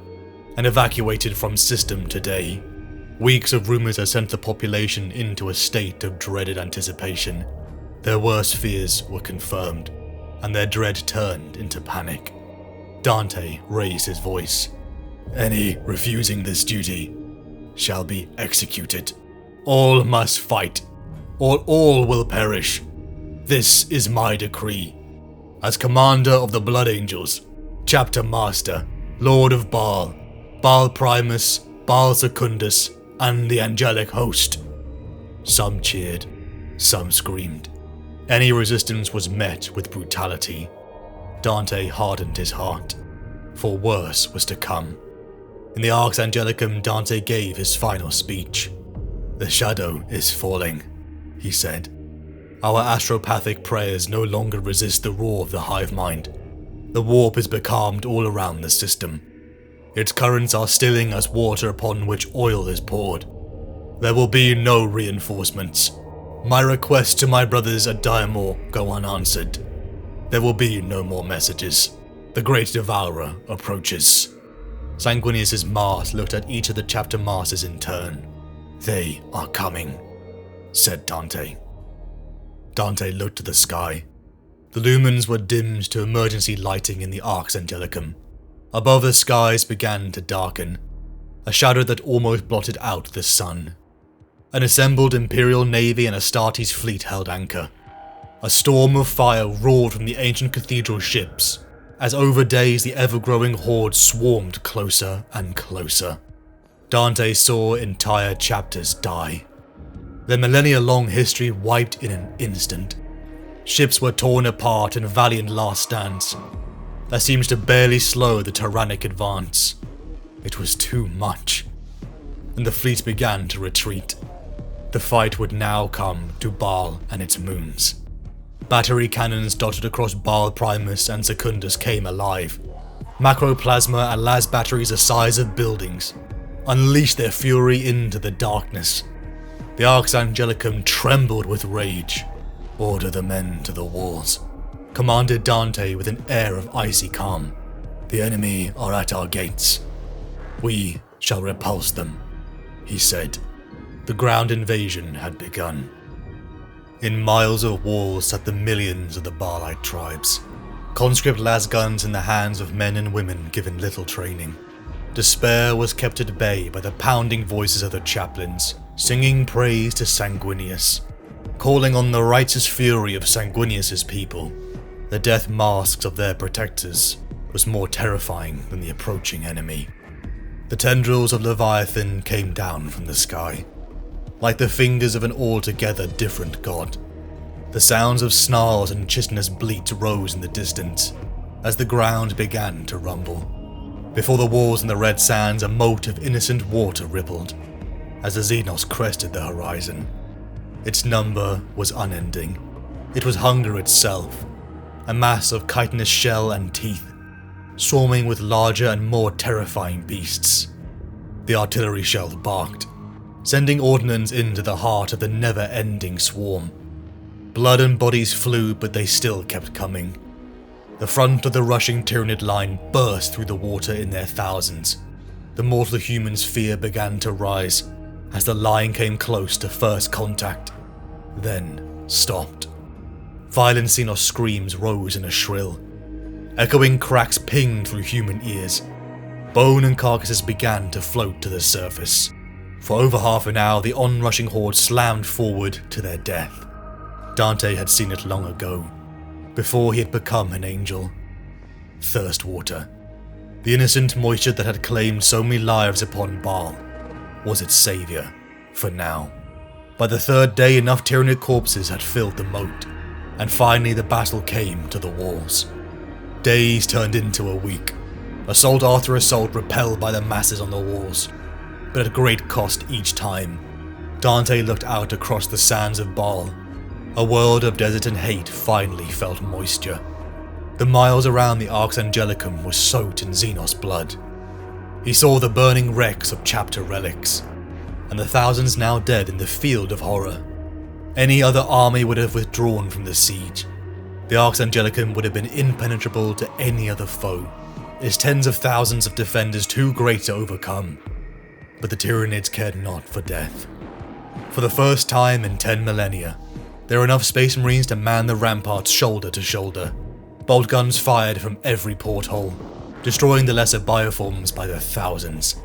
A: and evacuated from system today. Weeks of rumors had sent the population into a state of dreaded anticipation. Their worst fears were confirmed, and their dread turned into panic. Dante raised his voice. Any refusing this duty shall be executed. All must fight, or all will perish. This is my decree. As commander of the Blood Angels, Chapter Master, Lord of Baal, Baal Primus, Baal Secundus, and the angelic host. Some cheered, some screamed. Any resistance was met with brutality. Dante hardened his heart, for worse was to come. In the Arx Angelicum, Dante gave his final speech. "The shadow is falling," he said. "Our astropathic prayers no longer resist the roar of the hive mind. The warp is becalmed all around the system. Its currents are stilling as water upon which oil is poured. There will be no reinforcements. My requests to my brothers at Diamore go unanswered. There will be no more messages. The Great Devourer approaches." Sanguinius's Mars looked at each of the chapter masters in turn. "They are coming," said Dante. Dante looked to the sky. The lumens were dimmed to emergency lighting in the Arx Angelicum. Above, the skies began to darken, a shadow that almost blotted out the sun. An assembled Imperial Navy and Astartes fleet held anchor. A storm of fire roared from the ancient cathedral ships, as over days the ever-growing horde swarmed closer and closer. Dante saw entire chapters die. Their millennia-long history wiped in an instant. Ships were torn apart in valiant last stands that seemed to barely slow the tyrannic advance. It was too much, and the fleet began to retreat. The fight would now come to Baal and its moons. Battery cannons dotted across Baal Primus and Secundus came alive. Macroplasma and las batteries the size of buildings unleashed their fury into the darkness. The Arx Angelicum trembled with rage. "Order the men to the walls," commanded Dante with an air of icy calm. "The enemy are at our gates. We shall repulse them," he said. The ground invasion had begun. In miles of walls sat the millions of the Baalite tribes, conscript lasguns in the hands of men and women given little training. Despair was kept at bay by the pounding voices of the chaplains, singing praise to Sanguinius, calling on the righteous fury of Sanguinius's people. The death masks of their protectors was more terrifying than the approaching enemy. The tendrils of Leviathan came down from the sky, like the fingers of an altogether different god. The sounds of snarls and chitinous bleats rose in the distance as the ground began to rumble. Before the walls and the red sands, a moat of innocent water rippled as the Xenos crested the horizon. Its number was unending. It was hunger itself, a mass of chitinous shell and teeth, swarming with larger and more terrifying beasts. The artillery shells barked, sending ordnance into the heart of the never-ending swarm. Blood and bodies flew, but they still kept coming. The front of the rushing Tyranid line burst through the water in their thousands. The mortal humans' fear began to rise as the line came close to first contact, then stopped. Violent Xenos screams rose in a shrill. Echoing cracks pinged through human ears. Bone and carcasses began to float to the surface. For over half an hour, the onrushing horde slammed forward to their death. Dante had seen it long ago, before he had become an angel. Thirst water, the innocent moisture that had claimed so many lives upon Baal, was its savior, for now. By the third day, enough Tyranid corpses had filled the moat, and finally the battle came to the walls. Days turned into a week. Assault after assault repelled by the masses on the walls, but at great cost each time. Dante looked out across the sands of Baal. A world of desert and hate finally felt moisture. The miles around the Arx Angelicum were soaked in Xenos blood. He saw the burning wrecks of chapter relics, and the thousands now dead in the field of horror. Any other army would have withdrawn from the siege. The Arx Angelicum would have been impenetrable to any other foe, its tens of thousands of defenders too great to overcome. But the Tyranids cared not for death. For the first time in 10 millennia, there were enough Space Marines to man the ramparts shoulder to shoulder. Bolt guns fired from every porthole, destroying the lesser bioforms by the thousands.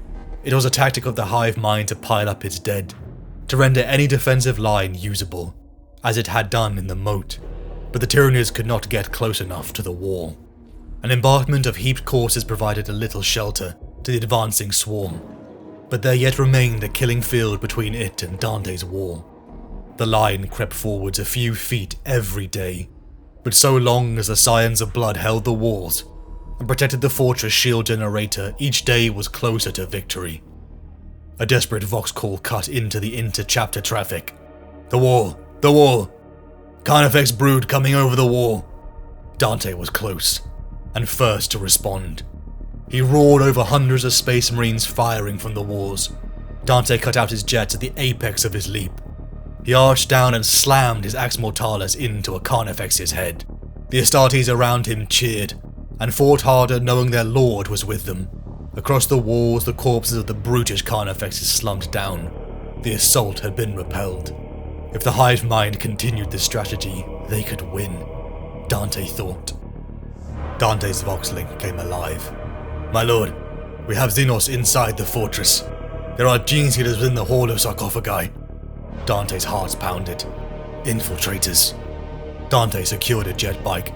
A: It was a tactic of the hive mind to pile up its dead, to render any defensive line usable, as it had done in the moat, but the Tyranids could not get close enough to the wall. An embankment of heaped corpses provided a little shelter to the advancing swarm, but there yet remained a killing field between it and Dante's wall. The line crept forwards a few feet every day, but so long as the Scions of Blood held the walls and protected the fortress shield generator, each day was closer to victory. A desperate vox call cut into the inter-chapter traffic. The wall! The wall! Carnifex brood coming over the wall! Dante was close, and first to respond. He roared over hundreds of Space Marines firing from the walls. Dante cut out his jets at the apex of his leap. He arched down and slammed his Axe Mortalis into a Carnifex's head. The Astartes around him cheered, and fought harder knowing their lord was with them. Across the walls, the corpses of the brutish Carnifexes slumped down. The assault had been repelled. If the hive mind continued this strategy, they could win, Dante thought. Dante's Vox link came alive. My lord, we have Xenos inside the fortress. There are gene sealers within the hall of sarcophagi. Dante's heart pounded. Infiltrators. Dante secured a jet bike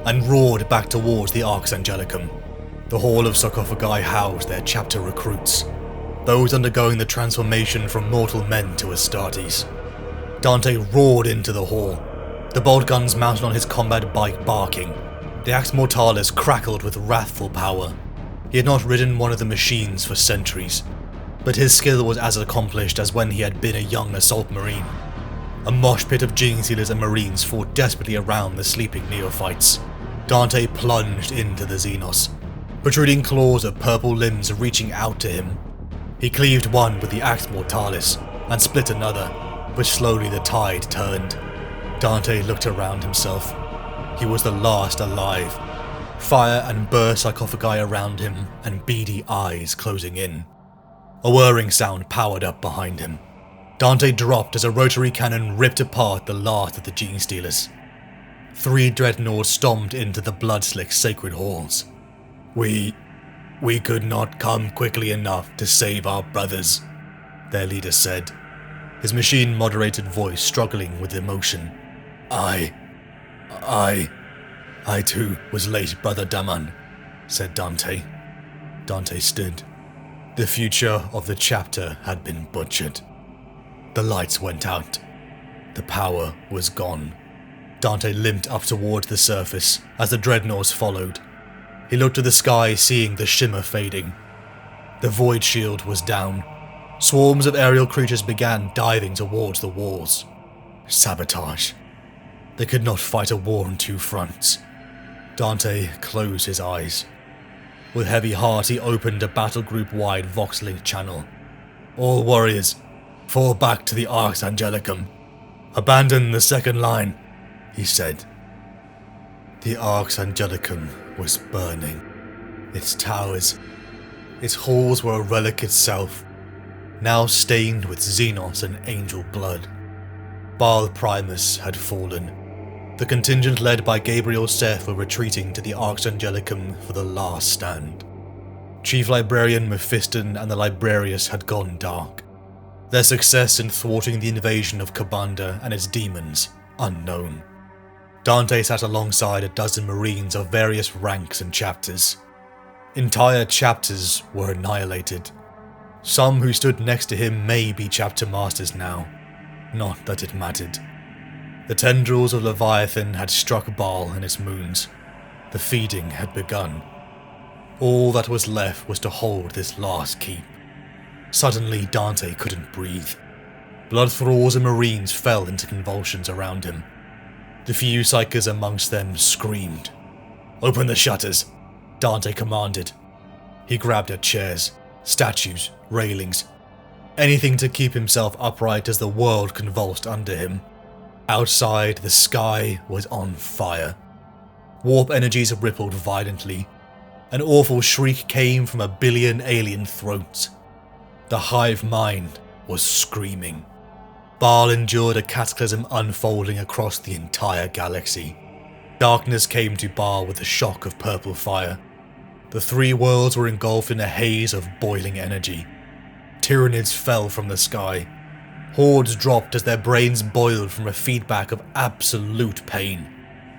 A: and roared back towards the Arx Angelicum. The hall of sarcophagi housed their chapter recruits, those undergoing the transformation from mortal men to Astartes. Dante roared into the hall, the bolt guns mounted on his combat bike barking. The Axe Mortalis crackled with wrathful power. He had not ridden one of the machines for centuries, but his skill was as accomplished as when he had been a young assault marine. A mosh pit of gene sealers and marines fought desperately around the sleeping neophytes. Dante plunged into the Xenos, protruding claws of purple limbs reaching out to him. He cleaved one with the Axe Mortalis and split another, but slowly the tide turned. Dante looked around himself. He was the last alive. Fire and burst sarcophagi around him and beady eyes closing in. A whirring sound powered up behind him. Dante dropped as a rotary cannon ripped apart the last of the gene stealers. 3 dreadnoughts stomped into the blood-slick sacred halls. We could not come quickly enough to save our brothers, their leader said, his machine-moderated voice struggling with emotion. I too was late, Brother Daman, said Dante. Dante stood. The future of the chapter had been butchered. The lights went out. The power was gone. Dante limped up towards the surface as the dreadnoughts followed. He looked to the sky, seeing the shimmer fading. The void shield was down. Swarms of aerial creatures began diving towards the walls. Sabotage. They could not fight a war on 2 fronts. Dante closed his eyes. With heavy heart, he opened a battle group-wide VoxLink channel. All warriors, fall back to the Arx Angelicum. Abandon the second line, he said. The Arx Angelicum was burning. Its towers, its halls were a relic itself, now stained with Xenos and angel blood. Baal Primus had fallen. The contingent led by Gabriel Seth were retreating to the Arx Angelicum for the last stand. Chief Librarian Mephiston and the Librarius had gone dark. Their success in thwarting the invasion of Kabanda and its demons, unknown. Dante sat alongside a dozen Marines of various ranks and chapters. Entire chapters were annihilated. Some who stood next to him may be chapter masters now. Not that it mattered. The tendrils of Leviathan had struck Baal and its moons. The feeding had begun. All that was left was to hold this last keep. Suddenly Dante couldn't breathe. Blood thralls and marines fell into convulsions around him. The few psychers amongst them screamed. Open the shutters, Dante commanded. He grabbed at chairs, statues, railings, anything to keep himself upright as the world convulsed under him. Outside, the sky was on fire. Warp energies rippled violently. An awful shriek came from a billion alien throats. The hive mind was screaming. Baal endured a cataclysm unfolding across the entire galaxy. Darkness came to Baal with the shock of purple fire. The 3 worlds were engulfed in a haze of boiling energy. Tyranids fell from the sky. Hordes dropped as their brains boiled from a feedback of absolute pain.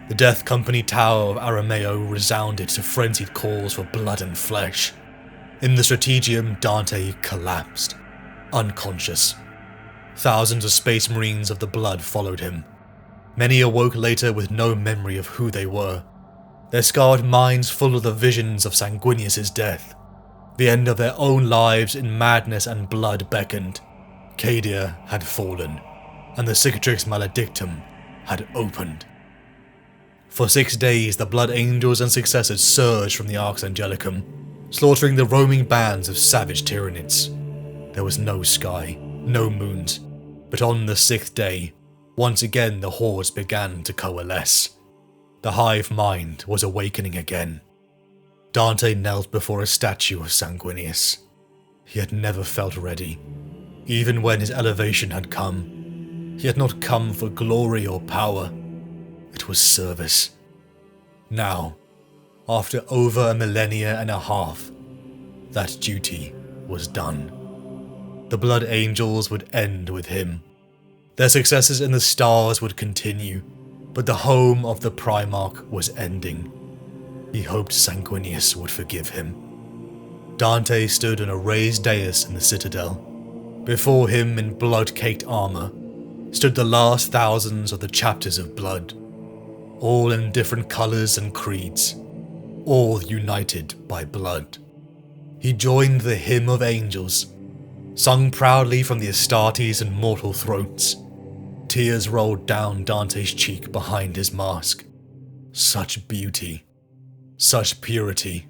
A: The Death Company Tower of Arameo resounded to frenzied calls for blood and flesh. In the Strategium, Dante collapsed, unconscious. Thousands of Space Marines of the Blood followed him. Many awoke later with no memory of who they were, their scarred minds full of the visions of Sanguinius's death. The end of their own lives in madness and blood beckoned. Cadia had fallen, and the Cicatrix Maledictum had opened. For 6 days, the Blood Angels and successors surged from the Arx Angelicum, slaughtering the roaming bands of savage Tyranids. There was no sky, no moons, but on the 6th day, once again the hordes began to coalesce. The hive mind was awakening again. Dante knelt before a statue of Sanguinius. He had never felt ready. Even when his elevation had come, he had not come for glory or power. It was service. Now, after over a millennia and a half, that duty was done. The Blood Angels would end with him. Their successes in the stars would continue, but the home of the Primarch was ending. He hoped Sanguinius would forgive him. Dante stood on a raised dais in the citadel. Before him, in blood-caked armor, stood the last thousands of the chapters of blood, all in different colors and creeds, all united by blood. He joined the hymn of angels, sung proudly from the Astartes and mortal throats. Tears rolled down Dante's cheek behind his mask. Such beauty. Such purity.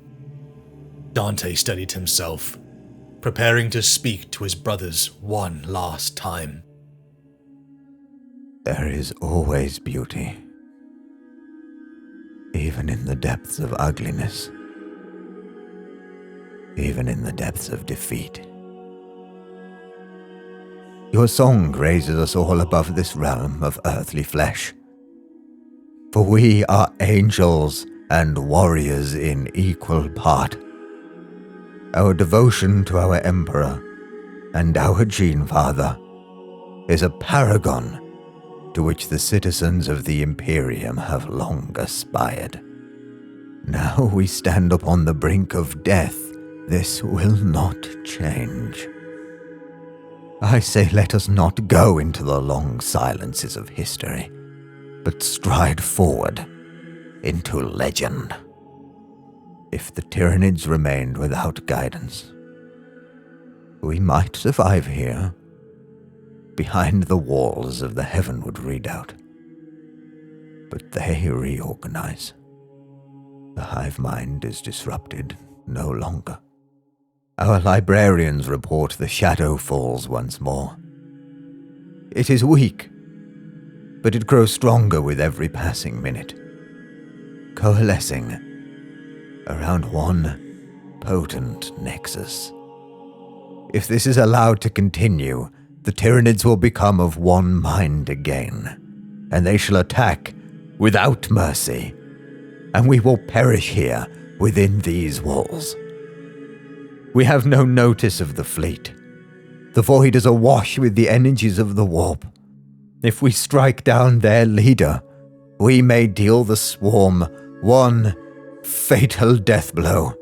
A: Dante steadied himself, preparing to speak to his brothers one last time.
C: There is always beauty, even in the depths of ugliness, even in the depths of defeat. Your song raises us all above this realm of earthly flesh, for we are angels and warriors in equal part. Our devotion to our Emperor and our Gene Father is a paragon to which the citizens of the Imperium have long aspired. Now we stand upon the brink of death. This will not change. I say, let us not go into the long silences of history, but stride forward into legend. If the Tyranids remained without guidance, we might survive here, behind the walls of the Heavenwood Redoubt. But they reorganize. The hive mind is disrupted no longer. Our librarians report the shadow falls once more. It is weak, but it grows stronger with every passing minute, coalescing around one potent nexus. If this is allowed to continue, the Tyranids will become of one mind again, and they shall attack without mercy, and we will perish here within these walls. We have no notice of the fleet. The void is awash with the energies of the warp. If we strike down their leader, we may deal the swarm one fatal death blow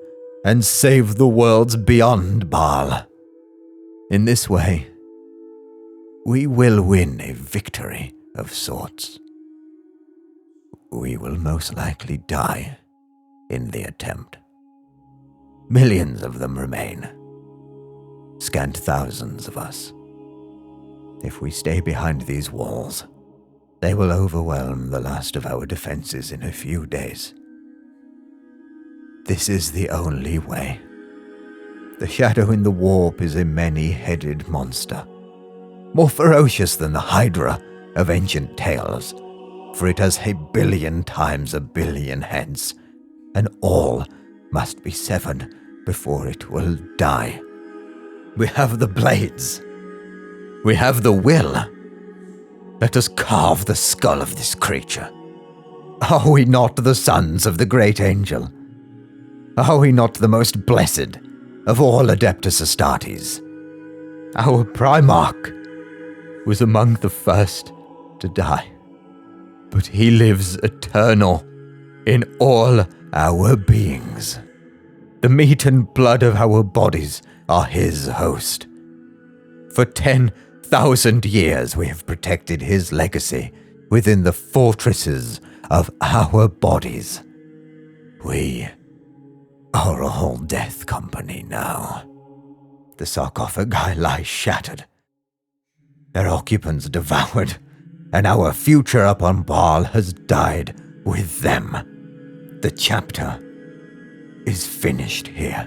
C: and save the worlds beyond Baal. In this way, we will win a victory of sorts. We will most likely die in the attempt. Millions of them remain. Scant thousands of us. If we stay behind these walls, they will overwhelm the last of our defenses in a few days. This is the only way. The shadow in the warp is a many-headed monster, more ferocious than the Hydra of ancient tales, for it has 1 billion times 1 billion heads, and all must be severed before it will die. We have the blades. We have the will. Let us carve the skull of this creature. Are we not the sons of the great angel? Are we not the most blessed of all Adeptus Astartes? Our Primarch was among the first to die, but he lives eternal in all our beings. The meat and blood of our bodies are his host. For 10,000 years we have protected his legacy within the fortresses of our bodies. We are all death company now. The sarcophagi lie shattered, their occupants devoured, and our future upon Baal has died with them. The chapter is finished here,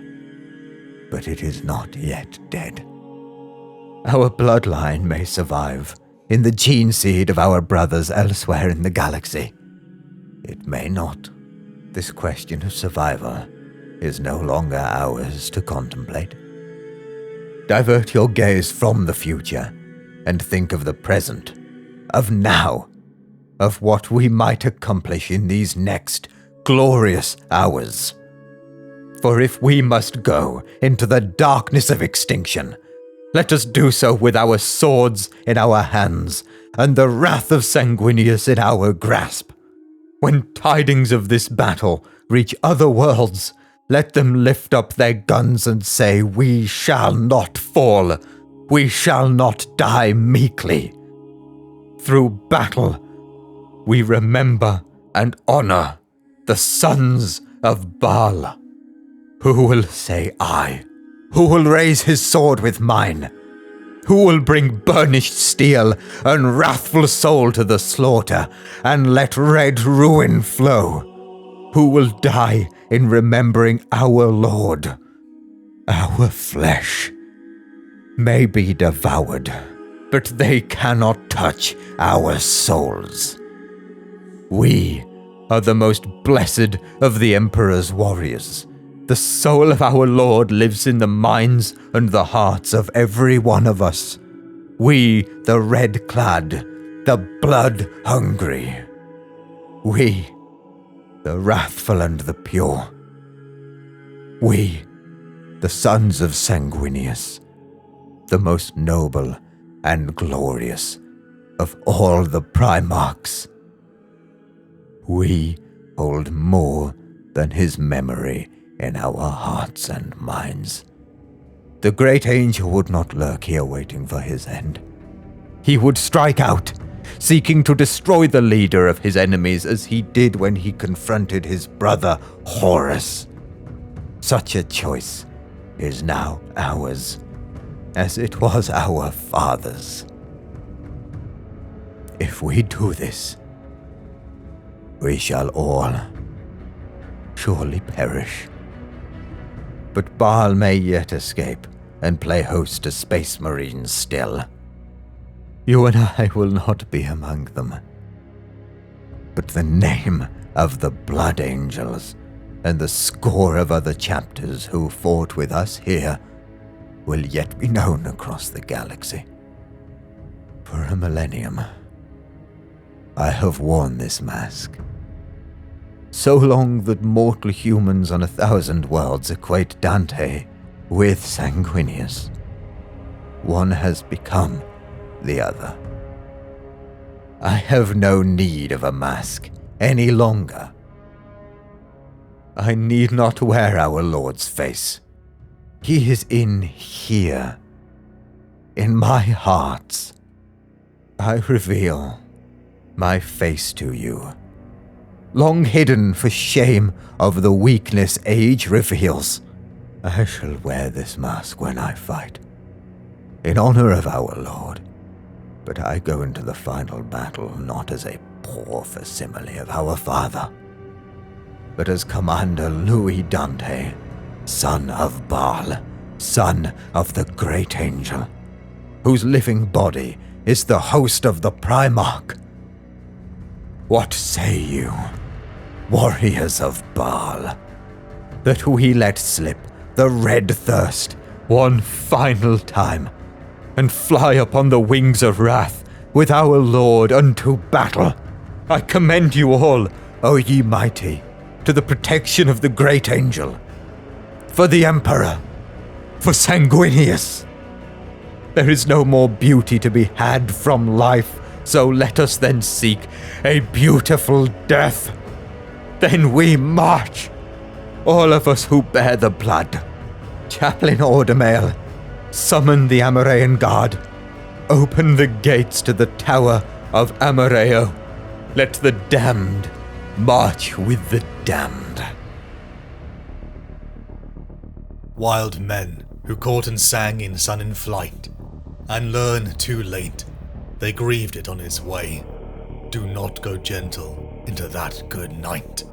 C: but it is not yet dead. Our bloodline may survive in the gene seed of our brothers elsewhere in the galaxy. It may not. This question of survival is no longer ours to contemplate. Divert your gaze from the future and think of the present, of now, of what we might accomplish in these next glorious hours. For if we must go into the darkness of extinction, let us do so with our swords in our hands and the wrath of Sanguinius in our grasp. When tidings of this battle reach other worlds, let them lift up their guns and say, "We shall not fall. We shall not die meekly. Through battle, we remember and honor the sons of Baal." Who will say I? Who will raise his sword with mine? Who will bring burnished steel and wrathful soul to the slaughter, and let red ruin flow? Who will die in remembering our Lord? Our flesh may be devoured, but they cannot touch our souls. We are the most blessed of the Emperor's warriors. The soul of our Lord lives in the minds and the hearts of every one of us. We, the red-clad, the blood-hungry. We, the wrathful and the pure. We, the sons of Sanguinius, the most noble and glorious of all the Primarchs. We hold more than his memory in our hearts and minds. The great angel would not lurk here waiting for his end. He would strike out, seeking to destroy the leader of his enemies as he did when he confronted his brother Horus. Such a choice is now ours, as it was our father's. If we do this, we shall all surely perish. But Baal may yet escape and play host to Space Marines still. You and I will not be among them. But the name of the Blood Angels and the score of other chapters who fought with us here will yet be known across the galaxy. For a millennium, I have worn this mask. So long that mortal humans on 1,000 worlds equate Dante with Sanguinius. One has become the other. I have no need of a mask any longer. I need not wear our Lord's face. He is in here, in my heart. I reveal my face to you. Long hidden for shame of the weakness age reveals. I shall wear this mask when I fight, in honor of our Lord. But I go into the final battle not as a poor facsimile of our father, but as Commander Louis Dante, son of Baal, son of the great angel, whose living body is the host of the Primarch. What say you, warriors of Baal, that we let slip the red thirst one final time, and fly upon the wings of wrath with our Lord unto battle? I commend you all, O ye mighty, to the protection of the great angel, for the Emperor, for Sanguinius. There is no more beauty to be had from life, so let us then seek a beautiful death. Then we march, all of us who bear the blood. Chaplain Ordemail, summon the Amaraean Guard. Open the gates to the Tower of Amareo. Let the damned march with the damned.
A: Wild men who caught and sang in sun in flight, and learned too late, they grieved it on its way. Do not go gentle into that good night.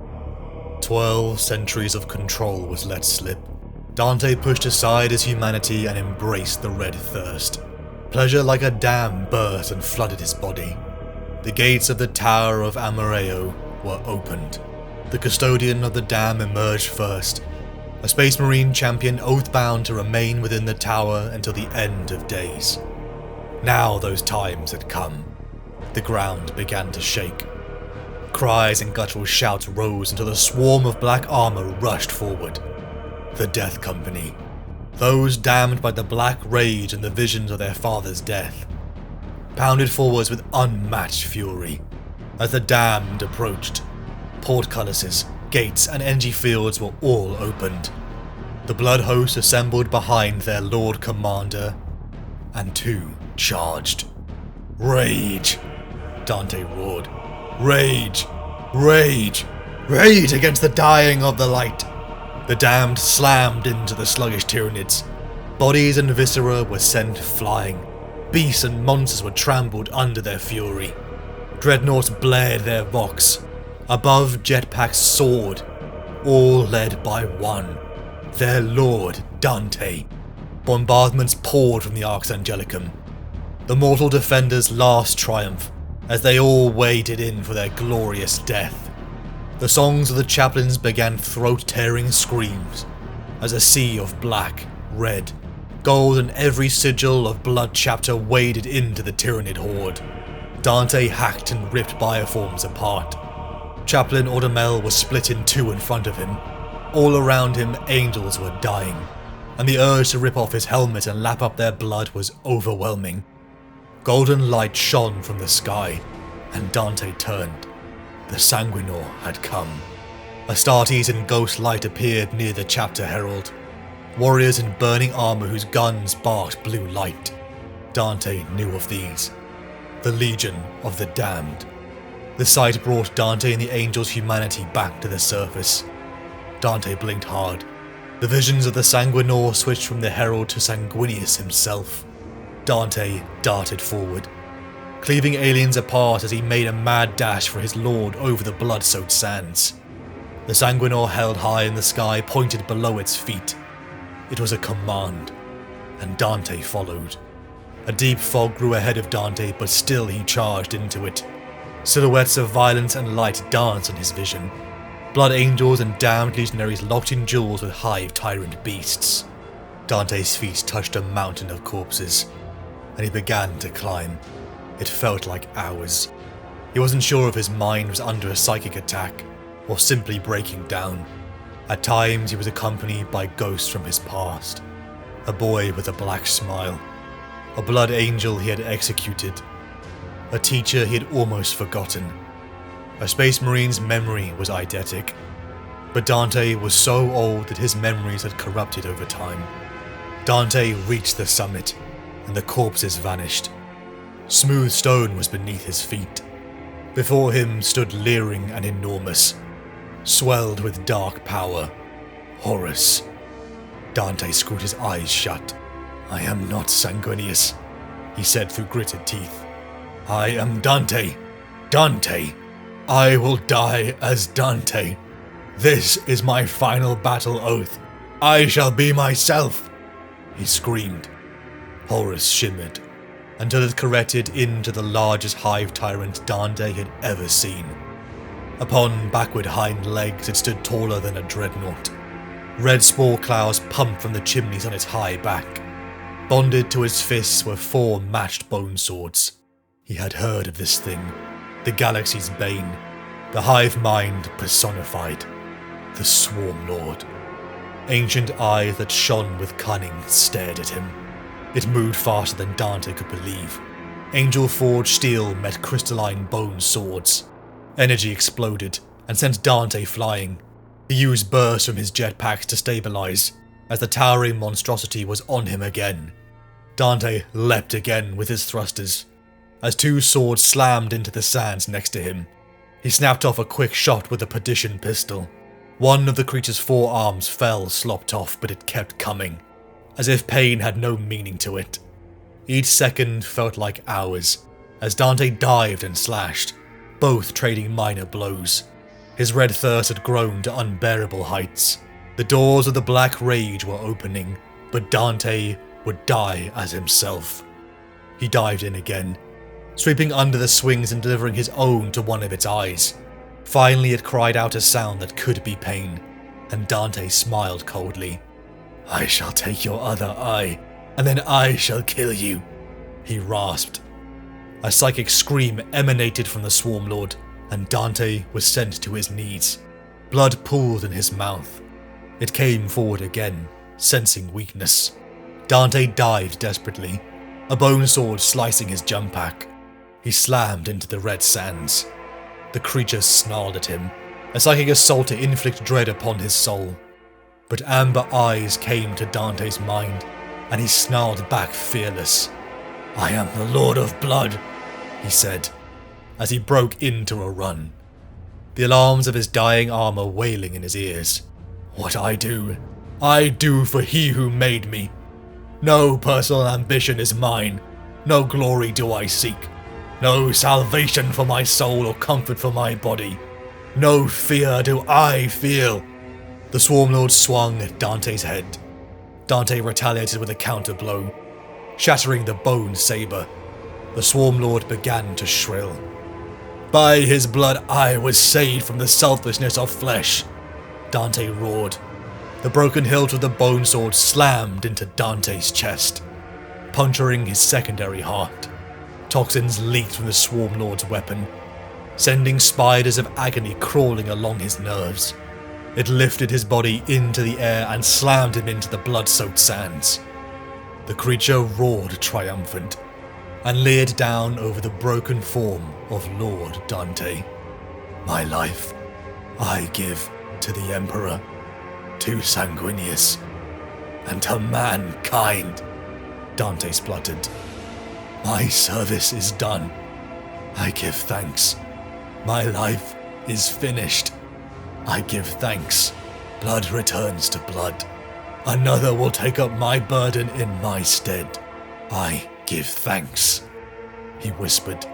A: 12 centuries of control was let slip. Dante pushed aside his humanity and embraced the red thirst. Pleasure like a dam burst and flooded his body. The gates of the Tower of Amareo were opened. The custodian of the dam emerged first, a Space Marine champion oath-bound to remain within the tower until the end of days. Now those times had come. The ground began to shake. Cries and guttural shouts rose until a swarm of black armor rushed forward. The Death Company. Those damned by the black rage and the visions of their father's death. Pounded forwards with unmatched fury. As the damned approached, portcullises, gates and energy fields were all opened. The blood host assembled behind their Lord Commander, and two charged. Rage! Dante roared. Rage! Rage! Rage against the dying of the light! The damned slammed into the sluggish Tyranids. Bodies and viscera were sent flying. Beasts and monsters were trampled under their fury. Dreadnoughts blared their vox. Above jetpacks soared, all led by one, their lord Dante. Bombardments poured from the Arx Angelicum. The mortal defenders' last triumph, as they all waded in for their glorious death. The songs of the chaplains began throat-tearing screams, as a sea of black, red, gold and every sigil of blood chapter waded into the Tyranid horde. Dante hacked and ripped bioforms apart. Chaplain Ordamel was split in two in front of him. All around him angels were dying, and the urge to rip off his helmet and lap up their blood was overwhelming. Golden light shone from the sky, and Dante turned. The Sanguinor had come. Astartes in ghost light appeared near the chapter herald. Warriors in burning armor whose guns barked blue light. Dante knew of these. The Legion of the Damned. The sight brought Dante and the angel's humanity back to the surface. Dante blinked hard. The visions of the Sanguinor switched from the herald to Sanguinius himself. Dante darted forward, cleaving aliens apart as he made a mad dash for his lord over the blood-soaked sands. The Sanguinor held high in the sky, pointed below its feet. It was a command, and Dante followed. A deep fog grew ahead of Dante, but still he charged into it. Silhouettes of violence and light danced on his vision. Blood angels and damned legionaries locked in duels with hive tyrant beasts. Dante's feet touched a mountain of corpses, and he began to climb. It felt like hours. He wasn't sure if his mind was under a psychic attack, or simply breaking down. At times he was accompanied by ghosts from his past. A boy with a black smile. A blood angel he had executed. A teacher he had almost forgotten. A Space Marine's memory was eidetic, but Dante was so old that his memories had corrupted over time. Dante reached the summit, and the corpses vanished. Smooth stone was beneath his feet. Before him stood leering and enormous, swelled with dark power, Horus. Dante screwed his eyes shut. "I am not Sanguinius," he said through gritted teeth. "I am Dante. Dante. I will die as Dante. This is my final battle oath. I shall be myself," he screamed. Horus shimmered, until it corrected into the largest hive tyrant Dante had ever seen. Upon backward hind legs it stood taller than a dreadnought. Red spore clouds pumped from the chimneys on its high back. Bonded to its fists were 4 matched bone swords. He had heard of this thing, the galaxy's bane, the hive mind personified, the Swarm Lord. Ancient eyes that shone with cunning stared at him. It moved faster than Dante could believe. Angel-forged steel met crystalline bone swords. Energy exploded and sent Dante flying. He used bursts from his jetpacks to stabilize, as the towering monstrosity was on him again. Dante leapt again with his thrusters, as 2 swords slammed into the sands next to him. He snapped off a quick shot with a perdition pistol. One of the creature's forearms fell, slopped off, but it kept coming, as if pain had no meaning to it. Each second felt like hours, as Dante dived and slashed, both trading minor blows. His red thirst had grown to unbearable heights. The doors of the black rage were opening, but Dante would die as himself. He dived in again, sweeping under the swings and delivering his own to one of its eyes. Finally it cried out a sound that could be pain, and Dante smiled coldly. "I shall take your other eye, and then I shall kill you," he rasped. A psychic scream emanated from the Swarm Lord, and Dante was sent to his knees. Blood pooled in his mouth. It came forward again, sensing weakness. Dante dived desperately, a bone sword slicing his jump pack. He slammed into the red sands. The creature snarled at him, a psychic assault to inflict dread upon his soul. But amber eyes came to Dante's mind, and he snarled back fearless. "I am the Lord of Blood," he said, as he broke into a run. The alarms of his dying armor wailing in his ears. "What I do for he who made me. No personal ambition is mine, no glory do I seek. No salvation for my soul or comfort for my body. No fear do I feel." The Swarm Lord swung at Dante's head. Dante retaliated with a counter blow, shattering the bone saber. The Swarm Lord began to shrill. "By his blood I was saved from the selfishness of flesh," Dante roared. The broken hilt of the bone sword slammed into Dante's chest, puncturing his secondary heart. Toxins leaked from the Swarm Lord's weapon, sending spiders of agony crawling along his nerves. It lifted his body into the air and slammed him into the blood-soaked sands. The creature roared triumphant, and leered down over the broken form of Lord Dante. "My life I give to the Emperor, to Sanguinius, and to mankind," Dante spluttered. "My service is done. I give thanks. My life is finished. I give thanks. Blood returns to blood. Another will take up my burden in my stead. I give thanks," he whispered.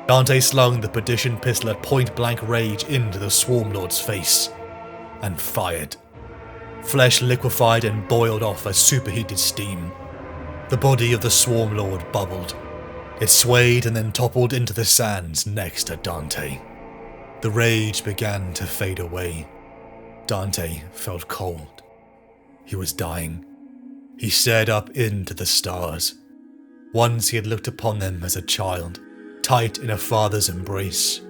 A: Dante slung the perdition pistol at point-blank rage into the Swarm Lord's face, and fired. Flesh liquefied and boiled off as superheated steam. The body of the Swarm Lord bubbled. It swayed and then toppled into the sands next to Dante. The rage began to fade away. Dante felt cold. He was dying. He stared up into the stars. Once he had looked upon them as a child, tight in a father's embrace.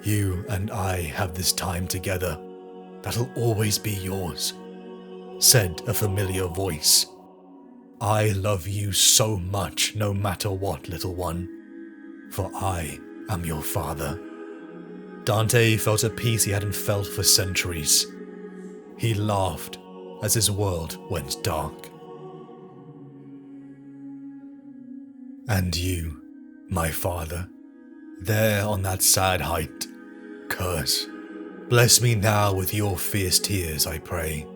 A: "You and I have this time together. That'll always be yours," said a familiar voice. "I love you so much, no matter what, little one, for I am your father." Dante felt a peace he hadn't felt for centuries. He laughed as his world went dark. "And you, my father, there on that sad height, curse. Bless me now with your fierce tears, I pray.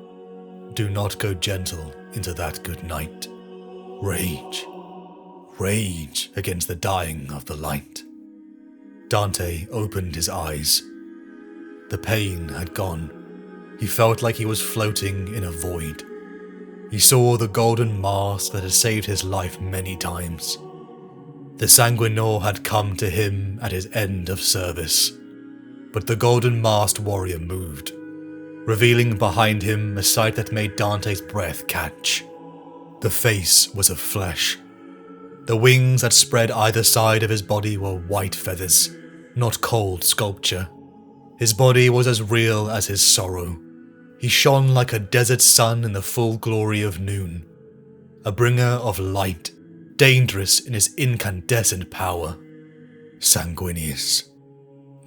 A: Do not go gentle into that good night. Rage, rage against the dying of the light." Dante opened his eyes. The pain had gone. He felt like he was floating in a void. He saw the golden mask that had saved his life many times. The Sanguinor had come to him at his end of service, but the golden masked warrior moved, revealing behind him a sight that made Dante's breath catch. The face was of flesh. The wings that spread either side of his body were white feathers, not cold sculpture. His body was as real as his sorrow. He shone like a desert sun in the full glory of noon, a bringer of light, dangerous in his incandescent power. "Sanguinius,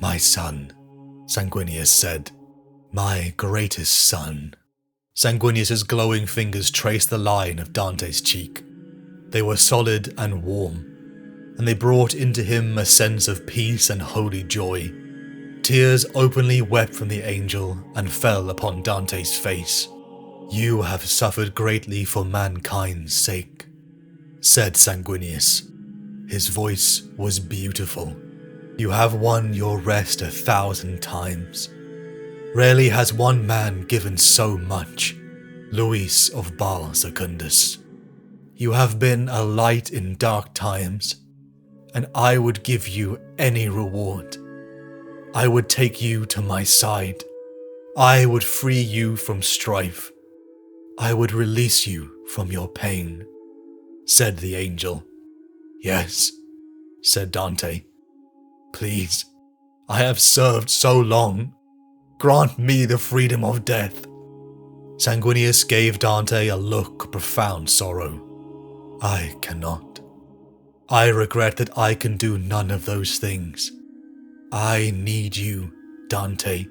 A: my son," Sanguinius said. "My greatest son." Sanguinius's glowing fingers traced the line of Dante's cheek. They were solid and warm, and they brought into him a sense of peace and holy joy. Tears openly wept from the angel and fell upon Dante's face. "You have suffered greatly for mankind's sake," said Sanguinius. His voice was beautiful. "You have won your rest 1,000 times. Rarely has one man given so much, Luis of Baal Secundus. You have been a light in dark times, and I would give you any reward. I would take you to my side. I would free you from strife. I would release you from your pain," said the angel. "Yes," said Dante. "Please, I have served so long. Grant me the freedom of death." Sanguinius gave Dante a look of profound sorrow. "I cannot. I regret that I can do none of those things. I need you, Dante.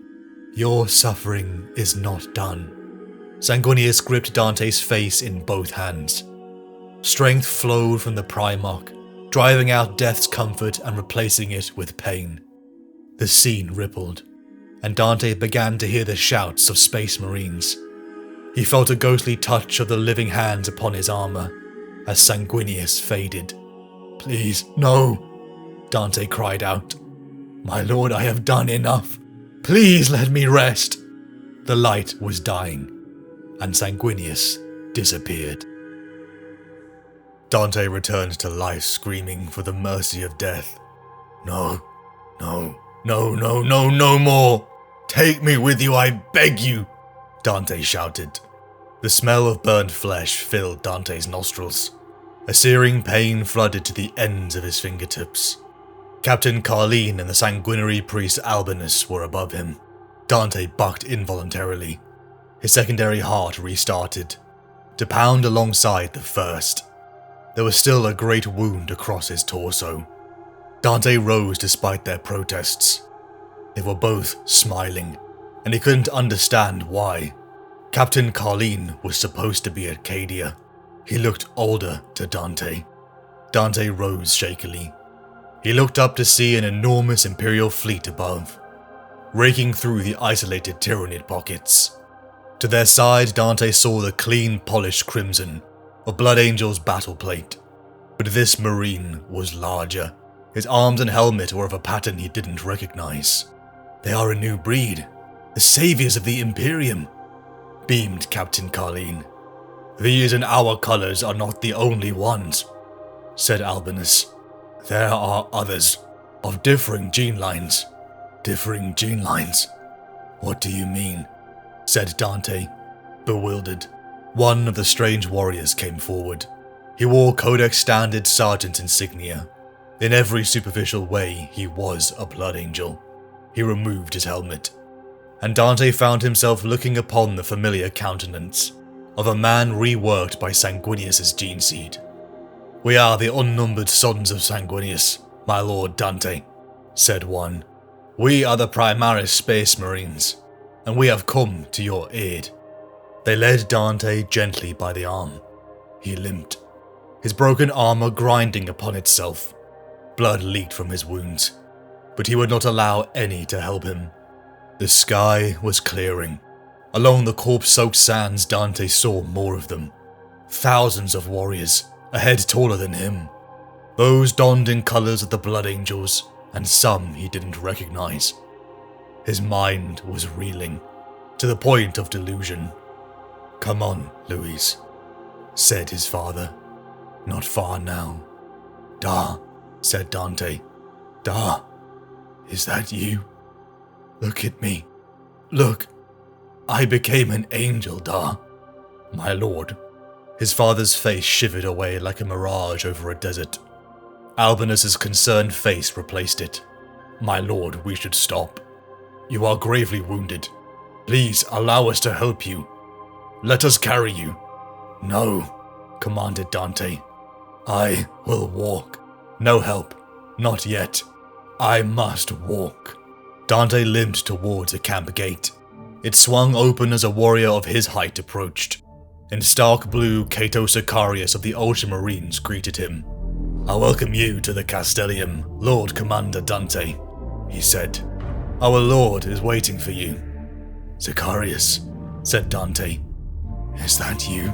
A: Your suffering is not done." Sanguinius gripped Dante's face in both hands. Strength flowed from the Primarch, driving out death's comfort and replacing it with pain. The scene rippled, and Dante began to hear the shouts of Space Marines. He felt a ghostly touch of the living hands upon his armor as Sanguinius faded. "Please, no," Dante cried out. "My lord, I have done enough. Please let me rest." The light was dying, and Sanguinius disappeared. Dante returned to life, screaming for the mercy of death. "No, no, no, no, no, no more! Take me with you, I beg you!" Dante shouted. The smell of burnt flesh filled Dante's nostrils. A searing pain flooded to the ends of his fingertips. Captain Carlene and the sanguinary priest Albinus were above him. Dante bucked involuntarily. His secondary heart restarted, to pound alongside the first. There was still a great wound across his torso. Dante rose despite their protests. They were both smiling, and he couldn't understand why. Captain Carlene was supposed to be at Cadia. He looked older to Dante. Dante rose shakily. He looked up to see an enormous Imperial fleet above, raking through the isolated Tyranid pockets. To their side, Dante saw the clean, polished crimson of Blood Angel's battle plate. But this Marine was larger. His arms and helmet were of a pattern he didn't recognize. "They are a new breed, the saviors of the Imperium," beamed Captain Carlene. "These and our colors are not the only ones," said Albinus. "There are others, of differing gene lines." "Differing gene lines? What do you mean?" said Dante, bewildered. One of the strange warriors came forward. He wore Codex Standard Sergeant insignia. In every superficial way, he was a Blood Angel. He removed his helmet, and Dante found himself looking upon the familiar countenance of a man reworked by Sanguinius's gene seed. "We are the unnumbered sons of Sanguinius, my lord Dante," said one. "We are the Primaris Space Marines, and we have come to your aid." They led Dante gently by the arm. He limped, his broken armor grinding upon itself. Blood leaked from his wounds, but he would not allow any to help him. The sky was clearing. Along the corpse-soaked sands, Dante saw more of them. Thousands of warriors, a head taller than him. Those donned in colors of the Blood Angels, and some he didn't recognize. His mind was reeling, to the point of delusion. "Come on, Luis," said his father. "Not far now." "Da," said Dante. "Da, is that you? Look at me. Look. I became an angel, Da." "My lord." His father's face shivered away like a mirage over a desert. Albinus's concerned face replaced it. "My lord, we should stop. You are gravely wounded. Please allow us to help you. Let us carry you." "No," commanded Dante. "I will walk. No help. Not yet. I must walk." Dante limped towards a camp gate. It swung open as a warrior of his height approached. In stark blue, Cato Sicarius of the Ultramarines greeted him. "I welcome you to the Castellium, Lord Commander Dante," he said. Our lord is waiting for you." "Sicarius," said Dante. "Is that you?"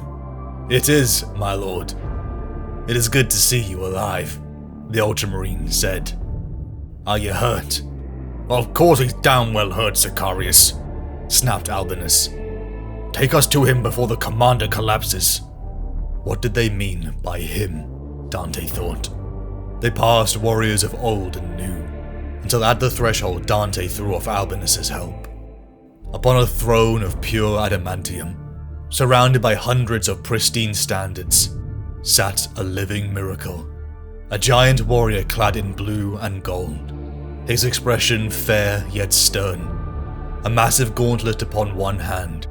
A: "It is, my lord." "It is good to see you alive," the Ultramarine said. "Are you hurt?" "Of course he's damn well hurt, Sicarius," snapped Albinus. "Take us to him before the commander collapses." What did they mean by him? Dante thought. They passed warriors of old and new, until at the threshold Dante threw off Albinus's help. Upon a throne of pure adamantium, surrounded by hundreds of pristine standards, sat a living miracle. A giant warrior clad in blue and gold, his expression fair yet stern, a massive gauntlet upon one hand,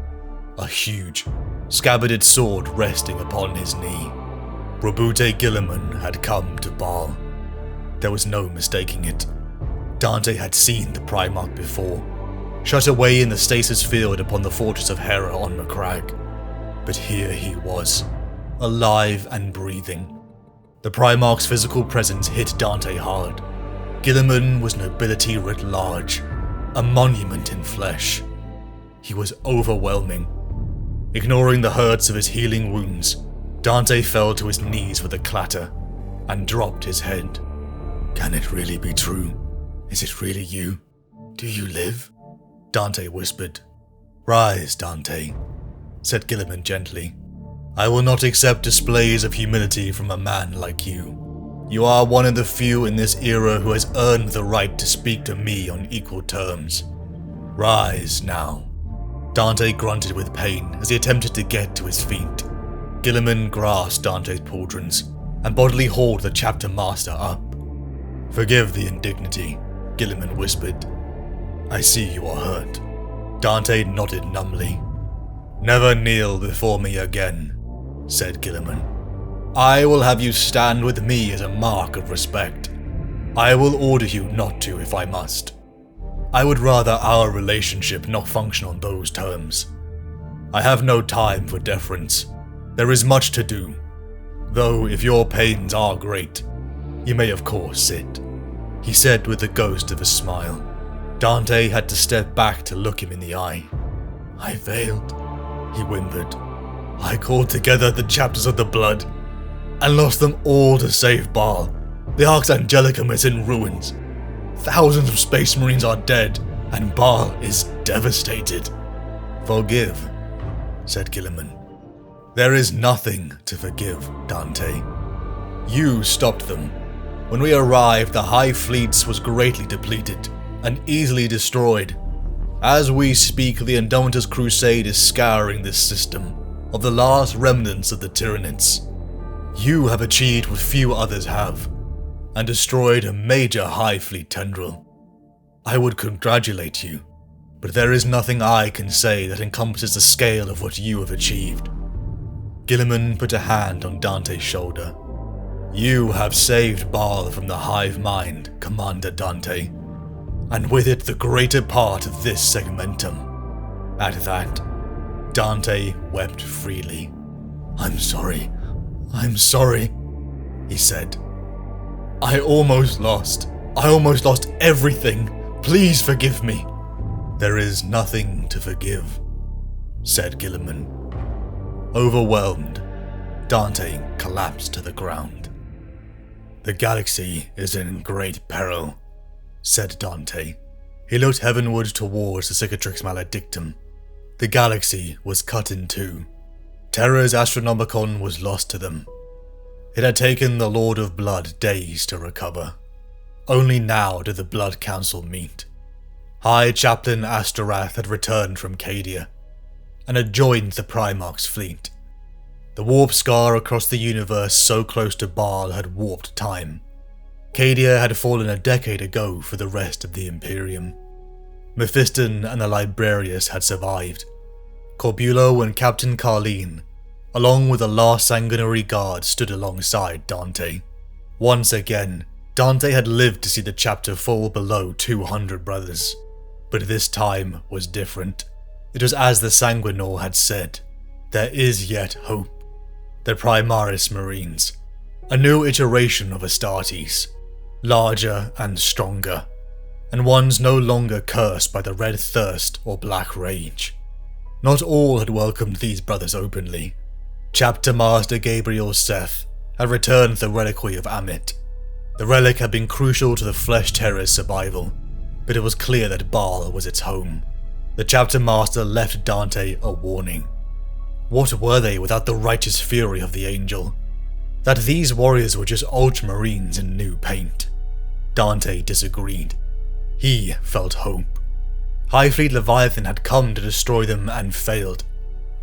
A: a huge, scabbarded sword resting upon his knee. Robute Guilliman had come to Baal. There was no mistaking it. Dante had seen the Primarch before, shut away in the stasis field upon the fortress of Hera on Macragge. But here he was, alive and breathing. The Primarch's physical presence hit Dante hard. Guilliman was nobility writ large, a monument in flesh. He was overwhelming. Ignoring the hurts of his healing wounds, Dante fell to his knees with a clatter and dropped his head. "Can it really be true? Is it really you? Do you live?" Dante whispered. "Rise, Dante," said Guilliman gently. "I will not accept displays of humility from a man like you. You are one of the few in this era who has earned the right to speak to me on equal terms. Rise now." Dante grunted with pain as he attempted to get to his feet. Guilliman grasped Dante's pauldrons and bodily hauled the chapter master up. "Forgive the indignity," Guilliman whispered. "I see you are hurt." Dante nodded numbly. "Never kneel before me again," said Guilliman. "I will have you stand with me as a mark of respect. I will order you not to if I must. I would rather our relationship not function on those terms. I have no time for deference. There is much to do. Though if your pains are great, you may of course sit," he said with the ghost of a smile. Dante had to step back to look him in the eye. "I failed," he whimpered. "I called together the chapters of the blood and lost them all to save Baal. The Arx Angelicum is in ruins. Thousands of Space Marines are dead, and Baal is devastated." "Forgive," said Guilliman. "There is nothing to forgive, Dante. You stopped them. When we arrived, the High Fleets was greatly depleted and easily destroyed. As we speak, the Indomitus Crusade is scouring this system of the last remnants of the Tyranids. You have achieved what few others have, and destroyed a major High Fleet tendril. I would congratulate you, but there is nothing I can say that encompasses the scale of what you have achieved." Guilliman put a hand on Dante's shoulder. "You have saved Baal from the hive mind, Commander Dante, and with it the greater part of this segmentum." At that, Dante wept freely. I'm sorry, he said. I almost lost everything. Please forgive me." "There is nothing to forgive," said Guilliman. Overwhelmed, Dante collapsed to the ground. "The galaxy is in great peril," said Dante. He looked heavenward towards the Cicatrix Maledictum. The galaxy was cut in two. Terra's Astronomicon was lost to them. It had taken the Lord of Blood days to recover. Only now did the Blood Council meet. High Chaplain Astorath had returned from Cadia and had joined the Primarch's fleet. The warp scar across the universe so close to Baal had warped time. Cadia had fallen a decade ago for the rest of the Imperium. Mephiston and the Librarius had survived. Corbulo and Captain Carleen, along with the last sanguinary guard, stood alongside Dante. Once again, Dante had lived to see the chapter fall below 200 brothers. But this time was different. It was as the Sanguinor had said, there is yet hope. The Primaris Marines, a new iteration of Astartes, larger and stronger. and ones no longer cursed by the red thirst or black rage. Not all had welcomed these brothers openly. Chapter Master Gabriel Seth had returned the reliquary of Amit. The relic had been crucial to the Flesh Terror's survival, but it was clear that Baal was its home. The Chapter Master left Dante a warning. What were they without the righteous fury of the Angel? That these warriors were just ultramarines in new paint. Dante disagreed. He felt hope. High Fleet Leviathan had come to destroy them and failed.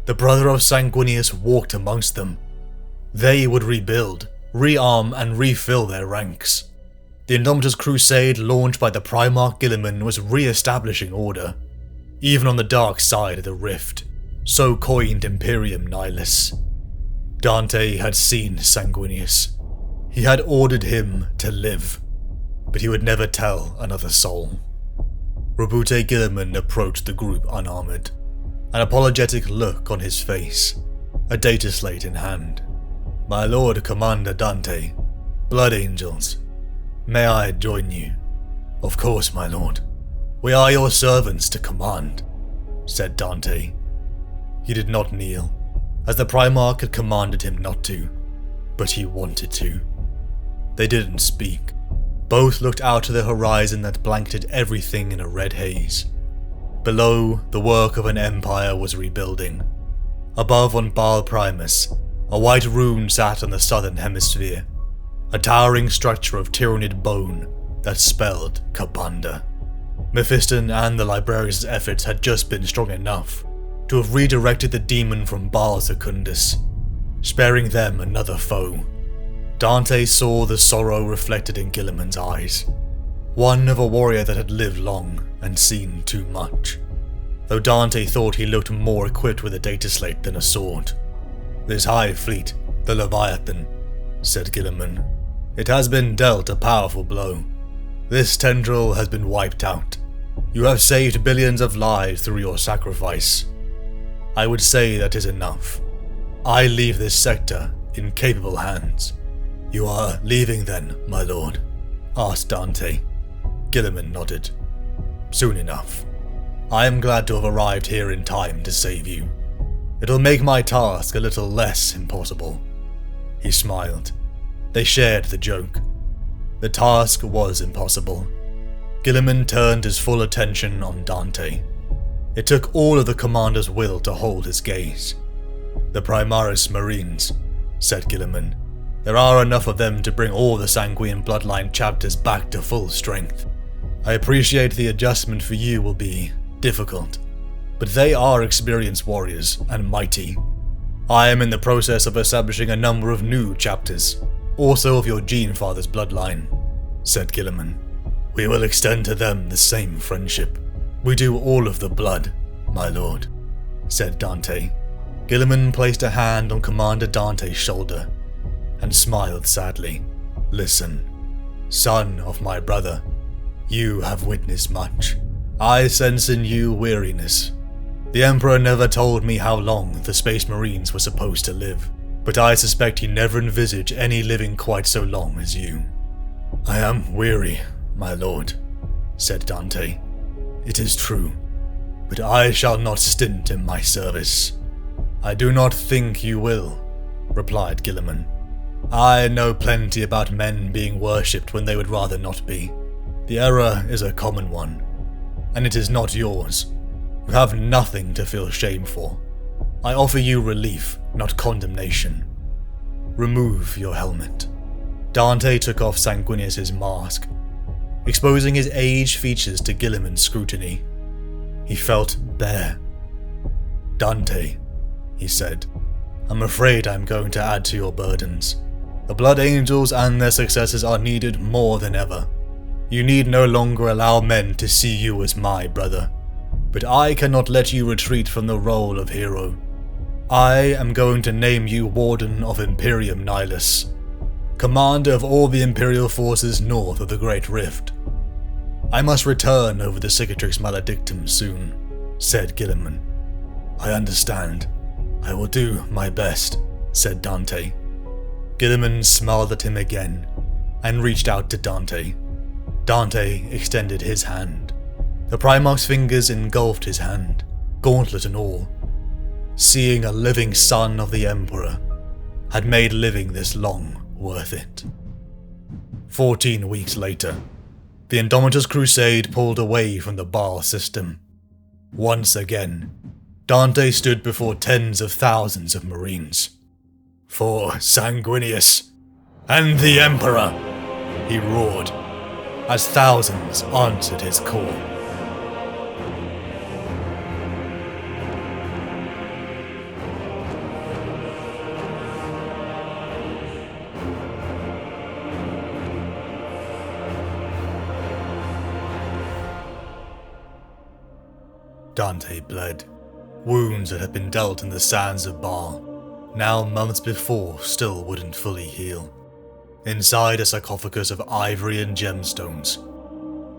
A: The brother of Sanguinius walked amongst them. They would rebuild, rearm and refill their ranks. The Indomitus Crusade launched by the Primarch Guilliman was re-establishing order, even on the dark side of the rift, so coined Imperium Nihilus. Dante had seen Sanguinius. He had ordered him to live, but he would never tell another soul. Robute Guilliman approached the group unarmored, an apologetic look on his face, a data slate in hand. "My Lord Commander Dante, Blood Angels, may I join you?" "Of course, my lord. We are your servants to command," said Dante. He did not kneel, as the Primarch had commanded him not to, but he wanted to. They didn't speak. Both looked out to the horizon that blanketed everything in a red haze. Below, the work of an empire was rebuilding. Above on Baal Primus, a white rune sat on the southern hemisphere, a towering structure of tyrannid bone that spelled Kabanda. Mephiston and the Librarius' efforts had just been strong enough to have redirected the demon from Baal Secundus, sparing them another foe. Dante saw the sorrow reflected in Guilliman's eyes, one of a warrior that had lived long and seen too much, though Dante thought he looked more equipped with a data slate than a sword. "This High Fleet, the Leviathan," said Guilliman. "It has been dealt a powerful blow. This tendril has been wiped out. You have saved billions of lives through your sacrifice. I would say that is enough. I leave this sector in capable hands." "You are leaving then, my lord?" asked Dante. Guilliman nodded. "Soon enough. I am glad to have arrived here in time to save you. It'll make my task a little less impossible." He smiled. They shared the joke. The task was impossible. Guilliman turned his full attention on Dante. It took all of the commander's will to hold his gaze. "The Primaris Marines," said Guilliman. "There are enough of them to bring all the Sanguine bloodline chapters back to full strength. I appreciate the adjustment for you will be difficult, but they are experienced warriors and mighty. I am in the process of establishing a number of new chapters, also of your Gene Father's bloodline," said Guilliman. "We will extend to them the same friendship. We do all of the blood, my lord," said Dante. Guilliman placed a hand on Commander Dante's shoulder and smiled sadly. "Listen, son of my brother, you have witnessed much. I sense in you weariness. The Emperor never told me how long the Space Marines were supposed to live, but I suspect he never envisaged any living quite so long as you." "I am weary, my lord," said Dante. "It is true, but I shall not stint in my service." "I do not think you will," replied Guilliman. "I know plenty about men being worshipped when they would rather not be. The error is a common one, and it is not yours. You have nothing to feel shame for. I offer you relief, not condemnation. Remove your helmet." Dante took off Sanguinius' mask, exposing his aged features to Guilliman's scrutiny. He felt bare. "Dante," he said, "I'm afraid I'm going to add to your burdens. The Blood Angels and their successors are needed more than ever. You need no longer allow men to see you as my brother, but I cannot let you retreat from the role of hero. I am going to name you Warden of Imperium Nihilus, commander of all the Imperial forces north of the Great Rift. I must return over the Cicatrix Maledictum soon," said Guilliman. "I understand. I will do my best," said Dante. Guilliman smiled at him again and reached out to Dante. Dante extended his hand. The Primarch's fingers engulfed his hand, gauntlet and all. Seeing a living son of the Emperor had made living this long worth it. 14 weeks later, the Indomitus Crusade pulled away from the Baal system. Once again, Dante stood before tens of thousands of Marines. "For Sanguinius and the Emperor," he roared, as thousands answered his call. Dante bled. Wounds that had been dealt in the sands of Baal, now months before, still wouldn't fully heal. Inside a sarcophagus of ivory and gemstones,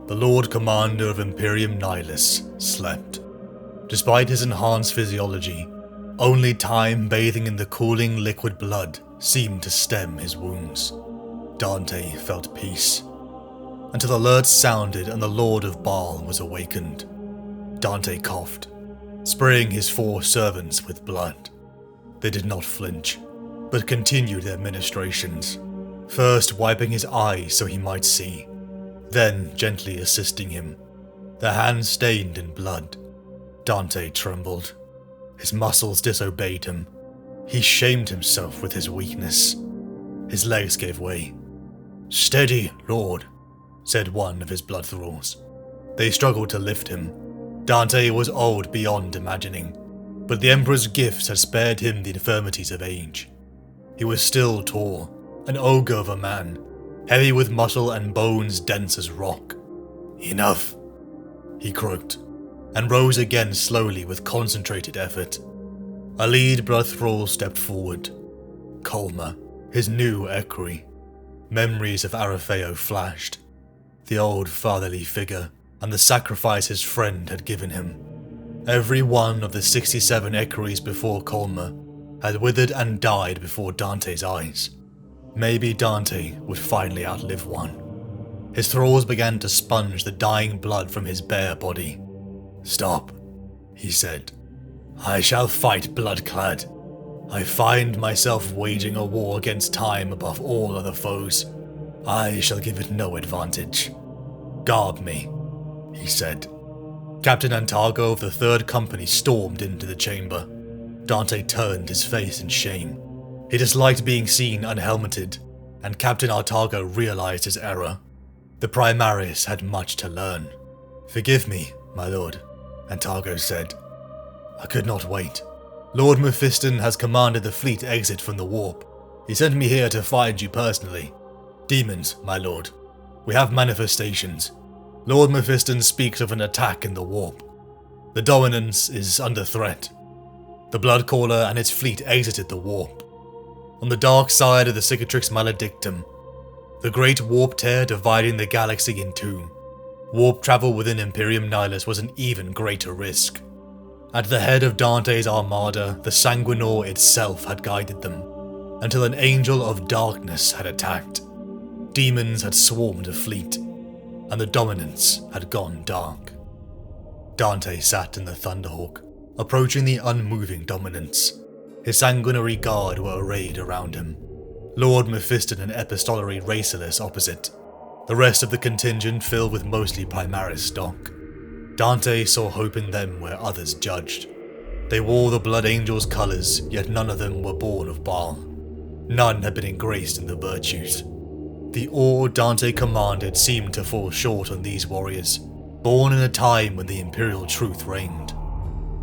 A: the Lord Commander of Imperium Nihilus slept. Despite his enhanced physiology, only time bathing in the cooling liquid blood seemed to stem his wounds. Dante felt peace, until alerts sounded and the Lord of Baal was awakened. Dante coughed, spraying his 4 servants with blood. They did not flinch, but continued their ministrations, first wiping his eyes so he might see, then gently assisting him, their hands stained in blood. Dante trembled. His muscles disobeyed him. He shamed himself with his weakness. His legs gave way. "Steady, Lord," said one of his blood thralls. They struggled to lift him. Dante was old beyond imagining, but the Emperor's gifts had spared him the infirmities of age. He was still tall, an ogre of a man, heavy with muscle and bones dense as rock. "Enough," he croaked, and rose again slowly with concentrated effort. A lead blood thrall stepped forward. Colma, his new equerry. Memories of Malafael flashed. The old fatherly figure, and the sacrifice his friend had given him. Every one of the 67 equerries before Colma had withered and died before Dante's eyes. Maybe Dante would finally outlive one. His thralls began to sponge the dying blood from his bare body. "Stop," he said. "I shall fight blood-clad. I find myself waging a war against time above all other foes. I shall give it no advantage. Guard me," he said. Captain Antargo of the 3rd Company stormed into the chamber. Dante turned his face in shame. He disliked being seen unhelmeted, and Captain Antargo realized his error. The Primaris had much to learn. "Forgive me, my lord," Antargo said. "I could not wait. Lord Mephiston has commanded the fleet exit from the warp. He sent me here to find you personally. Demons, my lord. We have manifestations. Lord Mephiston speaks of an attack in the warp. The Dominance is under threat. The Bloodcaller and its fleet exited the warp. On the dark side of the Cicatrix Maledictum, the great warp tear dividing the galaxy in two, warp travel within Imperium Nihilus was an even greater risk. At the head of Dante's armada, the Sanguinor itself had guided them, until an angel of darkness had attacked. Demons had swarmed the fleet, and the Dominance had gone dark. Dante sat in the Thunderhawk, approaching the unmoving Dominance. His sanguinary guard were arrayed around him. Lord Mephiston and Epistolary Racilis opposite, the rest of the contingent filled with mostly Primaris stock. Dante saw hope in them where others judged. They wore the Blood Angel's colours, yet none of them were born of Baal. None had been engraced in the virtues. The awe Dante commanded seemed to fall short on these warriors, born in a time when the imperial truth reigned.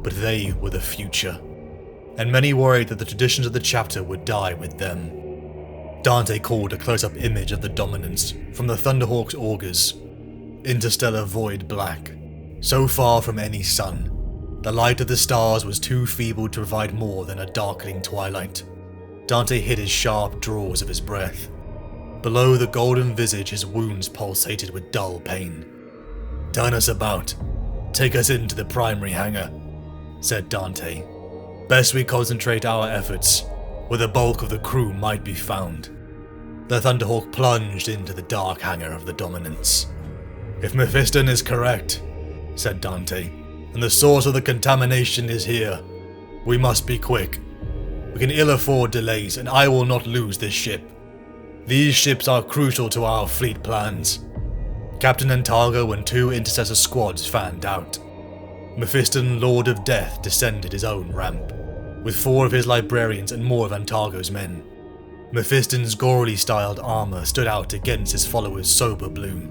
A: But they were the future, and many worried that the traditions of the chapter would die with them. Dante called a close-up image of the Dominance from the Thunderhawk's augurs. Interstellar void black, so far from any sun. The light of the stars was too feeble to provide more than a darkening twilight. Dante hid his sharp draws of his breath. Below the golden visage his wounds pulsated with dull pain. "Turn us about. Take us into the primary hangar," said Dante. "Best we concentrate our efforts, where the bulk of the crew might be found." The Thunderhawk plunged into the dark hangar of the Dominance. If Mephiston is correct, said Dante, and the source of the contamination is here, we must be quick. We can ill afford delays, and I will not lose this ship. These ships are crucial to our fleet plans. Captain Antargo and 2 intercessor squads fanned out. Mephiston, Lord of Death, descended his own ramp, with 4 of his librarians and more of Antargo's men. Mephiston's gorily styled armour stood out against his followers' sober blue.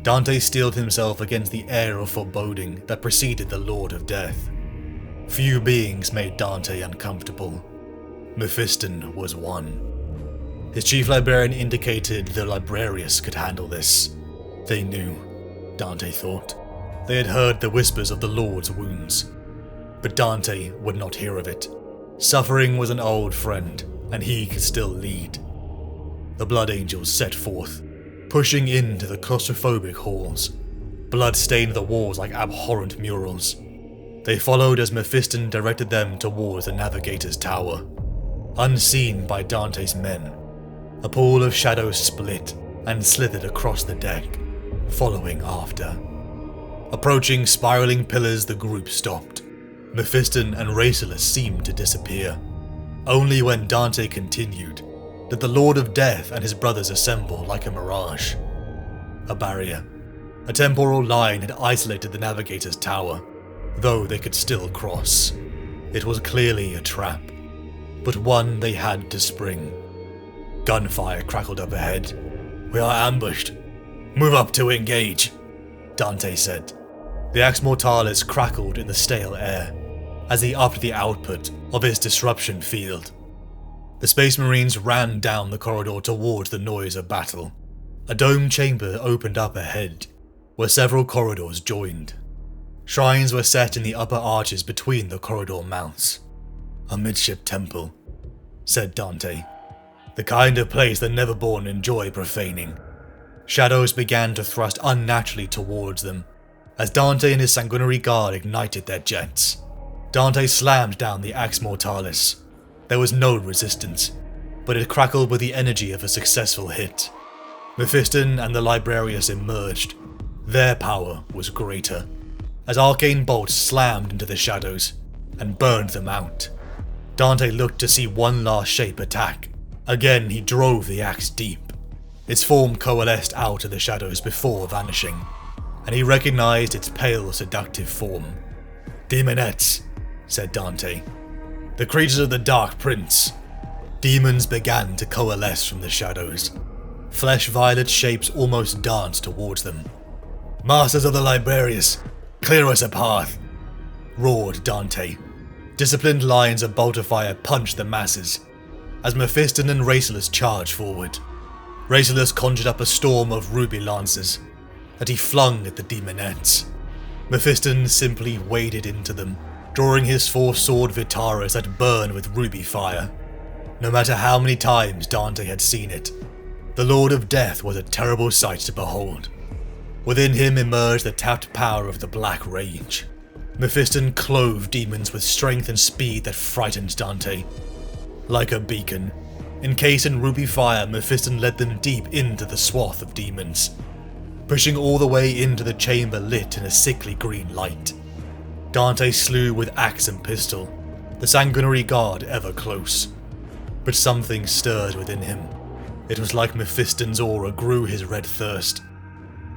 A: Dante steeled himself against the air of foreboding that preceded the Lord of Death. Few beings made Dante uncomfortable. Mephiston was one. His chief librarian indicated the librarius could handle this. They knew, Dante thought. They had heard the whispers of the Lord's wounds. But Dante would not hear of it. Suffering was an old friend, and he could still lead. The Blood Angels set forth, pushing into the claustrophobic halls. Blood stained the walls like abhorrent murals. They followed as Mephiston directed them towards the Navigator's tower. Unseen by Dante's men, a pool of shadows split and slithered across the deck, following after. Approaching spiraling pillars, the group stopped. Mephiston and Racelus seemed to disappear. Only when Dante continued did the Lord of Death and his brothers assemble like a mirage. A barrier, a temporal line had isolated the Navigator's tower, though they could still cross. It was clearly a trap, but one they had to spring. Gunfire crackled up ahead. "We are ambushed. Move up to engage," Dante said. The Ax Mortalis crackled in the stale air as he upped the output of his disruption field. The Space Marines ran down the corridor towards the noise of battle. A dome chamber opened up ahead, where several corridors joined. Shrines were set in the upper arches between the corridor mouths. "A midship temple," said Dante. "The kind of place the Neverborn enjoy profaning." Shadows began to thrust unnaturally towards them, as Dante and his sanguinary guard ignited their jets. Dante slammed down the Ax Mortalis. There was no resistance, but it crackled with the energy of a successful hit. Mephiston and the Librarius emerged. Their power was greater, as arcane bolts slammed into the shadows and burned them out. Dante looked to see one last shape attack. Again he drove the axe deep. Its form coalesced out of the shadows before vanishing, and he recognized its pale, seductive form. "Demonettes," said Dante. "The creatures of the Dark Prince." Demons began to coalesce from the shadows. Flesh-violet shapes almost danced towards them. "Masters of the Librarius, clear us a path," roared Dante. Disciplined lines of bolter fire punched the masses, as Mephiston and Racelus charged forward. Racelus conjured up a storm of ruby lances that he flung at the demonettes. Mephiston simply waded into them, drawing his 4-sword Vitaras that burned with ruby fire. No matter how many times Dante had seen it, the Lord of Death was a terrible sight to behold. Within him emerged the tapped power of the Black Rage. Mephiston clove demons with strength and speed that frightened Dante. Like a beacon, encased in ruby fire, Mephiston led them deep into the swath of demons, pushing all the way into the chamber lit in a sickly green light. Dante slew with axe and pistol, the sanguinary guard ever close. But something stirred within him. It was like Mephiston's aura grew his red thirst.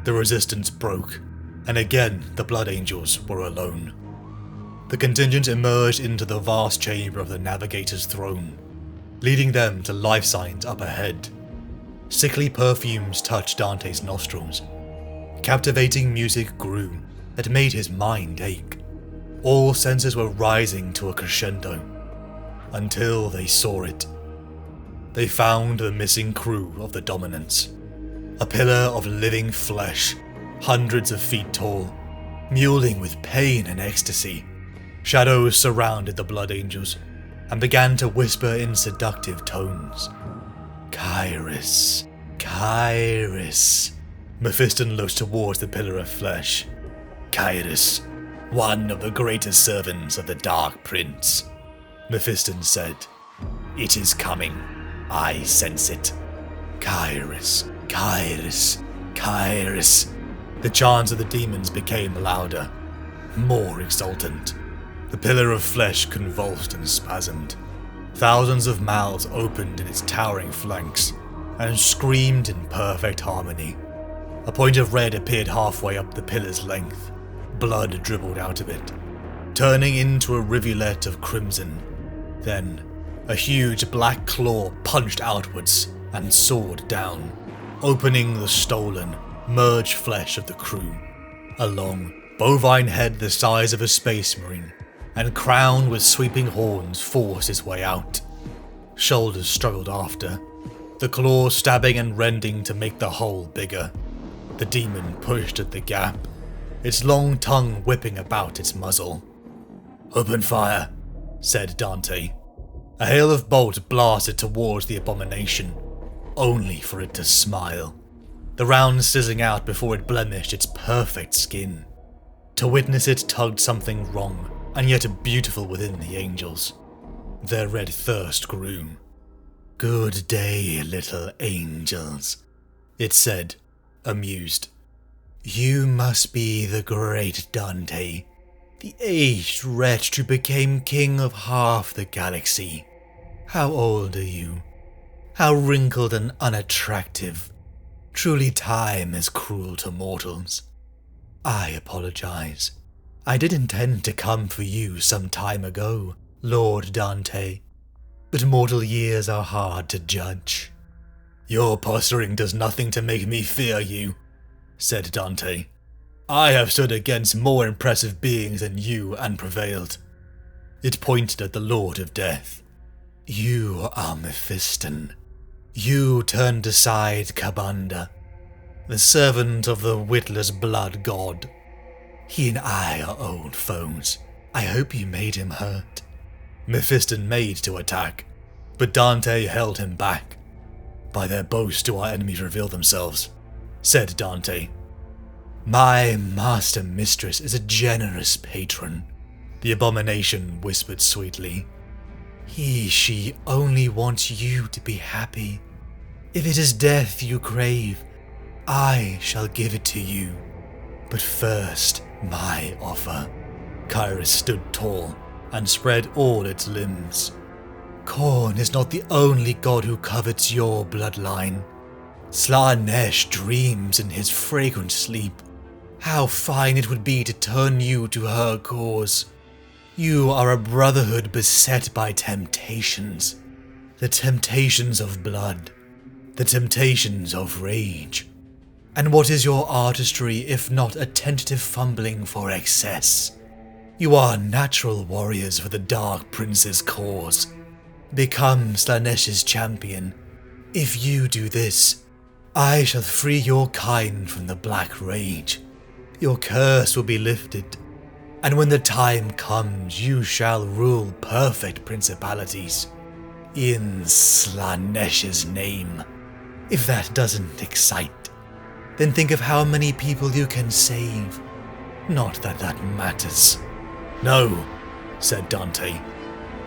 A: The resistance broke, and again the Blood Angels were alone. The contingent emerged into the vast chamber of the Navigator's throne, leading them to life signs up ahead. Sickly perfumes touched Dante's nostrils. Captivating music grew that made his mind ache. All senses were rising to a crescendo, until they saw it. They found the missing crew of the Dominance. A pillar of living flesh, hundreds of feet tall, mewling with pain and ecstasy. Shadows surrounded the Blood Angels and began to whisper in seductive tones. "Kairos, Kairos." Mephiston looked towards the pillar of flesh. "Kairos, one of the greatest servants of the Dark Prince," Mephiston said. "It is coming. I sense it. Kairos, Kairos, Kairos." The chants of the demons became louder, more exultant. The pillar of flesh convulsed and spasmed. Thousands of mouths opened in its towering flanks and screamed in perfect harmony. A point of red appeared halfway up the pillar's length. Blood dribbled out of it, turning into a rivulet of crimson. Then, a huge black claw punched outwards and soared down, opening the stolen, merged flesh of the crew. A long, bovine head the size of a space marine, and crowned with sweeping horns, forced its way out. Shoulders struggled after, the claws stabbing and rending to make the hole bigger. The demon pushed at the gap, its long tongue whipping about its muzzle. "Open fire," said Dante. A hail of bolts blasted towards the abomination, only for it to smile, the round sizzling out before it blemished its perfect skin. To witness it tugged something wrong, and yet beautiful within the angels. Their red thirst grew. "Good day, little angels," it said, amused. "You must be the great Dante, the aged wretch who became king of half the galaxy. How old are you? How wrinkled and unattractive. Truly time is cruel to mortals. I apologize. I did intend to come for you some time ago, Lord Dante, but mortal years are hard to judge." "Your posturing does nothing to make me fear you," said Dante. "I have stood against more impressive beings than you and prevailed." It pointed at the Lord of Death. "You are Mephiston. You turned aside Kabanda, the servant of the witless blood god. He and I are old foes. I hope you made him hurt." Mephiston made to attack, but Dante held him back. "By their boast do our enemies reveal themselves," said Dante. "My master mistress is a generous patron," the abomination whispered sweetly. She only wants you to be happy. If it is death you crave, I shall give it to you. But first, my offer." Kyrus stood tall and spread all its limbs. "Khorne is not the only god who covets your bloodline. Slaanesh dreams in his fragrant sleep. How fine it would be to turn you to her cause. You are a brotherhood beset by temptations. The temptations of blood. The temptations of rage. And what is your artistry if not a tentative fumbling for excess? You are natural warriors for the Dark Prince's cause. Become Slaanesh's champion. If you do this, I shall free your kind from the Black Rage. Your curse will be lifted, and when the time comes, you shall rule perfect principalities. In Slaanesh's name. If that doesn't excite, then think of how many people you can save. Not that that matters." "No," said Dante.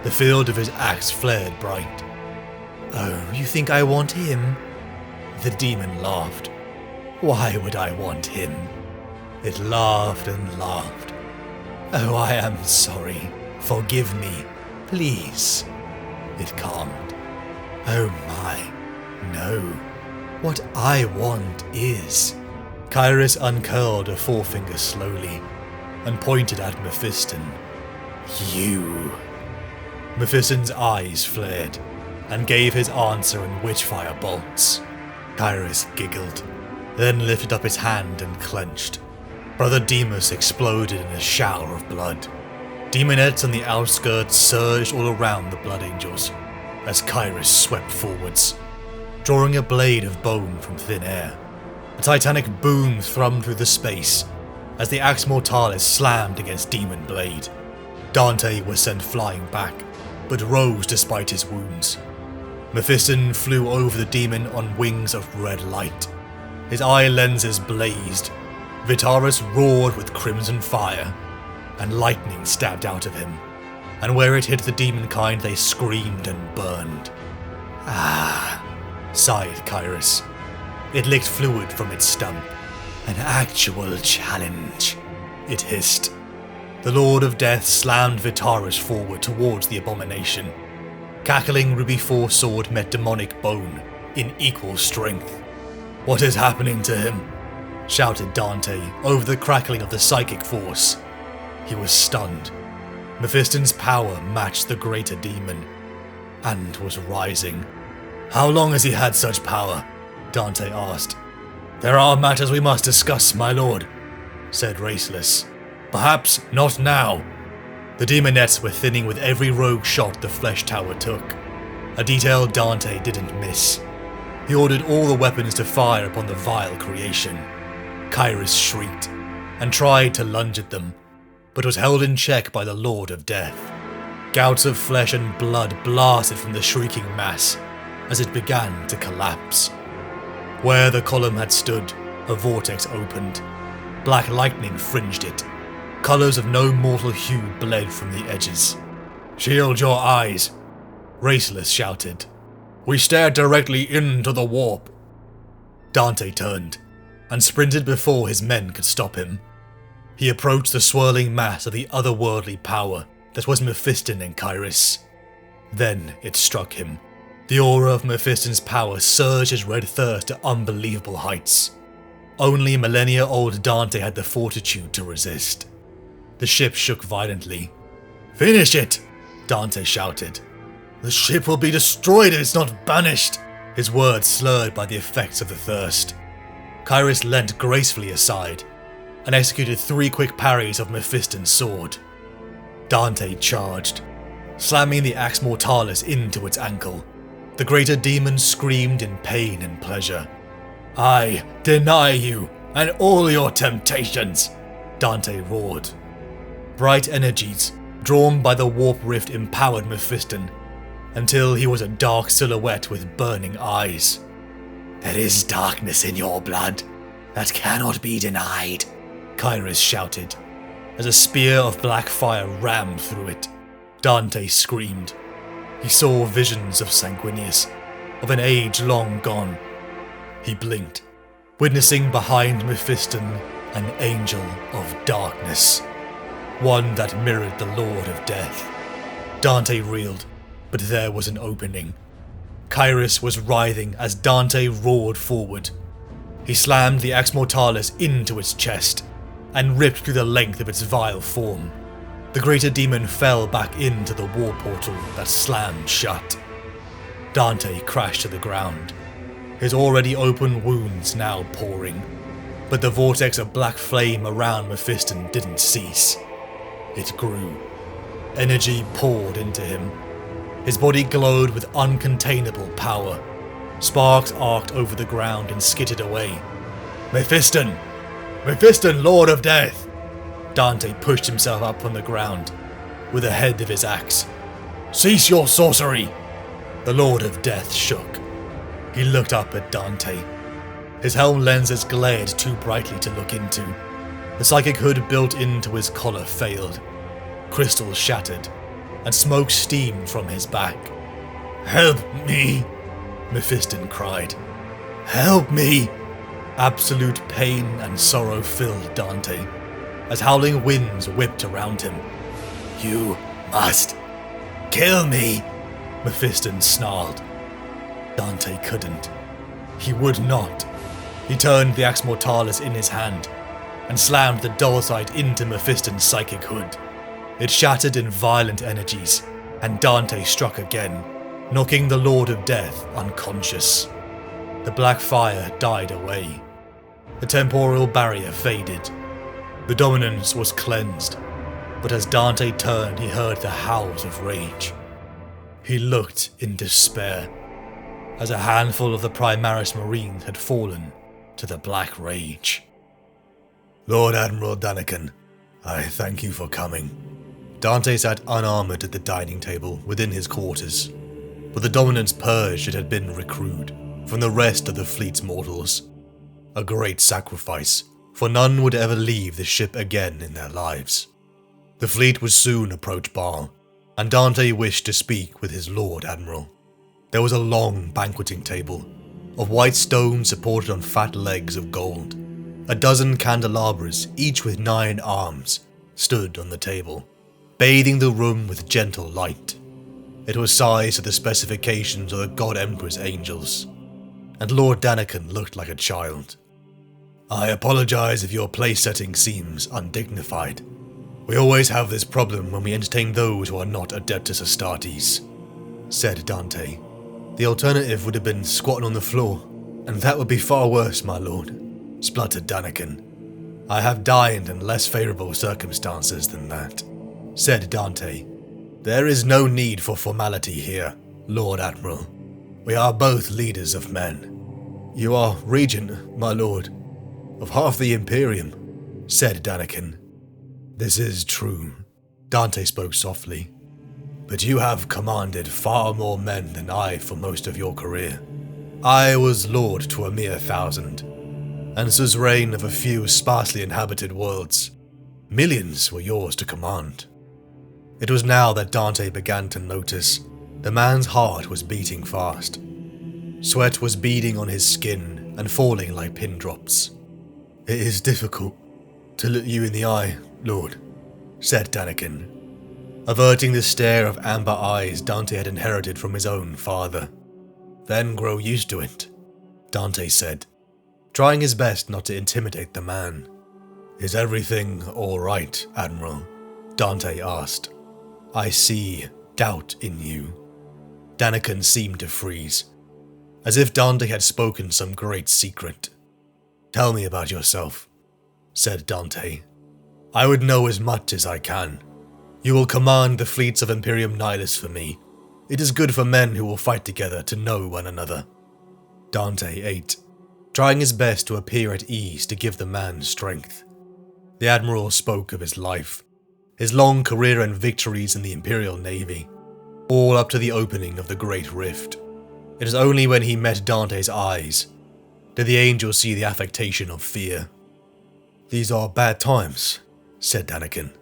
A: The field of his axe flared bright. "Oh, you think I want him?" The demon laughed. "Why would I want him?" It laughed and laughed. "Oh, I am sorry. Forgive me, please." It calmed. "Oh my, no. What I want is..." Kyrus uncurled a forefinger slowly and pointed at Mephiston. "You." Mephiston's eyes flared and gave his answer in witchfire bolts. Kyrus giggled, then lifted up his hand and clenched. Brother Demas exploded in a shower of blood. Demonettes on the outskirts surged all around the Blood Angels as Kyrus swept forwards, drawing a blade of bone from thin air. A titanic boom thrummed through the space as the Axe Mortalis slammed against Demon Blade. Dante was sent flying back, but rose despite his wounds. Mephiston flew over the demon on wings of red light. His eye lenses blazed. Vitaris roared with crimson fire, and lightning stabbed out of him, and where it hit the demonkind they screamed and burned. "Ah," sighed Kyrus. It licked fluid from its stump, An actual challenge, it hissed. The Lord of Death slammed Vitaris forward towards the abomination. Cackling Ruby Four-Sword met demonic bone in equal strength. "What is happening to him?" shouted Dante over the crackling of the psychic force. He was stunned. Mephiston's power matched the greater demon, and was rising. "How long has he had such power?" Dante asked. "There are matters we must discuss, my lord," said Raceless. "Perhaps not now." The demonettes were thinning with every rogue shot the Flesh Tower took, a detail Dante didn't miss. He ordered all the weapons to fire upon the vile creation. Kyrus shrieked, and tried to lunge at them, but was held in check by the Lord of Death. Gouts of flesh and blood blasted from the shrieking mass as it began to collapse. Where the column had stood, a vortex opened. Black lightning fringed it. Colours of no mortal hue bled from the edges. "Shield your eyes," Raceless shouted. "We stared directly into the warp." Dante turned, and sprinted before his men could stop him. He approached the swirling mass of the otherworldly power that was Mephiston and Kyrus. Then it struck him. The aura of Mephiston's power surged his red thirst to unbelievable heights. Only millennia-old Dante had the fortitude to resist. The ship shook violently. "Finish it!" Dante shouted. "The ship will be destroyed if it's not banished!" His words slurred by the effects of the thirst. Kyrus leant gracefully aside, and executed 3 quick parries of Mephiston's sword. Dante charged, slamming the Axe Mortalis into its ankle. The greater demon screamed in pain and pleasure. "I deny you and all your temptations," Dante roared. Bright energies, drawn by the warp rift, empowered Mephiston, until he was a dark silhouette with burning eyes. "There is darkness in your blood that cannot be denied," Kyrus shouted, as a spear of black fire rammed through it. Dante screamed. He saw visions of Sanguinius, of an age long gone. He blinked, witnessing behind Mephiston an angel of darkness, one that mirrored the Lord of Death. Dante reeled, but there was an opening. Kyrus was writhing as Dante roared forward. He slammed the Axe Mortalis into its chest, and ripped through the length of its vile form. The greater demon fell back into the war portal that slammed shut. Dante crashed to the ground, his already open wounds now pouring, but the vortex of black flame around Mephiston didn't cease. It grew. Energy poured into him. His body glowed with uncontainable power. Sparks arced over the ground and skittered away. "Mephiston! Mephiston, Lord of Death!" Dante pushed himself up from the ground, with the head of his axe. "Cease your sorcery!" The Lord of Death shook. He looked up at Dante. His helm lenses glared too brightly to look into. The psychic hood built into his collar failed. Crystals shattered, and smoke steamed from his back. "Help me!" Mephiston cried. "Help me!" Absolute pain and sorrow filled Dante, as howling winds whipped around him. "You must kill me!" Mephiston snarled. Dante couldn't. He would not. He turned the Axe Mortalis in his hand, and slammed the dull sight into Mephiston's psychic hood. It shattered in violent energies, and Dante struck again, knocking the Lord of Death unconscious. The black fire died away. The temporal barrier faded. The dominance was cleansed, but as Dante turned, he heard the howls of rage. He looked in despair, as a handful of the Primaris Marines had fallen to the Black Rage. "Lord Admiral Daniken, I thank you for coming." Dante sat unarmoured at the dining table within his quarters, but the dominance purged it had been recruited from the rest of the fleet's mortals. A great sacrifice, for none would ever leave the ship again in their lives. The fleet would soon approach Baal, and Dante wished to speak with his Lord Admiral. There was a long banqueting table, of white stone supported on fat legs of gold. A dozen candelabras, each with 9 arms, stood on the table, bathing the room with gentle light. It was sized to the specifications of the God Emperor's angels, and Lord Daniken looked like a child. I apologize if your place setting seems undignified. We always have this problem when we entertain those who are not Adeptus Astartes, said Dante. The alternative would have been squatting on the floor, and that would be far worse, my lord, spluttered Daniken. I have dined in less favourable circumstances than that, said Dante. There is no need for formality here, Lord Admiral. We are both leaders of men. You are regent, my lord, of half the Imperium, said Daniken. This is true, Dante spoke softly. But you have commanded far more men than I for most of your career. I was lord to a mere 1,000, and suzerain of a few sparsely inhabited worlds. Millions were yours to command. It was now that Dante began to notice the man's heart was beating fast. Sweat was beading on his skin and falling like pin drops. It is difficult to look you in the eye, Lord, said Daniken, averting the stare of amber eyes Dante had inherited from his own father. Then grow used to it, Dante said, trying his best not to intimidate the man. Is everything all right, Admiral? Dante asked. I see doubt in you. Daniken seemed to freeze, as if Dante had spoken some great secret. Tell me about yourself, said Dante. I would know as much as I can. You will command the fleets of Imperium Nihilus for me. It is good for men who will fight together to know one another. Dante ate, trying his best to appear at ease to give the man strength. The Admiral spoke of his life, his long career and victories in the Imperial Navy, all up to the opening of the Great Rift. It was only when he met Dante's eyes did the angel see the affectation of fear. These are bad times, said Daniken.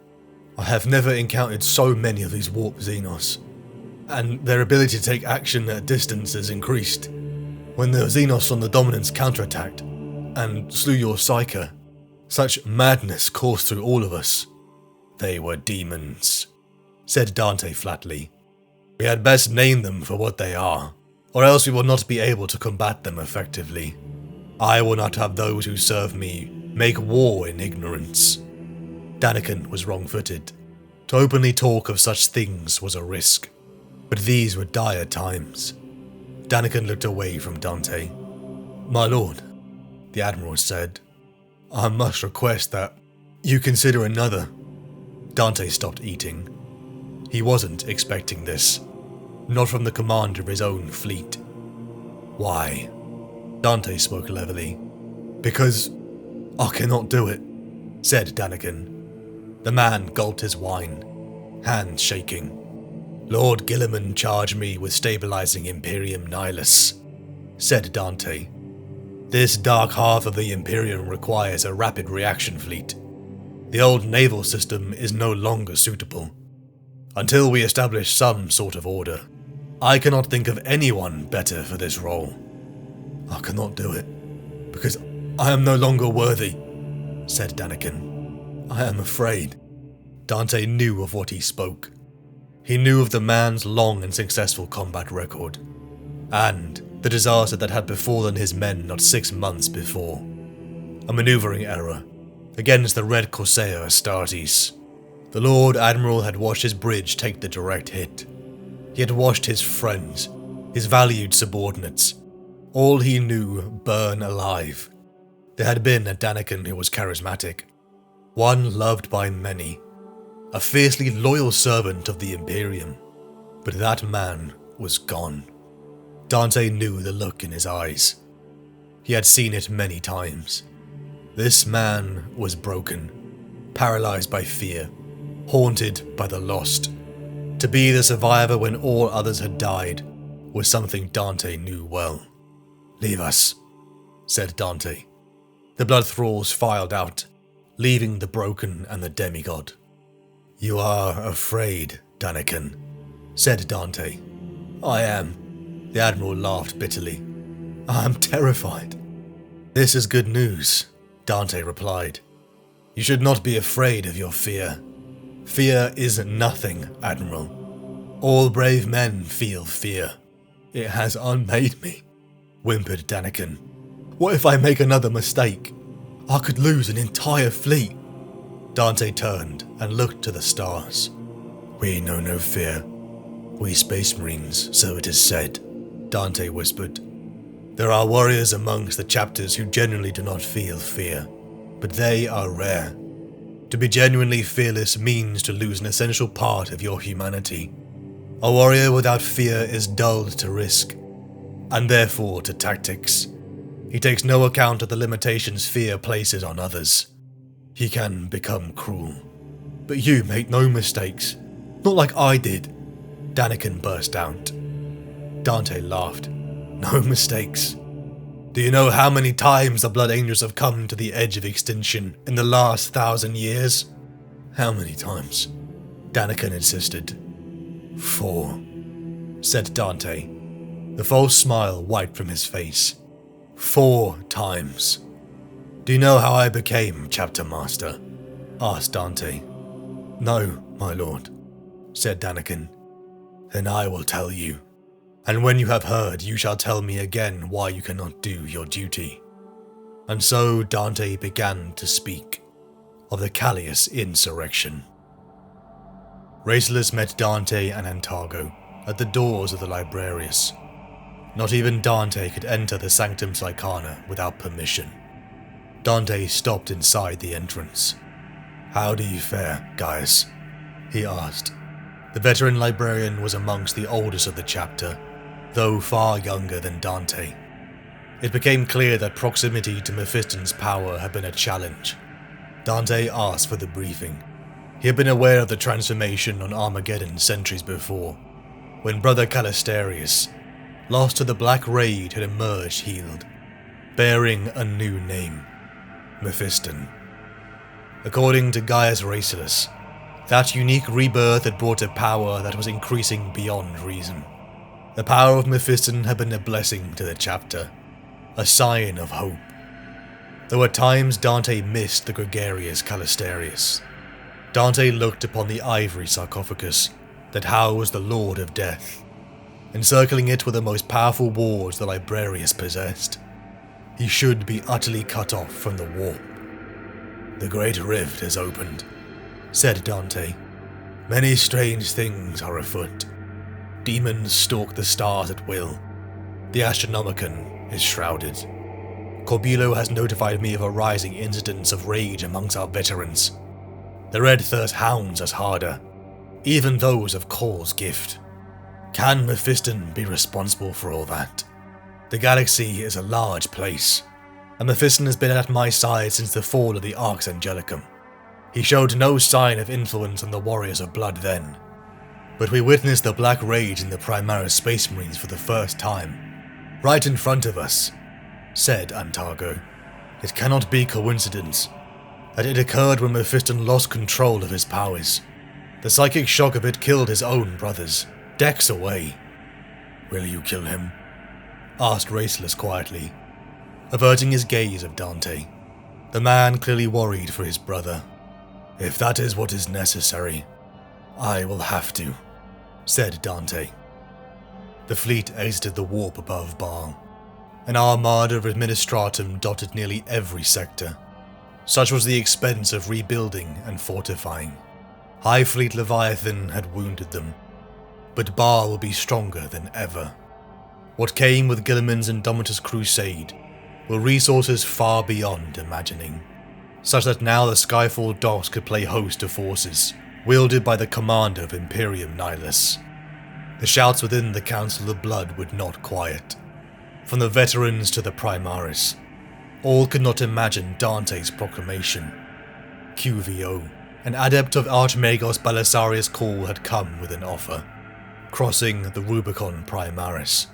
A: I have never encountered so many of these warp Xenos, and their ability to take action at a distance has increased. When the Xenos on the Dominance counterattacked and slew your Psyker, such madness coursed through all of us. They were demons, said Dante flatly. We had best name them for what they are, or else we will not be able to combat them effectively. I will not have those who serve me make war in ignorance. Daniken was wrong-footed. To openly talk of such things was a risk, but these were dire times. Daniken looked away from Dante. My lord, the Admiral said, I must request that you consider another. Dante stopped eating. He wasn't expecting this, not from the commander of his own fleet. Why? Dante spoke levelly. Because I cannot do it, said Daniken. The man gulped his wine, hands shaking. Lord Guilliman charged me with stabilizing Imperium Nihilus, said Dante. This dark half of the Imperium requires a rapid reaction fleet. The old naval system is no longer suitable. Until we establish some sort of order, I cannot think of anyone better for this role. I cannot do it, because I am no longer worthy, said Daniken. I am afraid. Dante knew of what he spoke. He knew of the man's long and successful combat record, and the disaster that had befallen his men not 6 months before. A maneuvering error against the Red Corsair Astartes. The Lord Admiral had watched his bridge take the direct hit. He had watched his friends, his valued subordinates, all he knew burn alive. There had been a Daniken who was charismatic, one loved by many, a fiercely loyal servant of the Imperium, but that man was gone. Dante knew the look in his eyes. He had seen it many times. This man was broken, paralyzed by fear, haunted by the lost. To be the survivor when all others had died was something Dante knew well. Leave us, said Dante. The blood thralls filed out, leaving the broken and the demigod. You are afraid, Daniken, said Dante. I am. The Admiral laughed bitterly. I am terrified. This is good news, Dante replied. You should not be afraid of your fear. Fear is nothing, Admiral. All brave men feel fear. It has unmade me, whimpered Daniken. What if I make another mistake? I could lose an entire fleet. Dante turned and looked to the stars. We know no fear. We Space Marines, so it is said, Dante whispered. There are warriors amongst the chapters who genuinely do not feel fear, but they are rare. To be genuinely fearless means to lose an essential part of your humanity. A warrior without fear is dulled to risk, and therefore to tactics. He takes no account of the limitations fear places on others. He can become cruel. But you make no mistakes. Not like I did. Daniken burst out. Dante laughed. No mistakes. Do you know how many times the Blood Angels have come to the edge of extinction in the last 1,000 years? How many times? Daniken insisted. 4, said Dante. The false smile wiped from his face. 4 times. Do you know how I became Chapter Master? Asked Dante. No, my lord, said Daniken. Then I will tell you. And when you have heard, you shall tell me again why you cannot do your duty. And so Dante began to speak of the Callius insurrection. Raceless met Dante and Antargo at the doors of the Librarius. Not even Dante could enter the Sanctum Psychana without permission. Dante stopped inside the entrance. How do you fare, Gaius? He asked. The veteran librarian was amongst the oldest of the chapter, though far younger than Dante. It became clear that proximity to Mephiston's power had been a challenge. Dante asked for the briefing. He had been aware of the transformation on Armageddon centuries before, when Brother Callisterius, lost to the Black Raid, had emerged healed, bearing a new name, Mephiston. According to Gaius Racelus, that unique rebirth had brought a power that was increasing beyond reason. The power of Mephiston had been a blessing to the chapter, a sign of hope. Though at times Dante missed the gregarious Callisterius, Dante looked upon the ivory sarcophagus that housed the Lord of Death. Encircling it were the most powerful wards the Librarius possessed. He should be utterly cut off from the warp. The great rift has opened, said Dante. Many strange things are afoot. Demons stalk the stars at will. The Astronomicon is shrouded. Corbulo has notified me of a rising incidence of rage amongst our veterans. The Red Thirst hounds us harder, even those of Kor's gift. Can Mephiston be responsible for all that? The galaxy is a large place, and Mephiston has been at my side since the fall of the Arx Angelicum. He showed no sign of influence on the Warriors of Blood then, but we witnessed the Black Rage in the Primaris Space Marines for the first time, right in front of us, said Antargo. It cannot be coincidence that it occurred when Mephiston lost control of his powers. The psychic shock of it killed his own brothers, decks away. Will you kill him? Asked Raceless quietly, averting his gaze of Dante. The man clearly worried for his brother. If that is what is necessary, I will have to, said Dante. The fleet exited the warp above Baal. An armada of administratum dotted nearly every sector. Such was the expense of rebuilding and fortifying. High Fleet Leviathan had wounded them, but Baal will be stronger than ever. What came with Guilliman's Indomitus crusade were resources far beyond imagining, such that now the Skyfall docks could play host to forces, wielded by the commander of Imperium Nihilus. The shouts within the Council of Blood would not quiet. From the veterans to the Primaris, all could not imagine Dante's proclamation. QVO, an adept of Archmagos Belisarius' call, had come with an offer, crossing the Rubicon Primaris.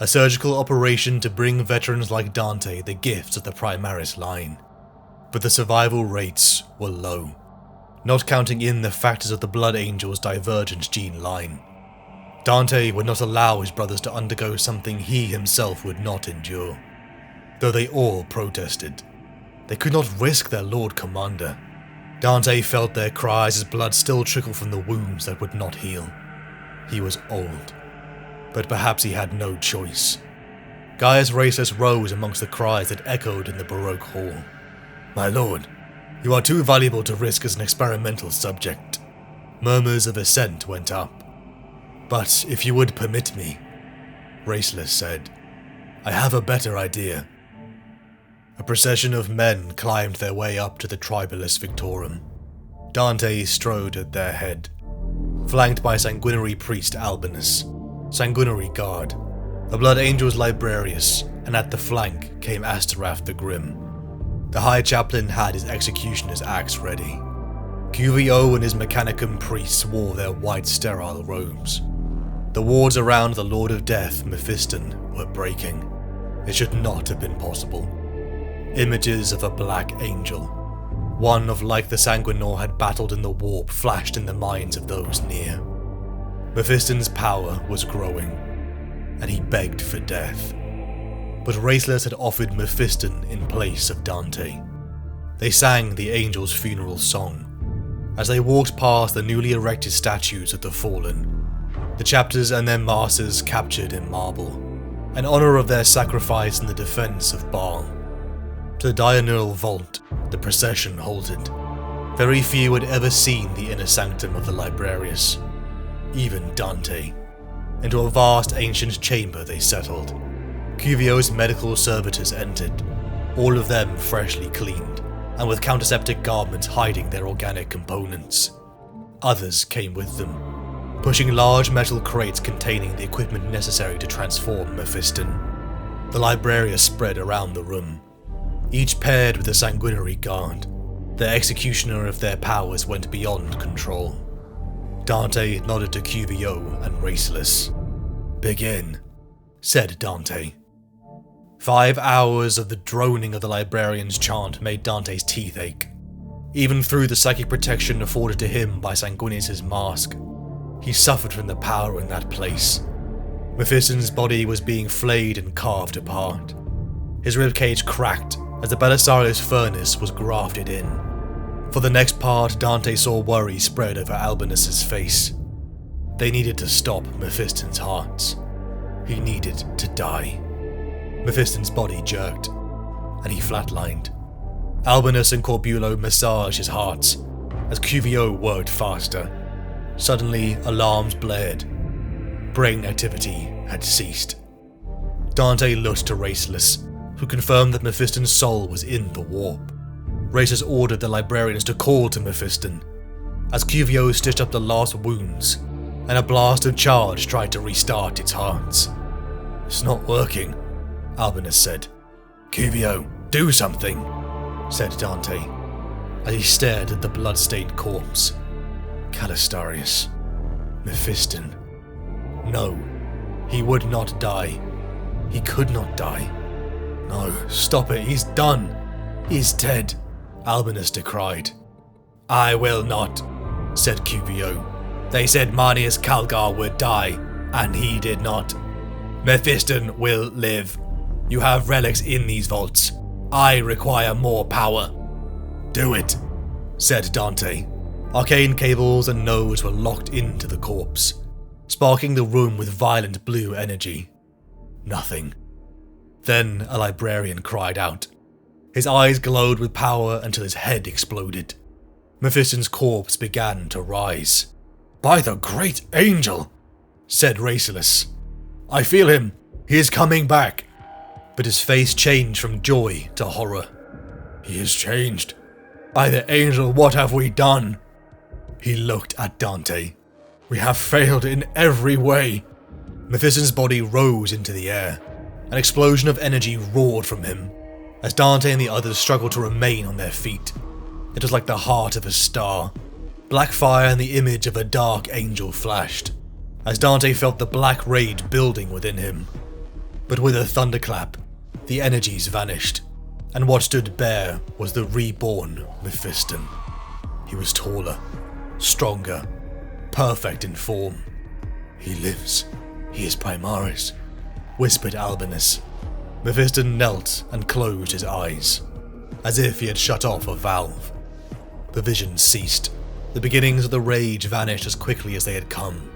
A: A surgical operation to bring veterans like Dante the gifts of the Primaris line. But the survival rates were low, not counting in the factors of the Blood Angels' divergent gene line. Dante would not allow his brothers to undergo something he himself would not endure, though they all protested. They could not risk their Lord Commander. Dante felt their cries as blood still trickled from the wounds that would not heal. He was old, but perhaps he had no choice. Gaius Raceless rose amongst the cries that echoed in the Baroque hall. "My lord, you are too valuable to risk as an experimental subject." Murmurs of assent went up. "But if you would permit me," Raceless said, "I have a better idea." A procession of men climbed their way up to the Tribalus Victorum. Dante strode at their head, flanked by Sanguinary Priest Albinus, Sanguinary Guard, the Blood Angels Librarius, and at the flank came Asterath the Grim. The High Chaplain had his executioner's axe ready. QVO and his Mechanicum priests wore their white sterile robes. The wards around the Lord of Death, Mephiston, were breaking. It should not have been possible. Images of a black angel, one of like the Sanguinor had battled in the warp, flashed in the minds of those near. Mephiston's power was growing, and he begged for death. But Raceless had offered Mephiston in place of Dante. They sang the angel's funeral song as they walked past the newly erected statues of the fallen, the chapters and their masters captured in marble, in honor of their sacrifice in the defense of Baal. To the diurnal vault, the procession halted. Very few had ever seen the inner sanctum of the Librarius, even Dante. Into a vast ancient chamber they settled. QVO's medical servitors entered, all of them freshly cleaned, and with counterseptic garments hiding their organic components. Others came with them, pushing large metal crates containing the equipment necessary to transform Mephiston. The Librarius spread around the room, each paired with a Sanguinary Guard. The executioner of their powers went beyond control. Dante nodded to QVO and Raceless. "Begin," said Dante. 5 hours of the droning of the Librarian's chant made Dante's teeth ache. Even through the psychic protection afforded to him by Sanguinius' mask, he suffered from the power in that place. Mephiston's body was being flayed and carved apart. His ribcage cracked as the Belisarius furnace was grafted in. For the next part, Dante saw worry spread over Albinus's face. They needed to stop Mephiston's hearts. He needed to die. Mephiston's body jerked, and he flatlined. Albinus and Corbulo massaged his hearts as QVO worked faster. Suddenly, alarms blared. Brain activity had ceased. Dante looked to Raceless, who confirmed that Mephiston's soul was in the warp. Raceless ordered the Librarians to call to Mephiston, as QVO stitched up the last wounds, and a blast of charge tried to restart its hearts. "It's not working," Albinus said. "QVO, do something," said Dante, as he stared at the blood-stained corpse. Calistarius. Mephiston. No, he would not die. He could not die. "No, stop it, he's done. He's dead," Albinus decried. "I will not," said QVO. "They said Manius Calgar would die, and he did not. Mephiston will live. You have relics in these vaults. I require more power." "Do it," said Dante. Arcane cables and nodes were locked into the corpse, sparking the room with violent blue energy. Nothing. Then a Librarian cried out. His eyes glowed with power until his head exploded. Mephiston's corpse began to rise. "By the great angel," said Raceless. "I feel him. He is coming back." But his face changed from joy to horror. "He is changed. By the angel, what have we done?" He looked at Dante. "We have failed in every way." Mephiston's body rose into the air. An explosion of energy roared from him, as Dante and the others struggled to remain on their feet. It was like the heart of a star. Black fire and the image of a dark angel flashed, as Dante felt the black rage building within him. But with a thunderclap, the energies vanished, and what stood bare was the reborn Mephiston. He was taller, stronger, perfect in form. "He lives. He is Primaris," whispered Albinus. Mephiston knelt and closed his eyes. as if he had shut off a valve. The vision ceased. The beginnings of the rage vanished as quickly as they had come.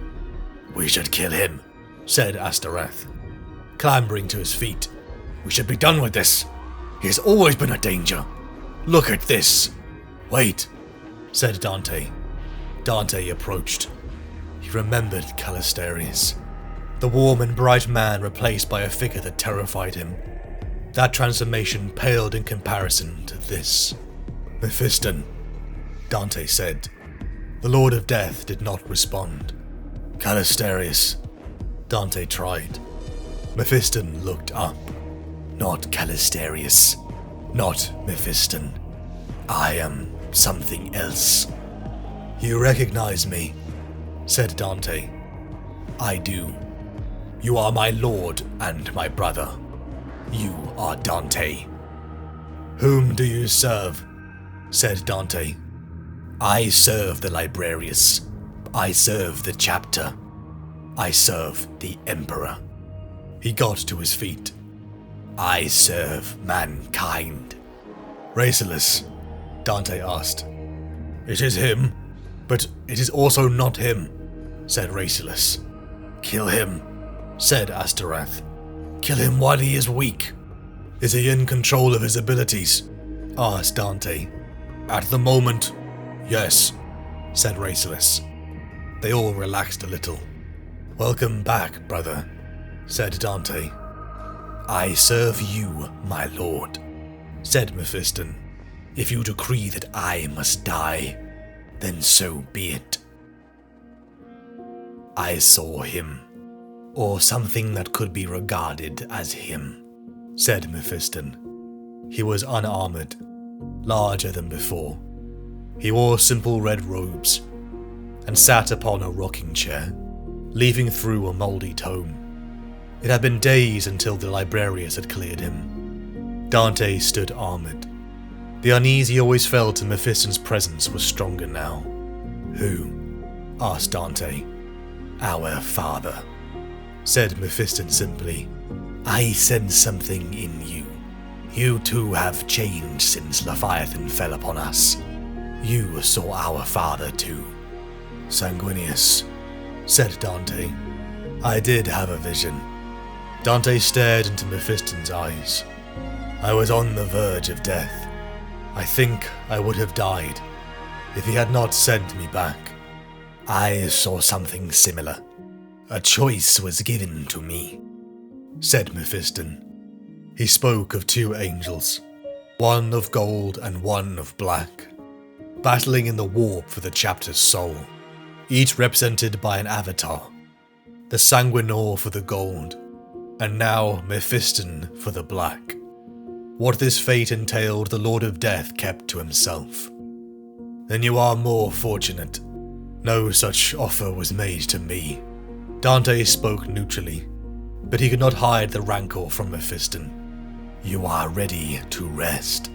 A: "We should kill him," said Astarath, clambering to his feet. "We should be done with this. He has always been a danger. Look at this." "Wait," said Dante. Dante approached. He remembered Callisterius, the warm and bright man replaced by a figure that terrified him. That transformation paled in comparison to this. "Mephiston," Dante said. The Lord of Death did not respond. "Callisterius," Dante tried. Mephiston looked up. "Not Callisterius. Not Mephiston. I am something else." "You recognize me," said Dante. "I do. You are my lord and my brother. You are Dante." "Whom do you serve?" said Dante. "I serve the Librarius. I serve the chapter. I serve the Emperor." He got to his feet. "I serve mankind." "Raceless?" Dante asked. "It is him, but it is also not him," said Raceless. "Kill him," said Astarath. "Kill him while he is weak." "Is he in control of his abilities?" asked Dante. "At the moment, yes," said Raceless. They all relaxed a little. "Welcome back, brother," said Dante. "I serve you, my lord," said Mephiston. "If you decree that I must die, then so be it." "I saw him, or something that could be regarded as him," said Mephiston. He was unarmored, larger than before. He wore simple red robes, and sat upon a rocking chair, leafing through a mouldy tome. It had been days until the Librarius had cleared him. Dante stood armored. The unease he always felt in Mephiston's presence was stronger now. "Who?" asked Dante. "Our father," said Mephiston simply. "I sense something in you. You too have changed since Leviathan fell upon us. You saw our father too." "Sanguinius," said Dante. "I did have a vision." Dante stared into Mephiston's eyes. "I was on the verge of death. I think I would have died if he had not sent me back. I saw something similar. A choice was given to me," said Mephiston. He spoke of two angels, one of gold and one of black, battling in the warp for the chapter's soul, each represented by an avatar. The Sanguinor for the gold, and now Mephiston for the black. What this fate entailed, the Lord of Death kept to himself. "Then you are more fortunate. No such offer was made to me." Dante spoke neutrally, but he could not hide the rancor from Mephiston. "You are ready to rest,"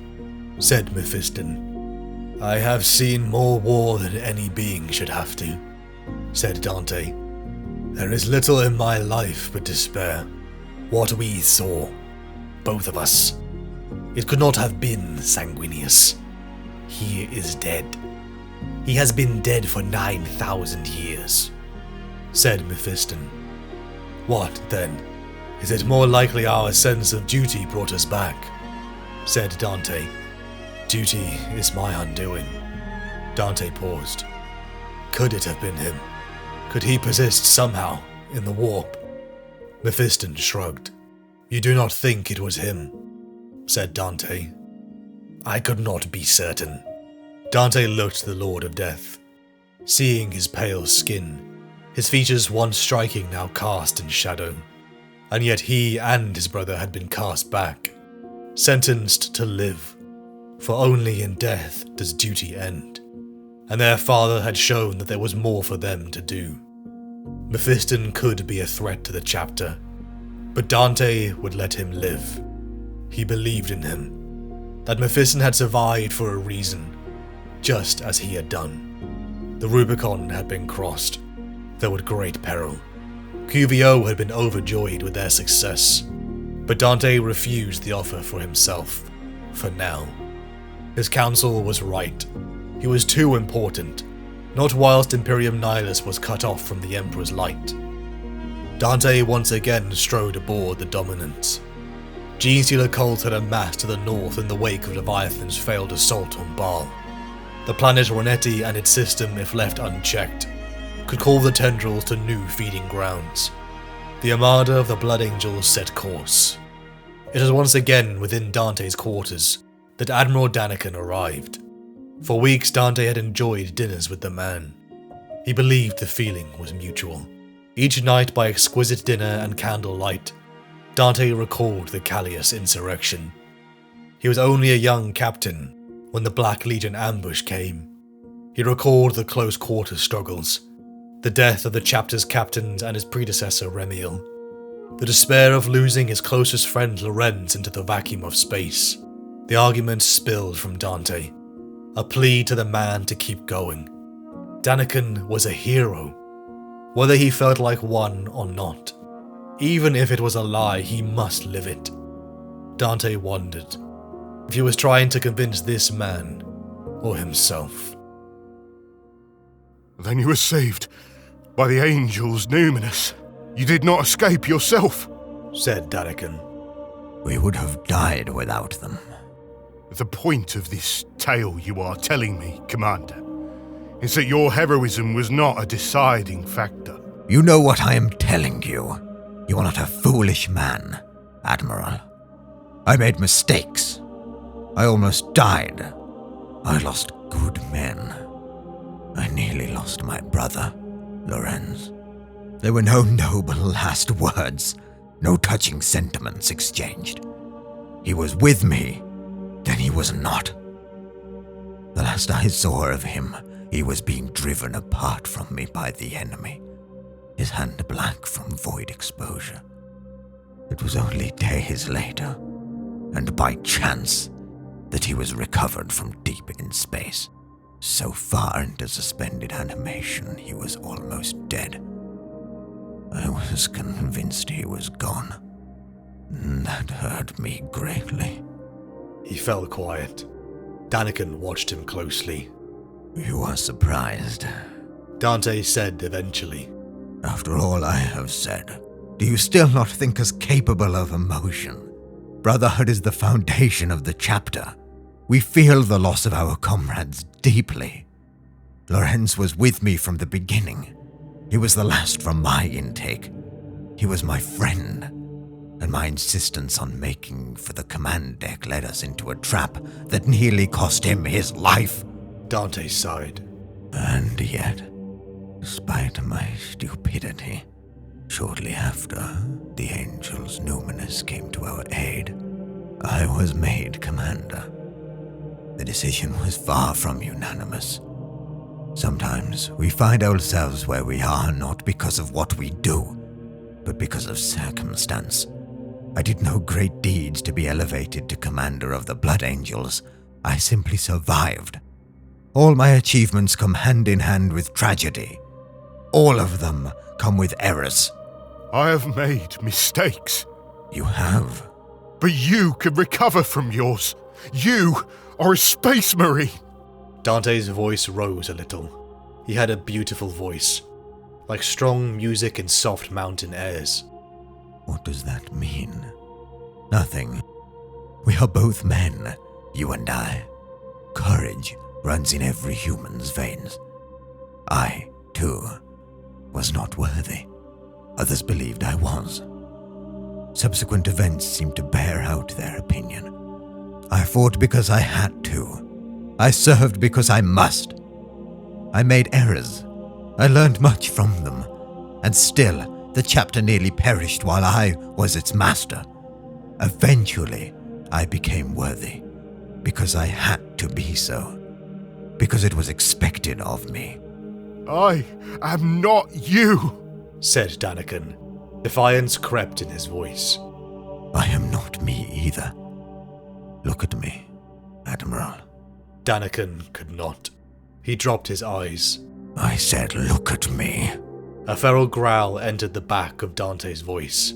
A: said Mephiston. "I have seen more war than any being should have to," said Dante. "There is little in my life but despair. What we saw, both of us. It could not have been Sanguinius. He is dead. He has been dead for 9,000 years, said Mephiston. "What, then? Is it more likely our sense of duty brought us back?" said Dante. "Duty is my undoing." Dante paused. Could it have been him? Could he persist somehow in the warp? Mephiston shrugged. "You do not think it was him?" said Dante. "I could not be certain." Dante looked to the Lord of Death, seeing his pale skin, his features once striking now cast in shadow. And yet he and his brother had been cast back, sentenced to live, for only in death does duty end. And their father had shown that there was more for them to do. Mephiston could be a threat to the chapter, but Dante would let him live. He believed in him, that Mephiston had survived for a reason, just as he had done. The Rubicon had been crossed, though at great peril. QVO had been overjoyed with their success, but Dante refused the offer for himself, for now. His counsel was right. He was too important, not whilst Imperium Nihilus was cut off from the Emperor's light. Dante once again strode aboard the Dominance. Genestealer cults had amassed to the north in the wake of Leviathan's failed assault on Baal. The planet Ronetti and its system, if left unchecked, could call the tendrils to new feeding grounds. The armada of the Blood Angels set course. It was once again within Dante's quarters that Admiral Daniken arrived. For weeks Dante had enjoyed dinners with the man. He believed the feeling was mutual. Each night by exquisite dinner and candlelight, Dante recalled the Callias insurrection. He was only a young captain when the Black Legion ambush came. He recalled the close quarter struggles, the death of the chapter's captains and his predecessor Remiel, the despair of losing his closest friend Lorenz into the vacuum of space. The argument spilled from Dante, a plea to the man to keep going. Daniken was a hero, whether he felt like one or not. Even if it was a lie, he must live it. Dante wondered if he was trying to convince this man or himself.
E: Then you were saved by the angels numinous. You did not escape yourself,
A: said Daniken.
C: We would have died without them.
E: The point of this tale you are telling me, Commander, is that your heroism was not a deciding factor.
C: You know what I am telling you. You are not a foolish man, Admiral. I made mistakes. I almost died. I lost good men. I nearly lost my brother, Lorenz. There were no noble last words, no touching sentiments exchanged. He was with me, then he was not. The last I saw of him, he was being driven apart from me by the enemy, his hand black from void exposure. It was only days later, and by chance, that he was recovered from deep in space. So far into suspended animation, he was almost dead. I was convinced he was gone. That hurt me greatly.
A: He fell quiet. Daniken watched him closely.
C: You are surprised,
A: Dante said eventually.
C: After all I have said, do you still not think us capable of emotion? Brotherhood is the foundation of the chapter. We feel the loss of our comrades deeply. Lorenz was with me from the beginning. He was the last from my intake. He was my friend, and my insistence on making for the command deck led us into a trap that nearly cost him his life.
A: Dante sighed.
C: And yet, despite my stupidity, shortly after the angels numinous came to our aid, I was made commander. The decision was far from unanimous. Sometimes we find ourselves where we are not because of what we do, but because of circumstance. I did no great deeds to be elevated to commander of the Blood Angels. I simply survived. All my achievements come hand in hand with tragedy. All of them come with errors.
E: I have made mistakes.
C: You have.
E: But you can recover from yours. You are a space marine.
A: Dante's voice rose a little. He had a beautiful voice, like strong music in soft mountain airs.
C: What does that mean? Nothing. We are both men, you and I. Courage runs in every human's veins. I, too, was not worthy. Others believed I was. Subsequent events seemed to bear out their opinion. I fought because I had to. I served because I must. I made errors. I learned much from them. And still, the chapter nearly perished while I was its master. Eventually, I became worthy. Because I had to be so. Because it was expected of me.
E: I am not you,
A: said Daniken. Defiance crept in his voice.
C: I am not me either. Look at me, Admiral.
A: Daniken could not. He dropped his eyes.
C: I said, look at me.
A: A feral growl entered the back of Dante's voice.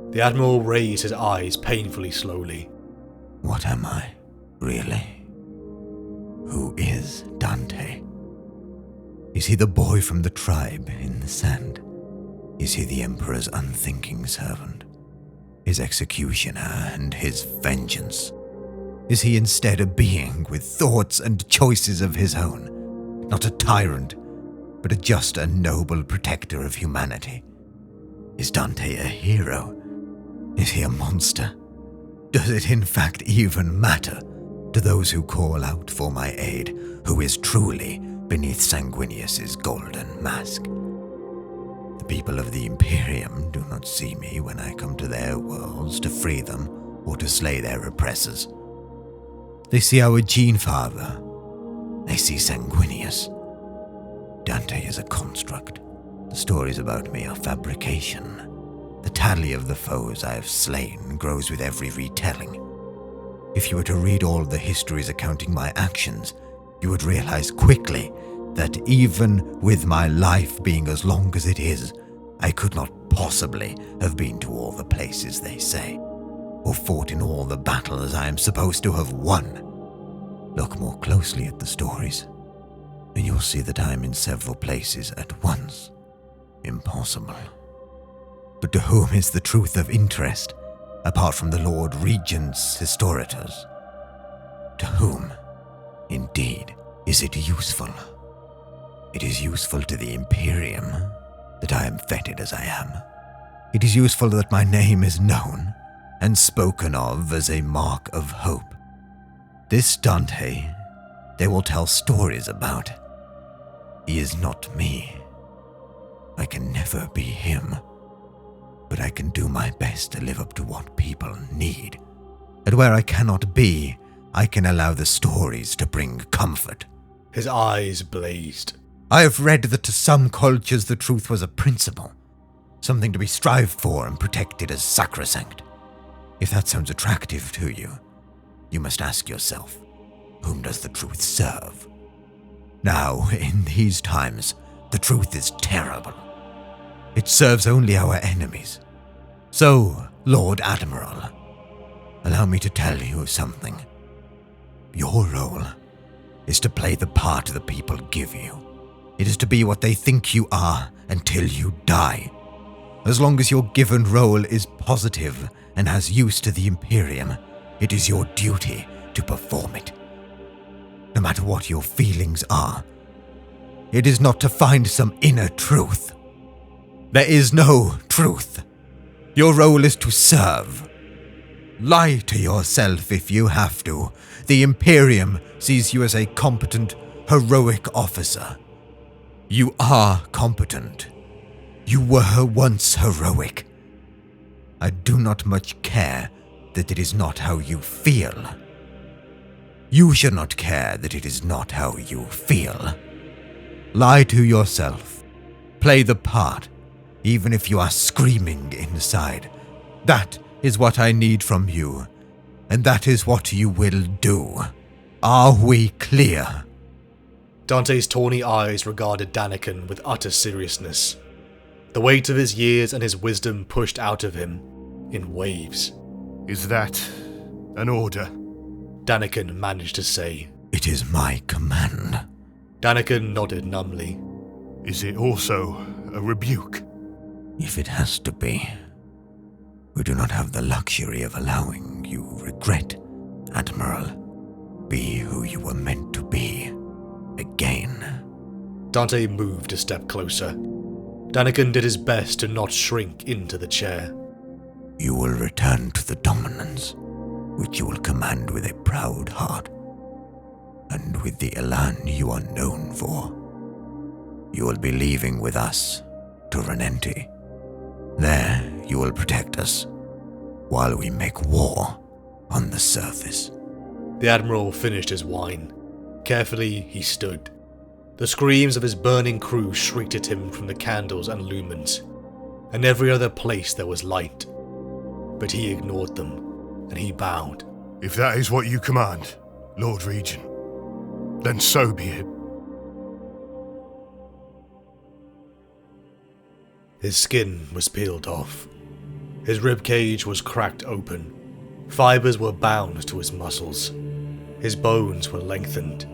A: The Admiral raised his eyes painfully slowly.
C: What am I, really? is Dante? Is he the boy from the tribe in the sand? Is he the Emperor's unthinking servant, his executioner and his vengeance? Is he instead a being with thoughts and choices of his own, not a tyrant, but a just and noble protector of humanity? Is Dante a hero? Is he a monster? Does it in fact even matter to those who call out for my aid, who is truly beneath Sanguinius's golden mask? The people of the Imperium do not see me when I come to their worlds to free them or to slay their oppressors. They see our Gene Father. They see Sanguinius. Dante is a construct. The stories about me are fabrication. The tally of the foes I have slain grows with every retelling. If you were to read all the histories accounting my actions, you would realize quickly that even with my life being as long as it is, I could not possibly have been to all the places they say, or fought in all the battles I am supposed to have won. Look more closely at the stories, and you'll see that I am in several places at once. Impossible. But to whom is the truth of interest, apart from the Lord Regent's historiators? To whom, indeed, is it useful? It is useful to the Imperium that I am feted as I am. It is useful that my name is known and spoken of as a mark of hope. This Dante, they will tell stories about. He is not me. I can never be him. But I can do my best to live up to what people need. And where I cannot be, I can allow the stories to bring comfort.
A: His eyes blazed.
C: I have read that to some cultures the truth was a principle, something to be strived for and protected as sacrosanct. If that sounds attractive to you, you must ask yourself, whom does the truth serve? Now, in these times, the truth is terrible. It serves only our enemies. So, Lord Admiral, allow me to tell you something. Your role is to play the part the people give you. It is to be what they think you are until you die. As long as your given role is positive and has use to the Imperium, it is your duty to perform it. No matter what your feelings are, it is not to find some inner truth. There is no truth. Your role is to serve. Lie to yourself if you have to. The Imperium sees you as a competent, heroic officer. You are competent. You were once heroic. I do not much care that it is not how you feel. You should not care that it is not how you feel. Lie to yourself. Play the part, even if you are screaming inside. That is what I need from you, and that is what you will do. Are we clear?
A: Dante's tawny eyes regarded Daniken with utter seriousness. The weight of his years and his wisdom pushed out of him in waves.
E: Is that an order?
A: Daniken managed to say.
C: It is my command.
A: Daniken nodded numbly.
E: Is it also a rebuke?
C: If it has to be. We do not have the luxury of allowing you regret, Admiral. Be who you were meant to be. Again.
A: Dante moved a step closer. Daniken did his best to not shrink into the chair.
C: You will return to the dominance, which you will command with a proud heart, and with the elan you are known for. You will be leaving with us to Renenti. There you will protect us, while we make war on the surface.
A: The Admiral finished his wine. Carefully he stood. The screams of his burning crew shrieked at him from the candles and lumens, and every other place there was light. But he ignored them, and he bowed.
E: If that is what you command, Lord Regent, then so be it.
A: His skin was peeled off. His ribcage was cracked open. Fibers were bound to his muscles. His bones were lengthened.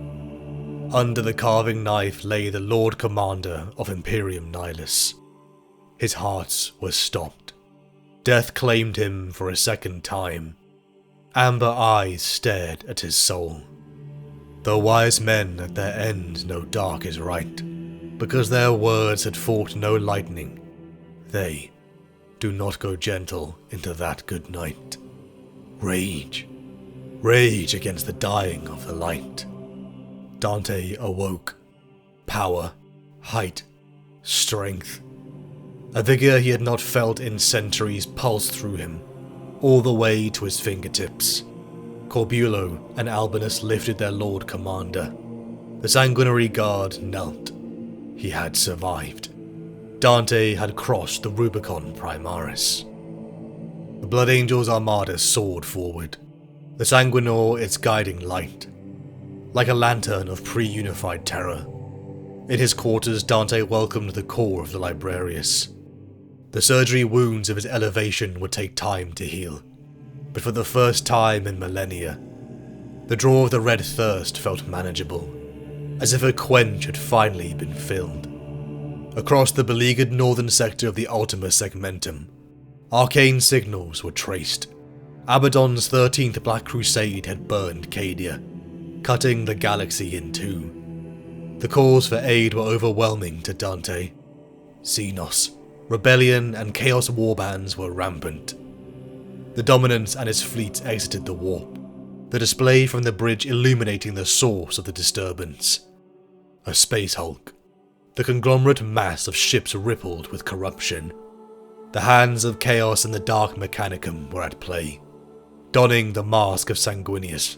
A: Under the carving knife lay the Lord Commander of Imperium Nihilus. His heart was stopped. Death claimed him for a second time. Amber eyes stared at his soul. The wise men at their end know dark is right, because their words had fought no lightning. They do not go gentle into that good night. Rage. Rage against the dying of the light. Dante awoke. Power, height, strength. A vigor he had not felt in centuries pulsed through him, all the way to his fingertips. Corbulo and Albinus lifted their Lord Commander. The sanguinary guard knelt. He had survived. Dante had crossed the Rubicon Primaris. The Blood Angel's armada soared forward, the Sanguinor its guiding light, like a lantern of pre-unified terror. In his quarters, Dante welcomed the core of the Librarius. The surgery wounds of his elevation would take time to heal, but for the first time in millennia, the draw of the red thirst felt manageable, as if a quench had finally been filled. Across the beleaguered northern sector of the Ultima Segmentum, arcane signals were traced. Abaddon's 13th Black Crusade had burned Cadia, cutting the galaxy in two. The calls for aid were overwhelming to Dante. Xenos, rebellion, and chaos warbands were rampant. The Dominant and his fleet exited the warp, the display from the bridge illuminating the source of the disturbance. A space hulk. The conglomerate mass of ships rippled with corruption. The hands of chaos and the dark mechanicum were at play, donning the mask of Sanguinius,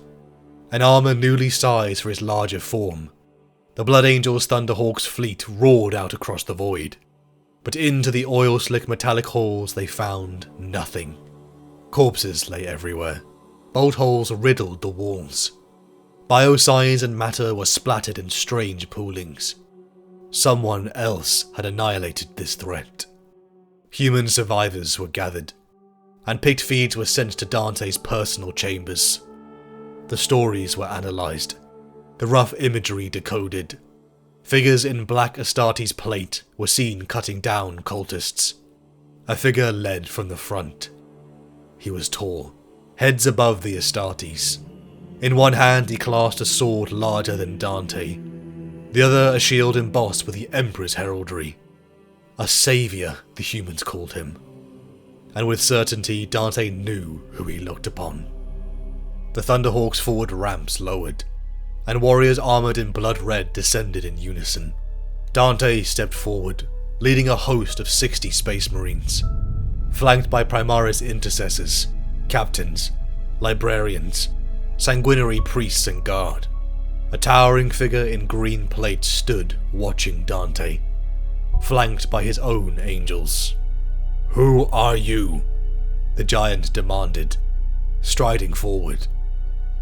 A: an armor newly sized for his larger form. The Blood Angel's Thunderhawk's fleet roared out across the void, but into the oil-slick metallic halls they found nothing. Corpses lay everywhere. Bolt holes riddled the walls. Bioscience and matter were splattered in strange poolings. Someone else had annihilated this threat. Human survivors were gathered, and picked feeds were sent to Dante's personal chambers. The stories were analysed, the rough imagery decoded. Figures in black Astartes plate were seen cutting down cultists. A figure led from the front. He was tall, heads above the Astartes. In one hand he clasped a sword larger than Dante, the other a shield embossed with the Emperor's heraldry. A saviour, the humans called him. And with certainty Dante knew who he looked upon. The Thunderhawk's forward ramps lowered, and warriors armoured in blood red descended in unison. Dante stepped forward, leading a host of 60 Space Marines, flanked by Primaris intercessors, captains, librarians, sanguinary priests and guard. A towering figure in green plate stood watching Dante, flanked by his own angels. "Who are you?" the giant demanded, striding forward.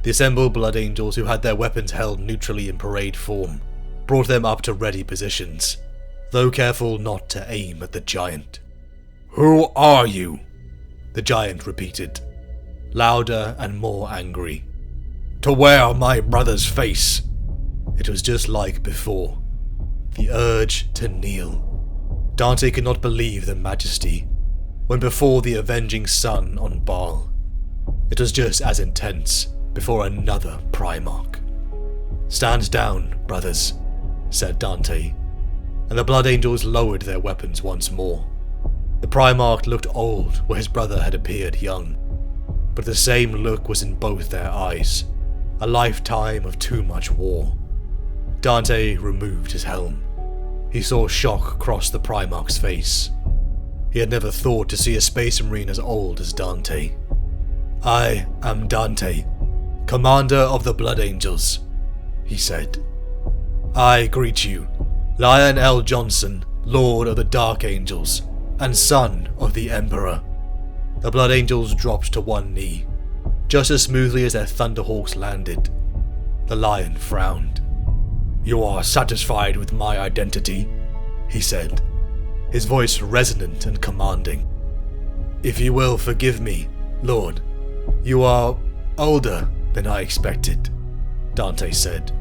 A: The assembled Blood Angels, who had their weapons held neutrally in parade form, brought them up to ready positions, though careful not to aim at the giant. "Who are you?" the giant repeated, louder and more angry. "To wear my brother's face." It was just like before. The urge to kneel. Dante could not believe the majesty, when before the avenging sun on Baal. It was just as intense before another Primarch. "Stand down, brothers," said Dante, and the Blood Angels lowered their weapons once more. The Primarch looked old where his brother had appeared young, but the same look was in both their eyes, a lifetime of too much war. Dante removed his helm. He saw shock cross the Primarch's face. He had never thought to see a Space Marine as old as Dante. "I am Dante, Commander of the Blood Angels," he said. "I greet you, Lionel Johnson, Lord of the Dark Angels, and son of the Emperor." The Blood Angels dropped to one knee, just as smoothly as their Thunderhawks landed. The Lion frowned. "You are satisfied with my identity?" he said, his voice resonant and commanding. "If you will forgive me, Lord, you are older than I expected," Dante said.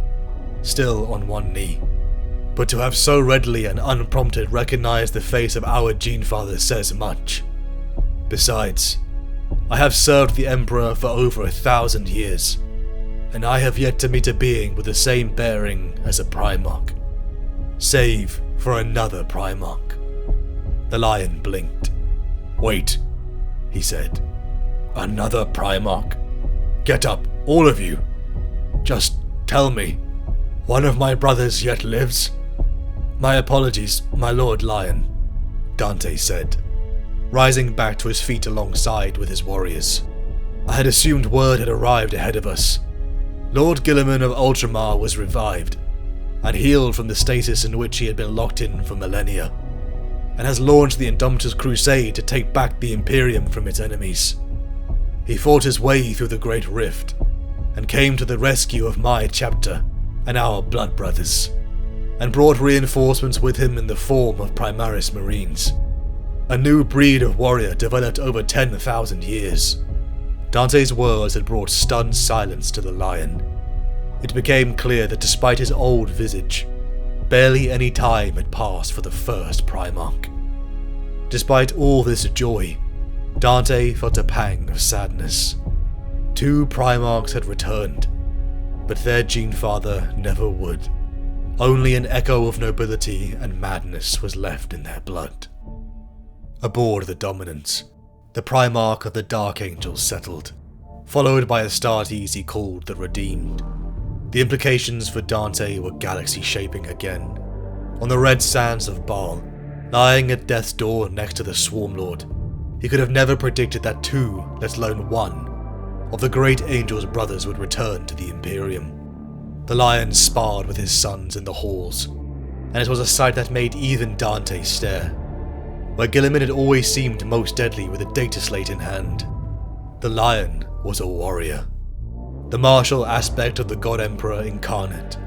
A: still on one knee. But to have so readily and unprompted recognized the face of our Genefather says much. Besides, I have served the Emperor for over 1,000 years, and I have yet to meet a being with the same bearing as a Primarch. Save for another Primarch. The lion blinked. "Wait," he said. "Another Primarch? Get up, all of you. Just tell me, one of my brothers yet lives?" "My apologies, my Lord Lion," Dante said, rising back to his feet alongside with his warriors. "I had assumed word had arrived ahead of us. Lord Guilliman of Ultramar was revived, and healed from the stasis in which he had been locked in for millennia, and has launched the Indomitus Crusade to take back the Imperium from its enemies. He fought his way through the Great Rift, and came to the rescue of my chapter and our blood brothers, and brought reinforcements with him in the form of Primaris Marines. A new breed of warrior developed over 10,000 years." Dante's words had brought stunned silence to the lion. It became clear that despite his old visage, barely any time had passed for the first Primarch. Despite all this joy, Dante felt a pang of sadness. 2 Primarchs had returned, but their Genefather never would. Only an echo of nobility and madness was left in their blood. Aboard the Dominance, the Primarch of the Dark Angels settled, followed by a Astartes he called the Redeemed. The implications for Dante were galaxy-shaping again. On the red sands of Baal, lying at death's door next to the Swarmlord, he could have never predicted that 2, let alone 1, of the great angel's brothers would return to the Imperium. The lion sparred with his sons in the halls, and it was a sight that made even Dante stare. Where Guilliman had always seemed most deadly with a data slate in hand, the lion was a warrior. The martial aspect of the God Emperor incarnate.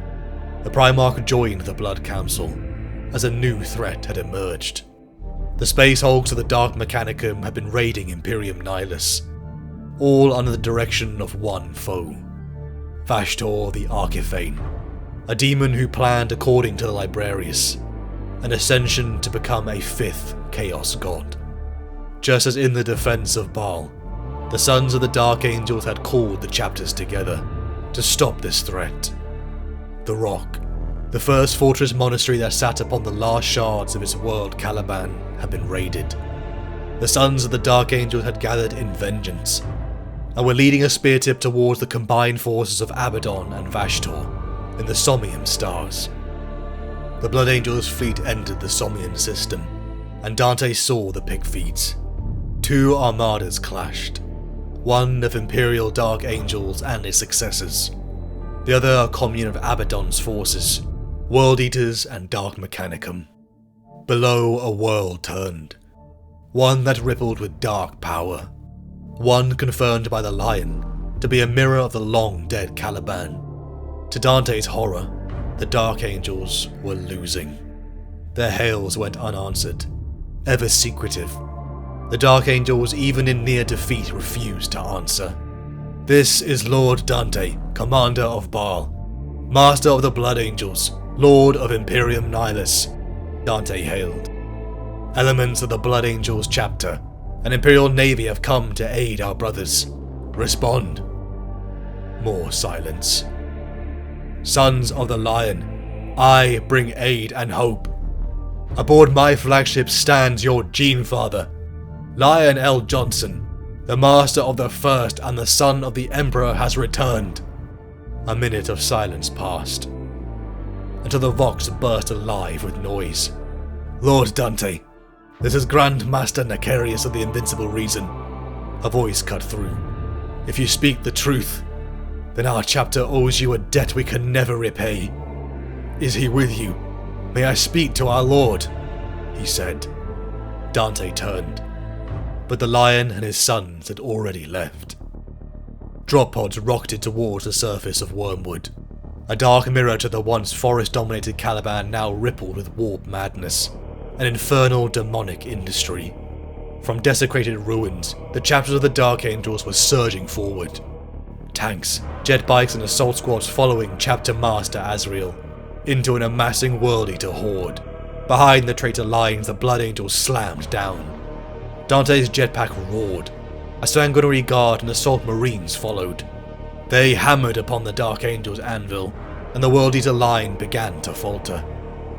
A: The Primarch joined the Blood Council, as a new threat had emerged. The Space Hulks of the Dark Mechanicum had been raiding Imperium Nihilus, all under the direction of one foe. Vashtor the Archiphane, a demon who planned, according to the Librarius, an ascension to become a 5th Chaos God. Just as in the defense of Baal, the sons of the Dark Angels had called the chapters together to stop this threat. The Rock, the first fortress monastery that sat upon the last shards of its world Caliban, had been raided. The sons of the Dark Angels had gathered in vengeance, and were leading a spear tip towards the combined forces of Abaddon and Vashtor in the Sommium stars. The Blood Angels' fleet entered the Sommian system, and Dante saw the pig feeds. 2 armadas clashed, one of Imperial Dark Angels and its successors, the other a commune of Abaddon's forces, World Eaters and Dark Mechanicum. Below, a world turned, one that rippled with dark power, one confirmed by the lion to be a mirror of the long-dead Caliban. To Dante's horror, the Dark Angels were losing. Their hails went unanswered, ever secretive. The Dark Angels, even in near defeat, refused to answer. "This is Lord Dante, Commander of Baal, Master of the Blood Angels, Lord of Imperium Nihilus," Dante hailed. "Elements of the Blood Angels chapter and Imperial Navy have come to aid our brothers. Respond." More silence. "Sons of the Lion, I bring aid and hope. Aboard my flagship stands your Genefather, Lion L. Johnson, the master of the First and the son of the Emperor has returned." A minute of silence passed, until the Vox burst alive with noise. "Lord Dante, this is Grand Master Necarius of the Invincible Reason," a voice cut through. "If you speak the truth, then our chapter owes you a debt we can never repay. Is he with you? May I speak to our Lord?" he said. Dante turned, but the lion and his sons had already left. Drop pods rocketed towards the surface of Wormwood, a dark mirror to the once forest-dominated Caliban now rippled with warp madness, an infernal demonic industry. From desecrated ruins, the chapters of the Dark Angels were surging forward.
F: Tanks, jet bikes and assault squads following Chapter Master Azrael into an amassing World Eater horde. Behind the traitor lines, the Blood Angels slammed down. Dante's jetpack roared. A sanguinary guard and assault marines followed. They hammered upon the Dark Angel's anvil, and the World Eater line began to falter.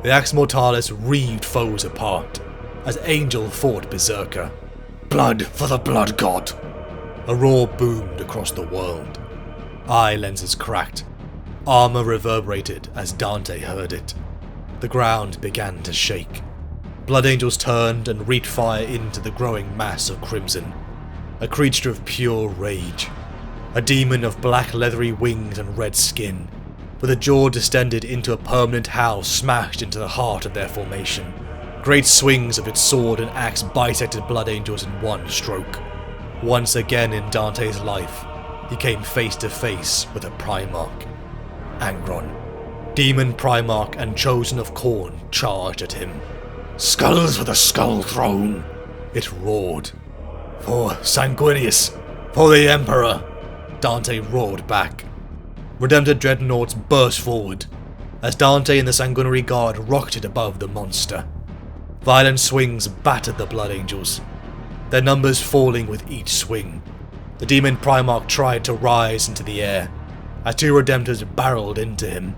F: The Axe Mortalis reaved foes apart, as Angel fought Berserker. Blood for the Blood God! A roar boomed across the world. Eye lenses cracked. Armor reverberated as Dante heard it. The ground began to shake. Blood Angels turned and wreaked fire into the growing mass of crimson. A creature of pure rage. A demon of black leathery wings and red skin, with a jaw distended into a permanent howl smashed into the heart of their formation. Great swings of its sword and axe bisected Blood Angels in one stroke. Once again in Dante's life, he came face to face with a Primarch. Angron. Demon Primarch and Chosen of Khorne charged at him. Skulls for the Skull Throne! It roared. For Sanguinius! For the Emperor! Dante roared back. Redemptor dreadnoughts burst forward, as Dante and the Sanguinary Guard rocketed above the monster. Violent swings battered the Blood Angels, their numbers falling with each swing. The Demon Primarch tried to rise into the air, as two Redemptors barreled into him.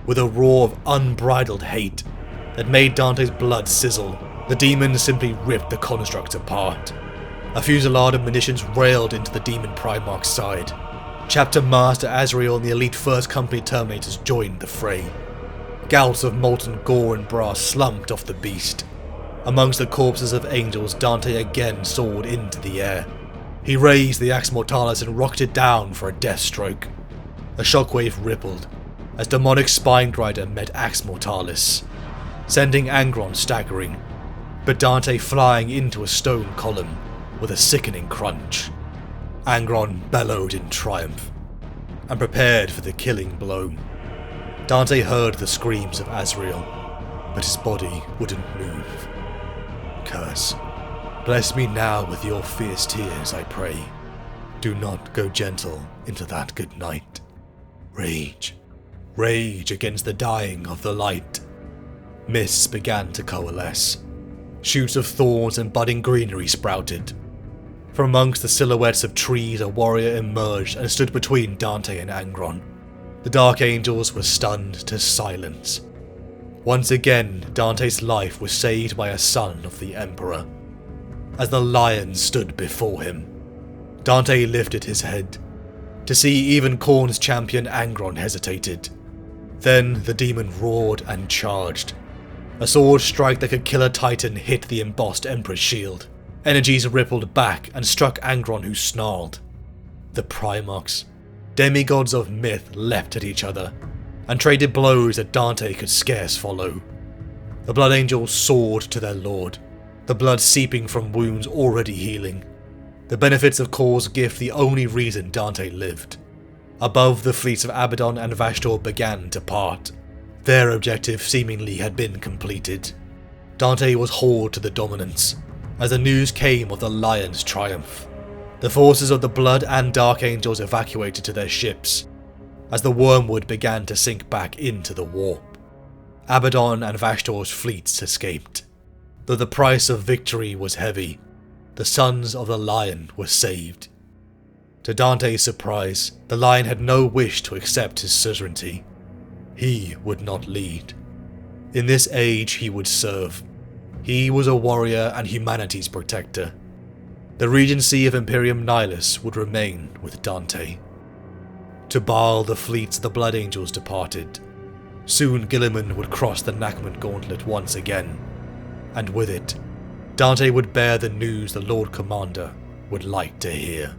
F: With a roar of unbridled hate that made Dante's blood sizzle, the demon simply ripped the construct apart. A fusillade of munitions railed into the Demon Primarch's side. Chapter Master Azrael and the elite First Company Terminators joined the fray. Gouts of molten gore and brass slumped off the beast. Amongst the corpses of angels, Dante again soared into the air. He raised the Axe Mortalis and rocketed down for a death stroke. A shockwave rippled as demonic Spinegrider met Axe Mortalis, sending Angron staggering, but Dante flying into a stone column with a sickening crunch. Angron bellowed in triumph and prepared for the killing blow. Dante heard the screams of Azrael, but his body wouldn't move. Curse, bless me now with your fierce tears, I pray. Do not go gentle into that good night. Rage, rage against the dying of the light. Mists began to coalesce. Shoots of thorns and budding greenery sprouted. From amongst the silhouettes of trees, a warrior emerged and stood between Dante and Angron. The Dark Angels were stunned to silence. Once again, Dante's life was saved by a son of the Emperor. As the lion stood before him, Dante lifted his head, to see even Khorne's champion Angron hesitated. Then the demon roared and charged. A sword strike that could kill a titan hit the embossed Emperor's shield. Energies rippled back and struck Angron, who snarled. The Primarchs, demigods of myth, leapt at each other and traded blows that Dante could scarce follow. The Blood Angels soared to their lord, the blood seeping from wounds already healing. The benefits of Kor's gift the only reason Dante lived. Above, the fleets of Abaddon and Vashtor began to part. Their objective seemingly had been completed. Dante was hauled to the Dominance, as the news came of the Lion's triumph. The forces of the Blood and Dark Angels evacuated to their ships, as the Wormwood began to sink back into the warp. Abaddon and Vashtor's fleets escaped. Though the price of victory was heavy, the Sons of the Lion were saved. To Dante's surprise, the Lion had no wish to accept his suzerainty. He would not lead. In this age he would serve. He was a warrior and humanity's protector. The regency of Imperium Nihilus would remain with Dante. To Baal, the fleets of the Blood Angels departed. Soon Guilliman would cross the Nachman Gauntlet once again, and with it, Dante would bear the news the Lord Commander would like to hear.